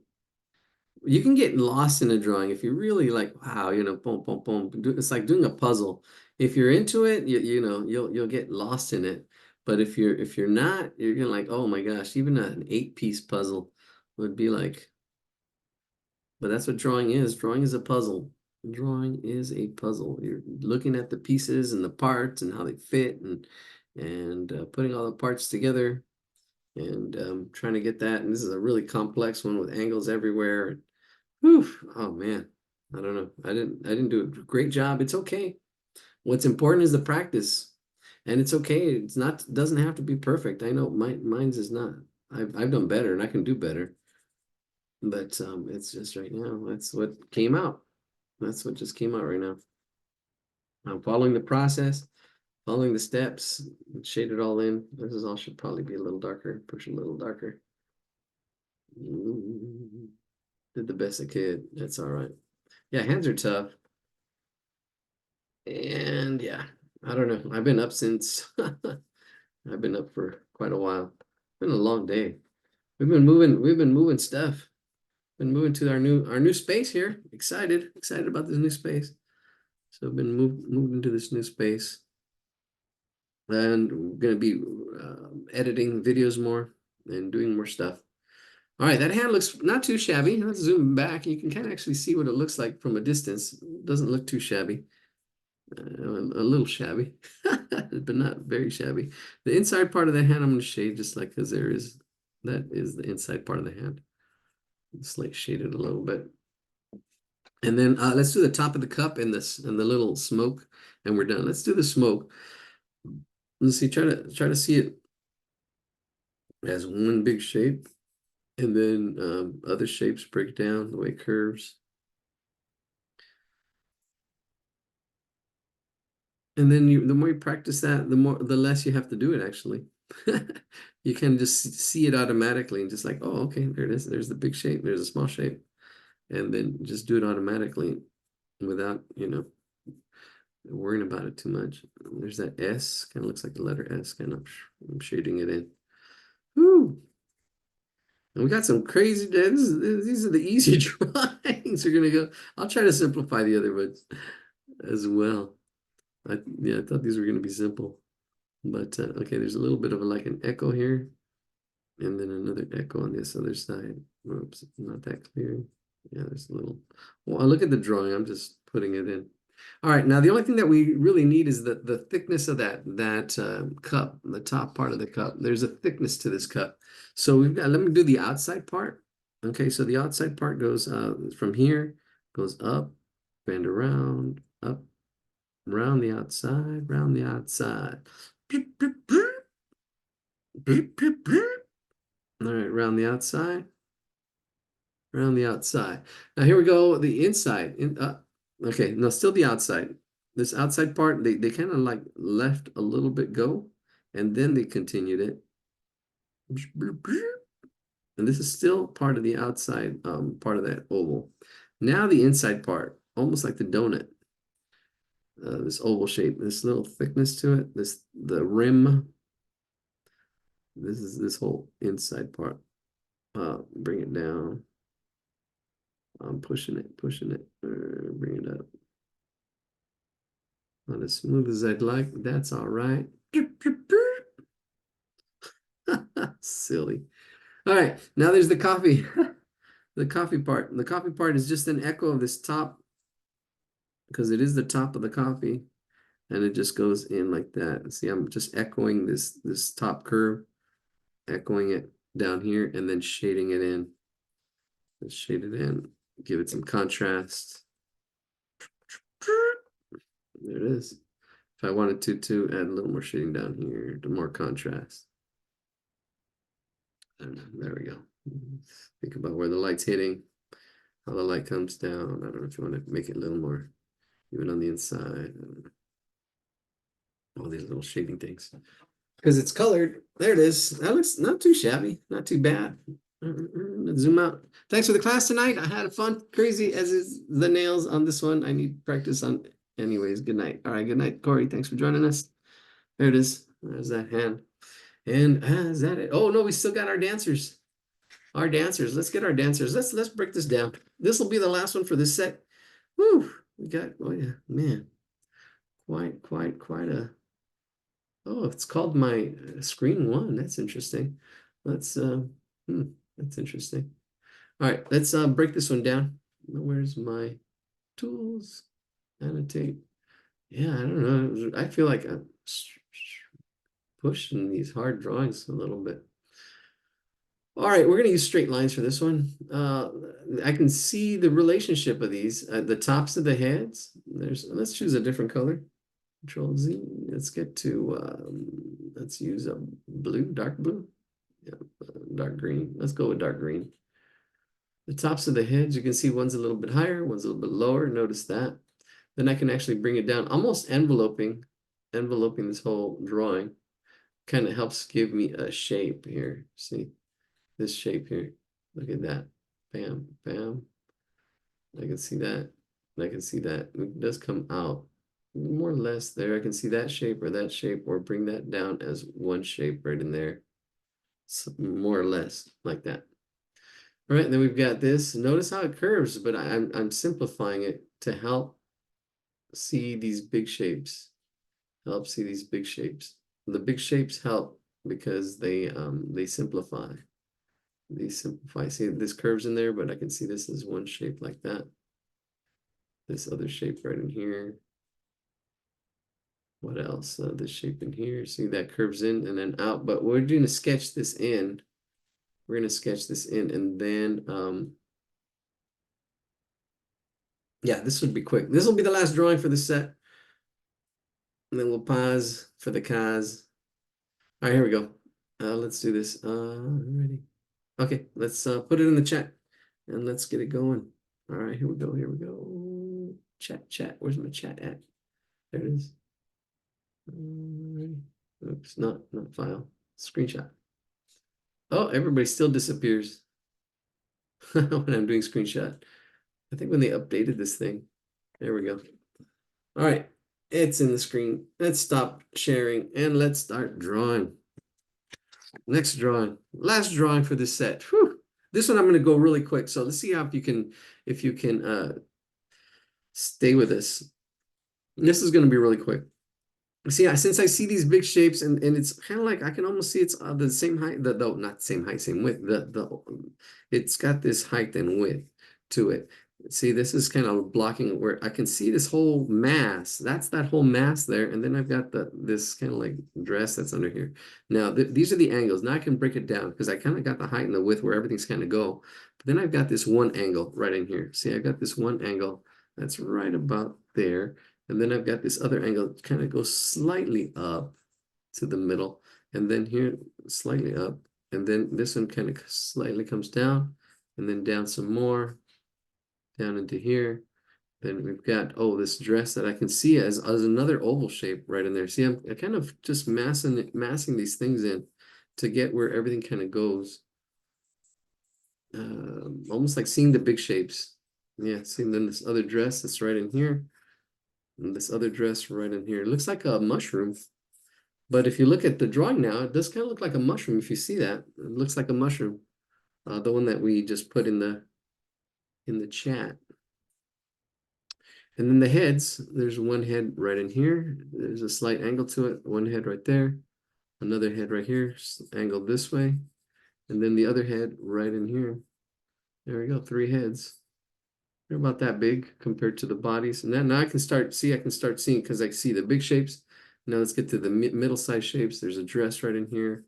You can get lost in a drawing if you really like, wow, boom, boom, boom. It's like doing a puzzle. If you're into it, you'll get lost in it. But if you're not, you're gonna like, oh my gosh, even an 8-piece puzzle would be like, but that's what drawing is. Drawing is a puzzle. Drawing is a puzzle. You're looking at the pieces and the parts and how they fit and putting all the parts together and trying to get that. And this is a really complex one with angles everywhere. Whew, oh man, I don't know. I didn't do a great job. It's okay. What's important is the practice, and it's okay. It's not doesn't have to be perfect. I know mine's is not. I've done better, and I can do better. But it's just right now. That's what came out. That's what just came out right now. I'm following the process, following the steps, shade it all in. This is all should probably be a little darker. Push a little darker. Did the best I could. That's all right. Yeah, hands are tough. And yeah, I don't know. I've been up since I've been up for quite a while. It's been a long day. We've been moving stuff. Been moving to our new space here. Excited about this new space. So I've been moved into this new space. And we're gonna be editing videos more and doing more stuff. All right, that hand looks not too shabby. Let's zoom back. You can kind of actually see what it looks like from a distance. It doesn't look too shabby. A little shabby, but not very shabby. The inside part of the hand I'm going to shade just like because that is the inside part of the hand. Just like shade it a little bit. And then let's do the top of the cup and the little smoke, and we're done. Let's do the smoke. Let's see, try to see it as one big shape, and then other shapes break down the way it curves. And then the more you practice that, the less you have to do it actually. You can just see it automatically and just like, oh, okay, there it is. There's the big shape, there's a small shape. And then just do it automatically without, worrying about it too much. There's that S, kind of looks like the letter S, kind of I'm shading it in. Woo! And we got some crazy, these are the easy drawings. We're gonna go, I'll try to simplify the other ones as well. I thought these were going to be simple, but okay, there's a little bit of like an echo here, and then another echo on this other side. Oops, not that clear. Yeah, there's a little. Well, look at the drawing. I'm just putting it in. All right, now the only thing that we really need is the thickness of that cup, the top part of the cup. There's a thickness to this cup, so we've got. Let me do the outside part. Okay, so the outside part goes from here, goes up, bend around, up, round the outside, round the outside. All right, round the outside, round the outside. Now here we go, the inside. Okay, no, still the outside. This outside part, they kind of like left a little bit go, and then they continued it. And this is still part of the outside part of that oval. Now the inside part, almost like the donut. This oval shape, this little thickness to it, the rim. This is this whole inside part. Bring it down. I'm pushing it, bring it up. Not as smooth as I'd like. That's all right. Silly. All right, now there's the coffee. The coffee part. The coffee part is just an echo of this top because it is the top of the coffee, and it just goes in like that. See, I'm just echoing this top curve, echoing it down here, and then shading it in. Let's shade it in, give it some contrast. There it is. If I wanted to add a little more shading down here, to more contrast. And there we go. Think about where the light's hitting, how the light comes down. I don't know if you want to make it a little more even on the inside. All these little shading things. Because it's colored. There it is. That looks not too shabby, not too bad. Let's zoom out. Thanks for the class tonight. I had a fun, crazy as is the nails on this one. I need practice on. Anyways, good night. All right, good night, Corey. Thanks for joining us. There it is. There's that hand. And is that it? Oh no, we still got our dancers. Our dancers. Let's get our dancers. Let's break this down. This will be the last one for this set. Woo! We got, oh yeah, man. Quite a. Oh, it's called my screen one. That's interesting. That's that's interesting. All right, let's break this one down. Where's my tools? Annotate. Yeah, I don't know. I feel like I'm pushing these hard drawings a little bit. All right, we're going to use straight lines for this one. I can see the relationship of these at the tops of the heads. Let's choose a different color. Control Z. Let's get to, let's use a blue, dark blue. Yeah, dark green. Let's go with dark green. The tops of the heads, you can see one's a little bit higher, one's a little bit lower. Notice that. Then I can actually bring it down, almost enveloping this whole drawing. Kind of helps give me a shape here. See this shape here. Look at that. Bam, bam. I can see that. I can see that. It does come out more or less there. I can see that shape, or bring that down as one shape right in there. So more or less like that. All right, then we've got this. Notice how it curves, but I'm simplifying it to help see these big shapes. Help see these big shapes. The big shapes help because they simplify. They simplify. See, this curves in there, but I can see this as one shape like that. This other shape right in here. What else? This shape in here. See, that curves in and then out. But we're going to sketch this in. We're going to sketch this in, and then yeah, this would be quick. This will be the last drawing for the set. And then we'll pause for the cause. All right, here we go. Let's do this. Ready? Okay, let's put it in the chat and let's get it going. All right, here we go. Here we go. Chat. Where's my chat at? There it is. Ready? Oops, not file. Screenshot. Oh, everybody still disappears when I'm doing screenshot. I think when they updated this thing. There we go. All right, it's in the screen. Let's stop sharing and let's start drawing. Next drawing, last drawing for this set. Whew. This one I'm going to go really quick. So let's see how if you can stay with us. This is going to be really quick. See, since I see these big shapes and it's kind of like I can almost see it's the same height, though not same height, same width. It's got this height and width to it. See, this is kind of blocking where I can see this whole mass. That's that whole mass there. And then I've got this kind of like dress that's under here. Now, these are the angles. Now I can break it down because I kind of got the height and the width where everything's kind of go. But then I've got this one angle right in here. See, I've got this one angle that's right about there. And then I've got this other angle that kind of goes slightly up to the middle. And then here, slightly up. And then this one kind of slightly comes down. And then down some more. Down into here. Then we've got, oh, this dress that I can see as another oval shape right in there. See, I'm kind of just massing these things in to get where everything kind of goes. almost like seeing the big shapes. Yeah, seeing then this other dress that's right in here, and this other dress right in here. It looks like a mushroom. But if you look at the drawing now, it does kind of look like a mushroom. If you see that, it looks like a mushroom. The one that we just put in the chat. And then the heads, there's one head right in here. There's a slight angle to it. One head right there. Another head right here, angled this way. And then the other head right in here. There we go, 3 heads. They're about that big compared to the bodies. And then now I can start seeing because I see the big shapes. Now let's get to the middle size shapes. There's a dress right in here.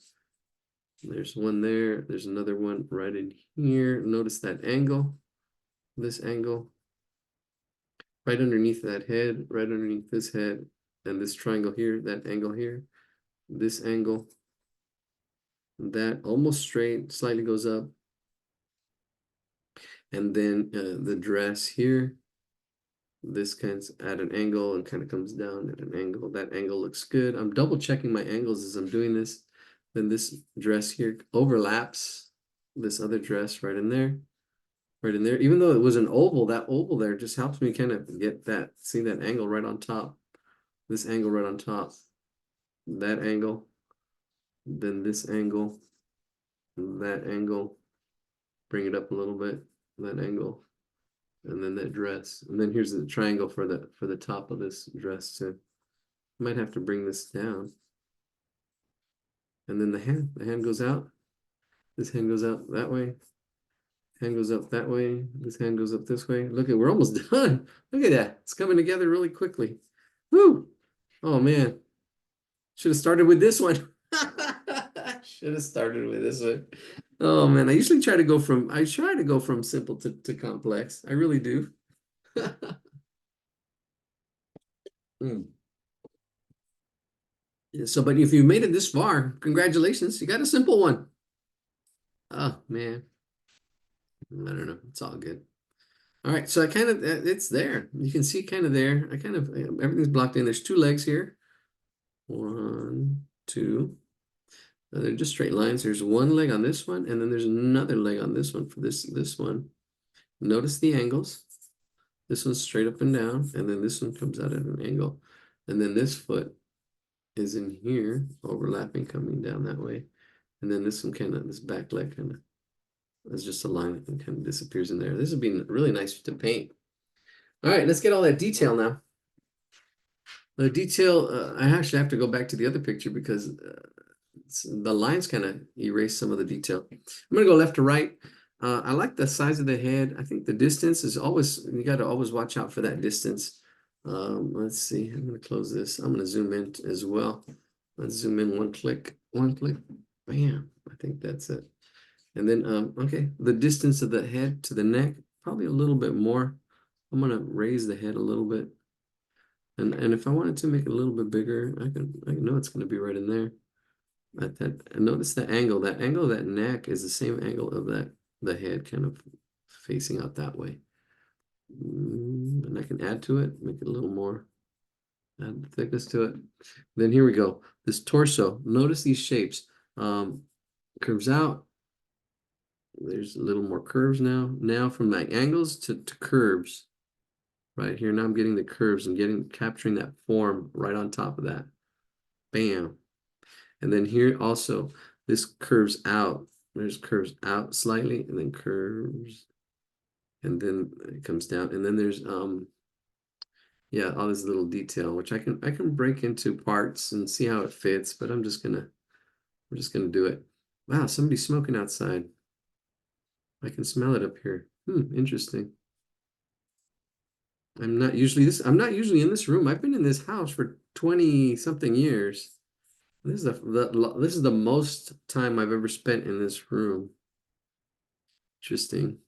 There's one there. There's another one right in here. Notice that angle, this angle, right underneath that head, right underneath this head, and this triangle here, that angle here, this angle, that almost straight, slightly goes up. And then the dress here, this kind of at an angle and kind of comes down at an angle. That angle looks good. I'm double checking my angles as I'm doing this. Then this dress here overlaps this other dress right in there. Right in there. Even though it was an oval, that oval there just helps me kind of get that, see that angle right on top. This angle right on top. That angle. Then this angle. That angle. Bring it up a little bit. That angle. And then that dress. And then here's the triangle for the top of this dress too. Might have to bring this down. And then the hand goes out. This hand goes out that way. Hand goes up that way. This hand goes up this way. Look at, we're almost done. Look at that. It's coming together really quickly. Woo! Oh man. Should have started with this one. Should have started with this one. Oh man, I usually try to go from simple to complex. I really do. Mm. Yeah, so, but if you made it this far, congratulations, you got a simple one. Oh man, I don't know. It's all good. All right, so I kind of it's there. You can see kind of there. I kind of everything's blocked in. There's 2 legs here. 1, 2. They're just straight lines. There's one leg on this one, and then there's another leg on this one for this one. Notice the angles. This one's straight up and down, and then this one comes out at an angle. And then this foot is in here, overlapping, coming down that way. And then this one this back leg kind of is just a line that kind of disappears in there. This would be really nice to paint. All right, let's get all that detail now. The detail, I actually have to go back to the other picture because the lines kind of erase some of the detail. I'm going to go left to right. I like the size of the head. I think the distance is always, you got to always watch out for that distance. Let's see, I'm going to close this. I'm going to zoom in as well. Let's zoom in one click. Bam, I think that's it. And then, okay, the distance of the head to the neck, probably a little bit more. I'm going to raise the head a little bit. And if I wanted to make it a little bit bigger, I know it's going to be right in there. And notice the angle. That angle of that neck is the same angle of the head kind of facing out that way. And I can add to it, make it a little more, add thickness to it. Then here we go. This torso. Notice these shapes. Curves out. There's a little more curves now. Now from my angles to curves. Right here. Now I'm getting the curves and capturing that form right on top of that. Bam. And then here also, this curves out. There's curves out slightly and then curves. And then it comes down. And then there's yeah, all this little detail, which I can break into parts and see how it fits, but we're just gonna do it. Wow, somebody's smoking outside. I can smell it up here. Interesting. I'm not usually in this room. I've been in this house for 20 something years. This is the most time I've ever spent in this room. Interesting.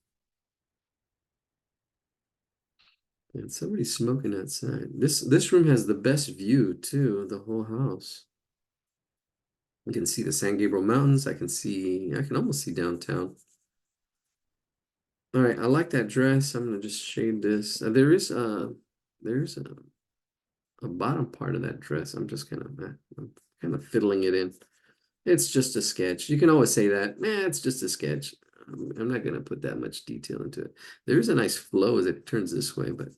And somebody's smoking outside. This room has the best view too of the whole house. You can see the San Gabriel Mountains. I can almost see downtown. All right, I like that dress. I'm gonna just shade this. There's a bottom part of that dress. I'm kind of fiddling it in. It's just a sketch. You can always say that. It's just a sketch. I'm not going to put that much detail into it. There's a nice flow as it turns this way, but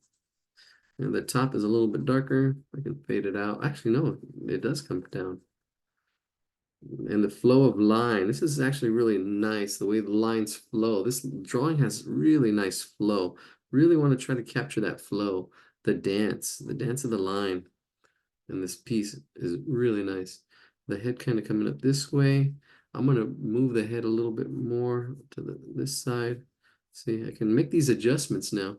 the top is a little bit darker. I can fade it out. Actually, no, it does come down. And the flow of line, this is actually really nice, the way the lines flow. This drawing has really nice flow. Really want to try to capture that flow, the dance of the line. And this piece is really nice. The head kind of coming up this way. I'm going to move the head a little bit more to this side. See, I can make these adjustments now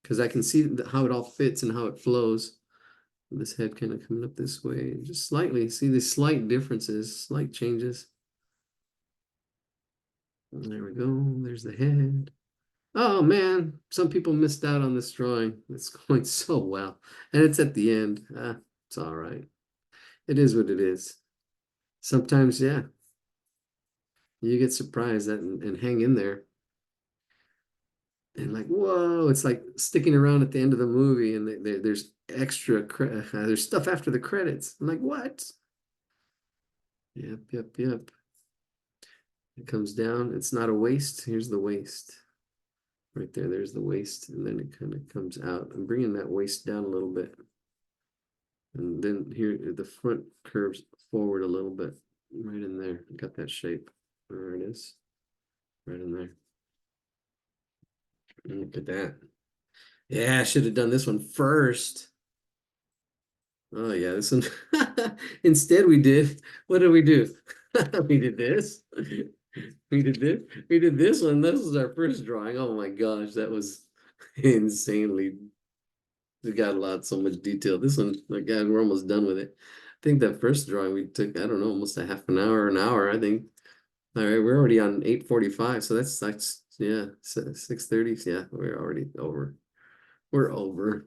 because I can see how it all fits and how it flows. This head kind of coming up this way, just slightly. See these slight differences, slight changes. And there we go. There's the head. Oh man, some people missed out on this drawing. It's going so well. And it's at the end. It's all right. It is what it is. Sometimes, yeah, you get surprised and hang in there. And like, whoa, it's like sticking around at the end of the movie and there's extra, there's stuff after the credits. I'm like, what? Yep, yep, yep. It comes down. It's not a waist. Here's the waist. Right there, there's the waist. And then it kind of comes out. I'm bringing that waist down a little bit. And then here, the front curves forward a little bit. Right in there. Got that shape. There it is. Right in there. And look at that. Yeah, I should have done this one first. Oh yeah, this one. Instead, what did we do? We did this. We did this. We did this one. This was our first drawing. Oh my gosh, that was insanely. We got so much detail. This one, my God, we're almost done with it. I think that first drawing we took, I don't know, almost a half an hour, I think. All right, we're already on 8:45, so that's yeah, 6:30. Yeah, we're already over. We're over.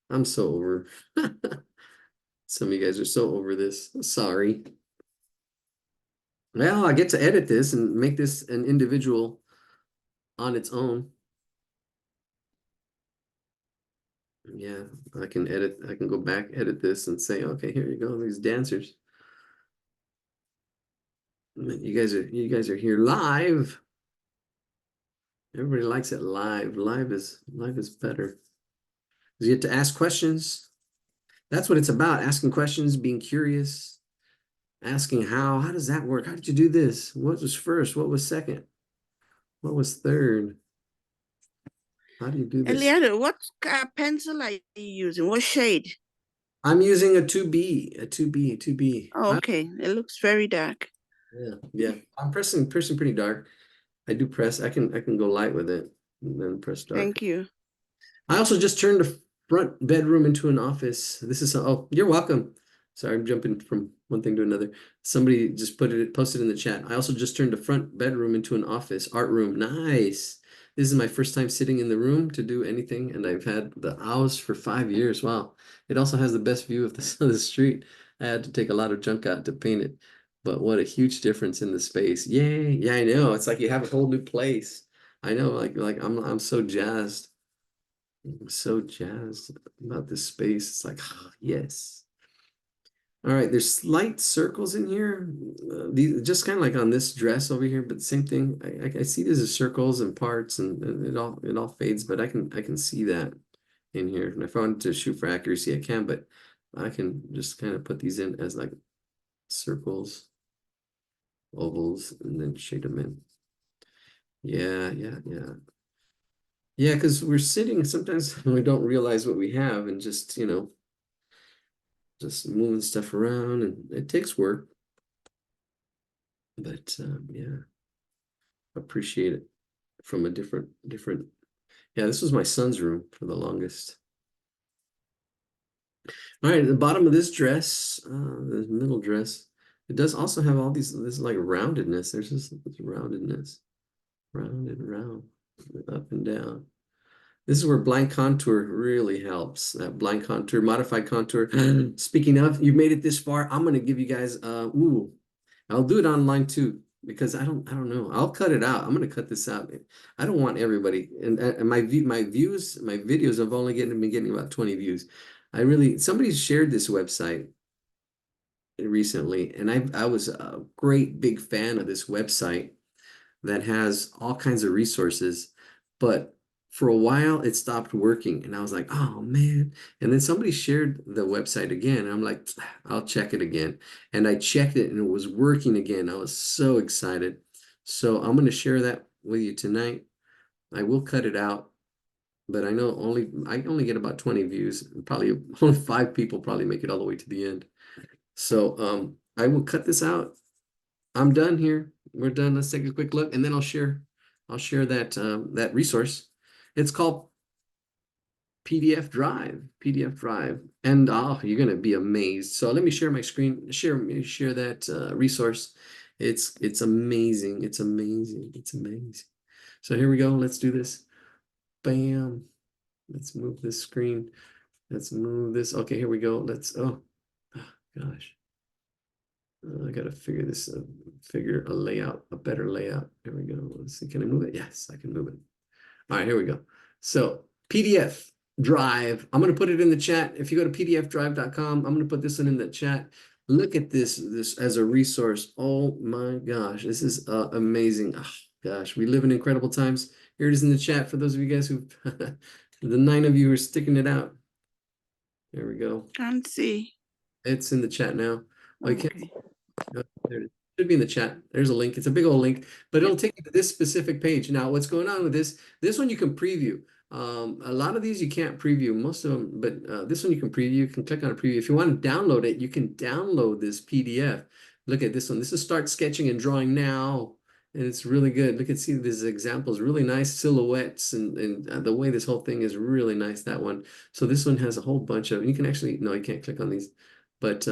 I'm so over. Some of you guys are so over this. Sorry. Well, I get to edit this and make this an individual on its own. Yeah, I can go back, edit this and say, okay, here you go, these dancers. You guys are here live. Everybody likes it live. Live is better. You get to ask questions. That's what it's about, asking questions, being curious, asking how does that work? How did you do this? What was first? What was second? What was third? How do you do this? Eliana, what pencil are you using? What shade? I'm using a 2B, a 2B, 2B. Oh, okay. It looks very dark. Yeah. I'm pressing pretty dark. I do press. I can go light with it and then press dark. Thank you. I also just turned the front bedroom into an office. This is oh, you're welcome. Sorry, I'm jumping from one thing to another. Somebody just posted in the chat. I also just turned the front bedroom into an office, art room. Nice. This is my first time sitting in the room to do anything, and I've had the house for 5 years. Wow. It also has the best view of the street. I had to take a lot of junk out to paint it, but what a huge difference in the space. Yay. Yeah, I know. It's like you have a whole new place. I know, like I'm so jazzed. I'm so jazzed about this space. It's like, oh, yes. All right, there's slight circles in here. These just kind of like on this dress over here, but same thing. I see these as circles and parts, and it all fades, but I can see that in here. And if I wanted to shoot for accuracy, I can, but I can just kind of put these in as like circles, ovals, and then shade them in. Yeah. Yeah, because we're sitting, sometimes we don't realize what we have and just, just moving stuff around, and it takes work. But yeah, appreciate it from a different. Yeah, this was my son's room for the longest. All right, at the bottom of this dress, the middle dress, it does also have all this like roundedness. There's this roundedness, round and round, up and down. This is where blank contour really helps. That blank contour, modified contour. Speaking of, you've made it this far. I'm gonna give you guys I'll do it online too, because I don't know. I'll cut it out. I'm gonna cut this out. I don't want everybody, and my videos have only been getting about 20 views. Somebody shared this website recently, and I was a great big fan of this website. that has all kinds of resources, but for a while it stopped working, and I was like, oh man. And then somebody shared the website again, and I'm like, I'll check it again. And I checked it and it was working again. I was so excited. So I'm going to share that with you tonight. I will cut it out, but I know I only get about 20 views. Probably only 5 people probably make it all the way to the end. So I will cut this out. I'm done here. We're done. Let's take a quick look, and then I'll share that that resource. It's called PDF Drive. PDF Drive, and oh, you're gonna be amazed. So let me share my screen. Share that resource. It's amazing. It's amazing. It's amazing. So here we go. Let's do this. Bam. Let's move this screen. Let's move this. Okay, here we go. Oh gosh. I gotta figure a layout, a better layout. There we go. Let's see, can I move it? Yes, I can move it. All right, here we go. So PDF Drive. I'm gonna put it in the chat. If you go to pdfdrive.com, I'm gonna put this one in the chat. Look at this as a resource. Oh my gosh, this is amazing. Oh, gosh, we live in incredible times. Here it is in the chat for those of you guys who, the 9 of you who are sticking it out. There we go. Can't see. It's in the chat now. Oh, you can't. Okay. There it is. Should be in the chat. There's a link. It's a big old link, but it'll take you to this specific page. Now, what's going on with this one you can preview. A lot of these you can't preview, most of them, but this one you can preview. You can click on a preview. If you want to download it, you can download this PDF. Look at this one. This is Start Sketching and Drawing Now, and it's really good. Look at, see these examples, really nice silhouettes, and the way this whole thing is really nice, that one. So this one has a whole bunch of, you can actually, no, you can't click on these, but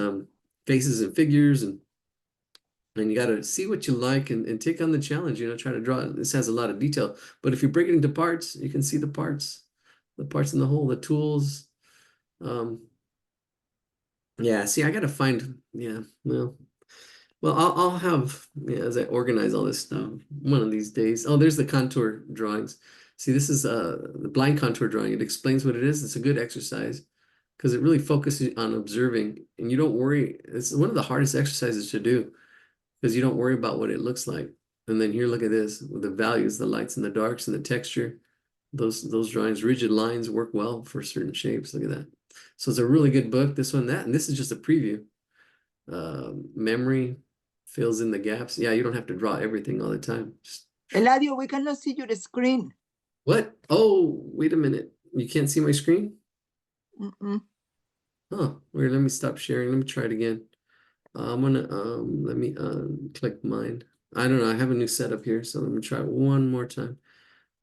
faces and figures, and you got to see what you like and take on the challenge, try to draw it. This has a lot of detail, but if you break it into parts, you can see the parts in the whole, the tools. Yeah, see, I got to find, yeah, well, I'll have, as I organize all this stuff, one of these days. Oh, there's the contour drawings. See, this is the blind contour drawing. It explains what it is. It's a good exercise because it really focuses on observing, and you don't worry. It's one of the hardest exercises to do, because you don't worry about what it looks like. And then here, look at this, with the values, the lights and the darks and the texture. Those drawings, rigid lines work well for certain shapes. Look at that. So it's a really good book, this one, that, and this is just a preview. Memory fills in the gaps. Yeah, you don't have to draw everything all the time. Eladio, we cannot see your screen. What? Oh, wait a minute. You can't see my screen? Oh, wait, let me stop sharing. Let me try it again. I'm gonna let me click mine. I don't know, I have a new setup here, so let me try it one more time.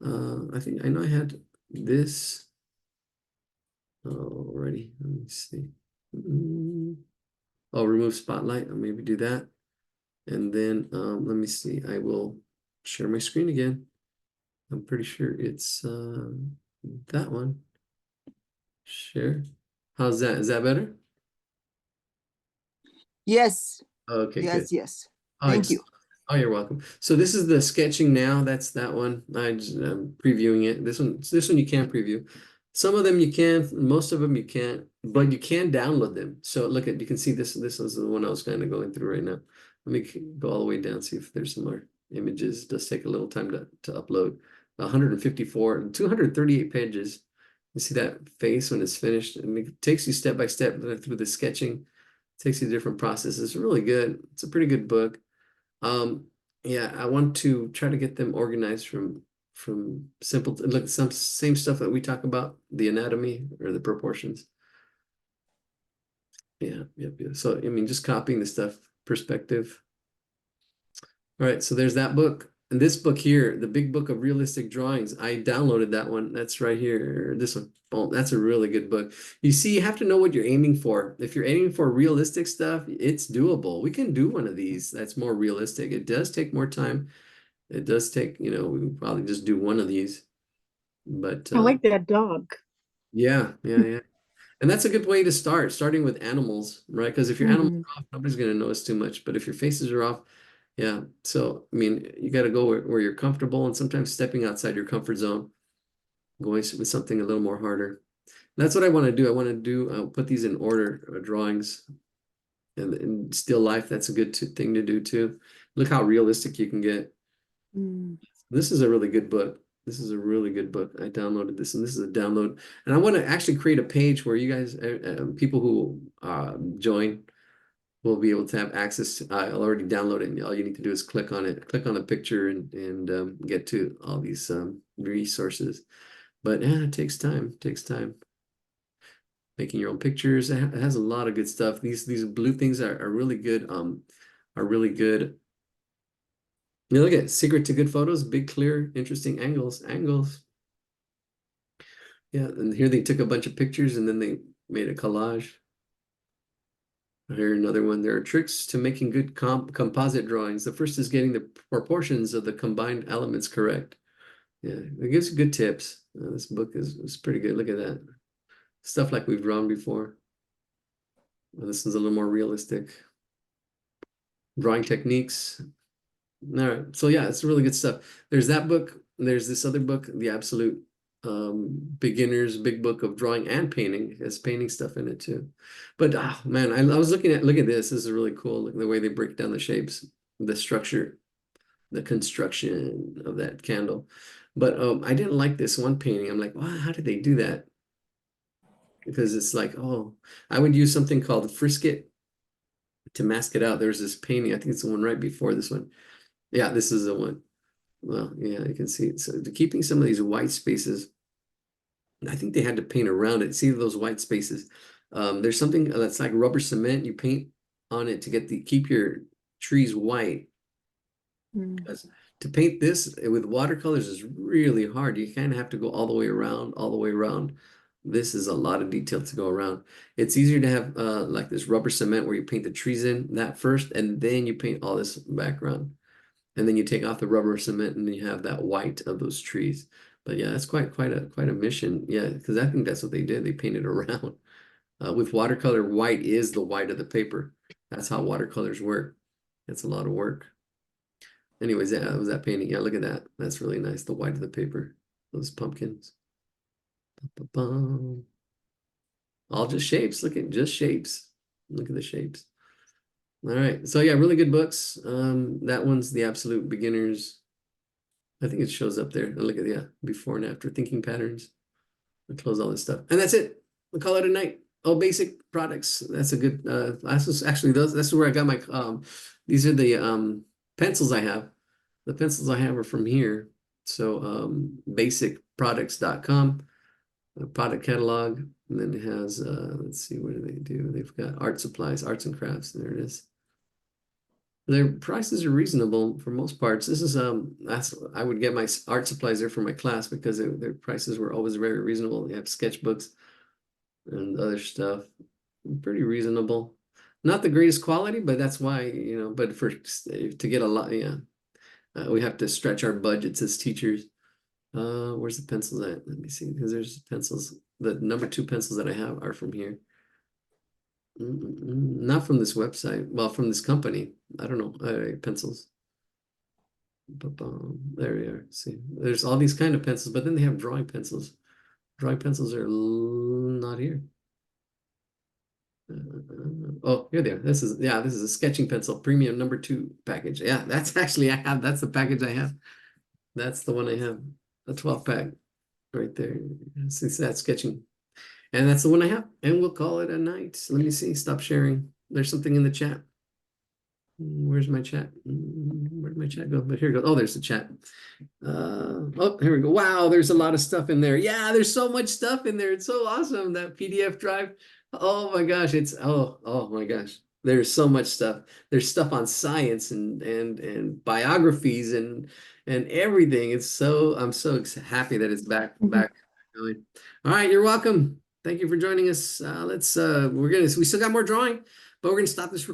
I know I had this already. Let me see. Oh, remove spotlight. I'll maybe do that. And then let me see. I will share my screen again. I'm pretty sure it's that one. Share. How's that? Is that better? Yes. Okay, yes, good. yes. Thank you. Oh, you're welcome. So this is the sketching now. That's that one. I'm previewing it. This one you can't preview. Some of them you can, most of them you can't, but you can download them. So look at, you can see this. This is the one I was kind of going through right now. Let me go all the way down, see if there's some more images. It does take a little time to upload. 154, 238 pages. You see that face when it's finished, and it takes you step by step through the sketching. It takes you to different processes. It's really good. It's a pretty good book. Yeah, I want to try to get them organized from simple to look some same stuff that we talk about, the anatomy or the proportions. Yeah, yep. So I mean, just copying the stuff, perspective. All right, so there's that book. And this book here, the big book of realistic drawings, I downloaded that one. That's right here. This one. Oh, that's a really good book. You see, you have to know what you're aiming for. If you're aiming for realistic stuff, it's doable. We can do one of these that's more realistic. It does take more time. It does take, we can probably just do one of these. But I like that dog. yeah. And that's a good way to start, starting with animals, right? Because if your animals are off, nobody's going to notice too much. But if your faces are off, yeah. So, I mean, you got to go where you're comfortable, and sometimes stepping outside your comfort zone, going with something a little more harder. That's what I want to do. I want to do, put these in order, drawings, and still life. That's a good thing to do too. Look how realistic you can get. Mm. This is a really good book. This is a really good book. I downloaded this, and this is a download. And I want to actually create a page where you guys, people who join, will be able to have access to. I'll already download it, and all you need to do is click on it, click on a picture, and get to all these resources. But yeah, it takes time. It takes time. Making your own pictures. It has a lot of good stuff. These blue things are really good. Are really good. You know, look at Secret to Good Photos, big, clear, interesting angles. Yeah, and here they took a bunch of pictures and then they made a collage. Here another one. There are tricks to making good composite drawings. The first is getting the proportions of the combined elements correct. Yeah, it gives good tips. This book is pretty good. Look at that. Stuff like we've drawn before. Well, this one's a little more realistic. Drawing techniques. All right. So yeah, it's really good stuff. There's that book. There's this other book, The Absolute Beginner's Big Book of Drawing and Painting. It has painting stuff in it too. But man, I was look at this. This is really cool. Look at the way they break down the shapes, the structure, the construction of that candle. But I didn't like this one painting. I'm like, wow, how did they do that? Because it's like, oh, I would use something called Frisket to mask it out. There's this painting. I think it's the one right before this one. Yeah, this is the one. Well, yeah, you can see it. So keeping some of these white spaces, I think they had to paint around it. See those white spaces? There's something that's like rubber cement. You paint on it to keep your trees white. Because to paint this with watercolors is really hard. You kind of have to go all the way around, all the way around. This is a lot of detail to go around. It's easier to have like this rubber cement where you paint the trees in that first, and then you paint all this background. And then you take off the rubber cement and you have that white of those trees. But yeah, that's quite a mission. Yeah, because I think that's what they did. They painted around. With watercolor, white is the white of the paper. That's how watercolors work. It's a lot of work. Anyways, yeah, that was that painting. Yeah, look at that. That's really nice. The white of the paper. Those pumpkins. Ba-ba-bum. All just shapes. Look at just shapes. Look at the shapes. All right. So yeah, really good books. That one's The Absolute Beginners. I think it shows up there. And look at before and after thinking patterns. We'll close all this stuff. And that's it. We'll call it a night. Oh, basic products. That's a good that's where I got my these are the pencils I have. The pencils I have are from here. So basicproducts.com, product catalog, and then it has let's see, what do they do? They've got art supplies, arts and crafts. There it is. Their prices are reasonable for most parts. This is I would get my art supplies there for my class because their prices were always very reasonable. They have sketchbooks and other stuff, pretty reasonable. Not the greatest quality, but that's why, you know, but to get a lot, yeah, we have to stretch our budgets as teachers. Where's the pencils at? Let me see, because there's pencils. The number 2 pencils that I have are from here. Not from this website. Well, from this company. I don't know. All right, pencils. There we are. See, there's all these kind of pencils, but then they have drawing pencils. Drawing pencils are not here. Oh, here they are. This is a sketching pencil premium number 2 package. Yeah, that's actually that's the package I have. That's the one I have. A 12 pack right there. See that sketching. And that's the one I have. And we'll call it a night. Let me see. Stop sharing. There's something in the chat. Where's my chat? Where'd my chat go? But here it goes. Oh, there's the chat. Oh, here we go. Wow, there's a lot of stuff in there. Yeah, there's so much stuff in there. It's so awesome. That PDF drive. Oh my gosh, oh my gosh. There's so much stuff. There's stuff on science and biographies and everything. I'm so happy that it's back going. All right, you're welcome. Thank you for joining us. We still got more drawing, but we're gonna stop this recording.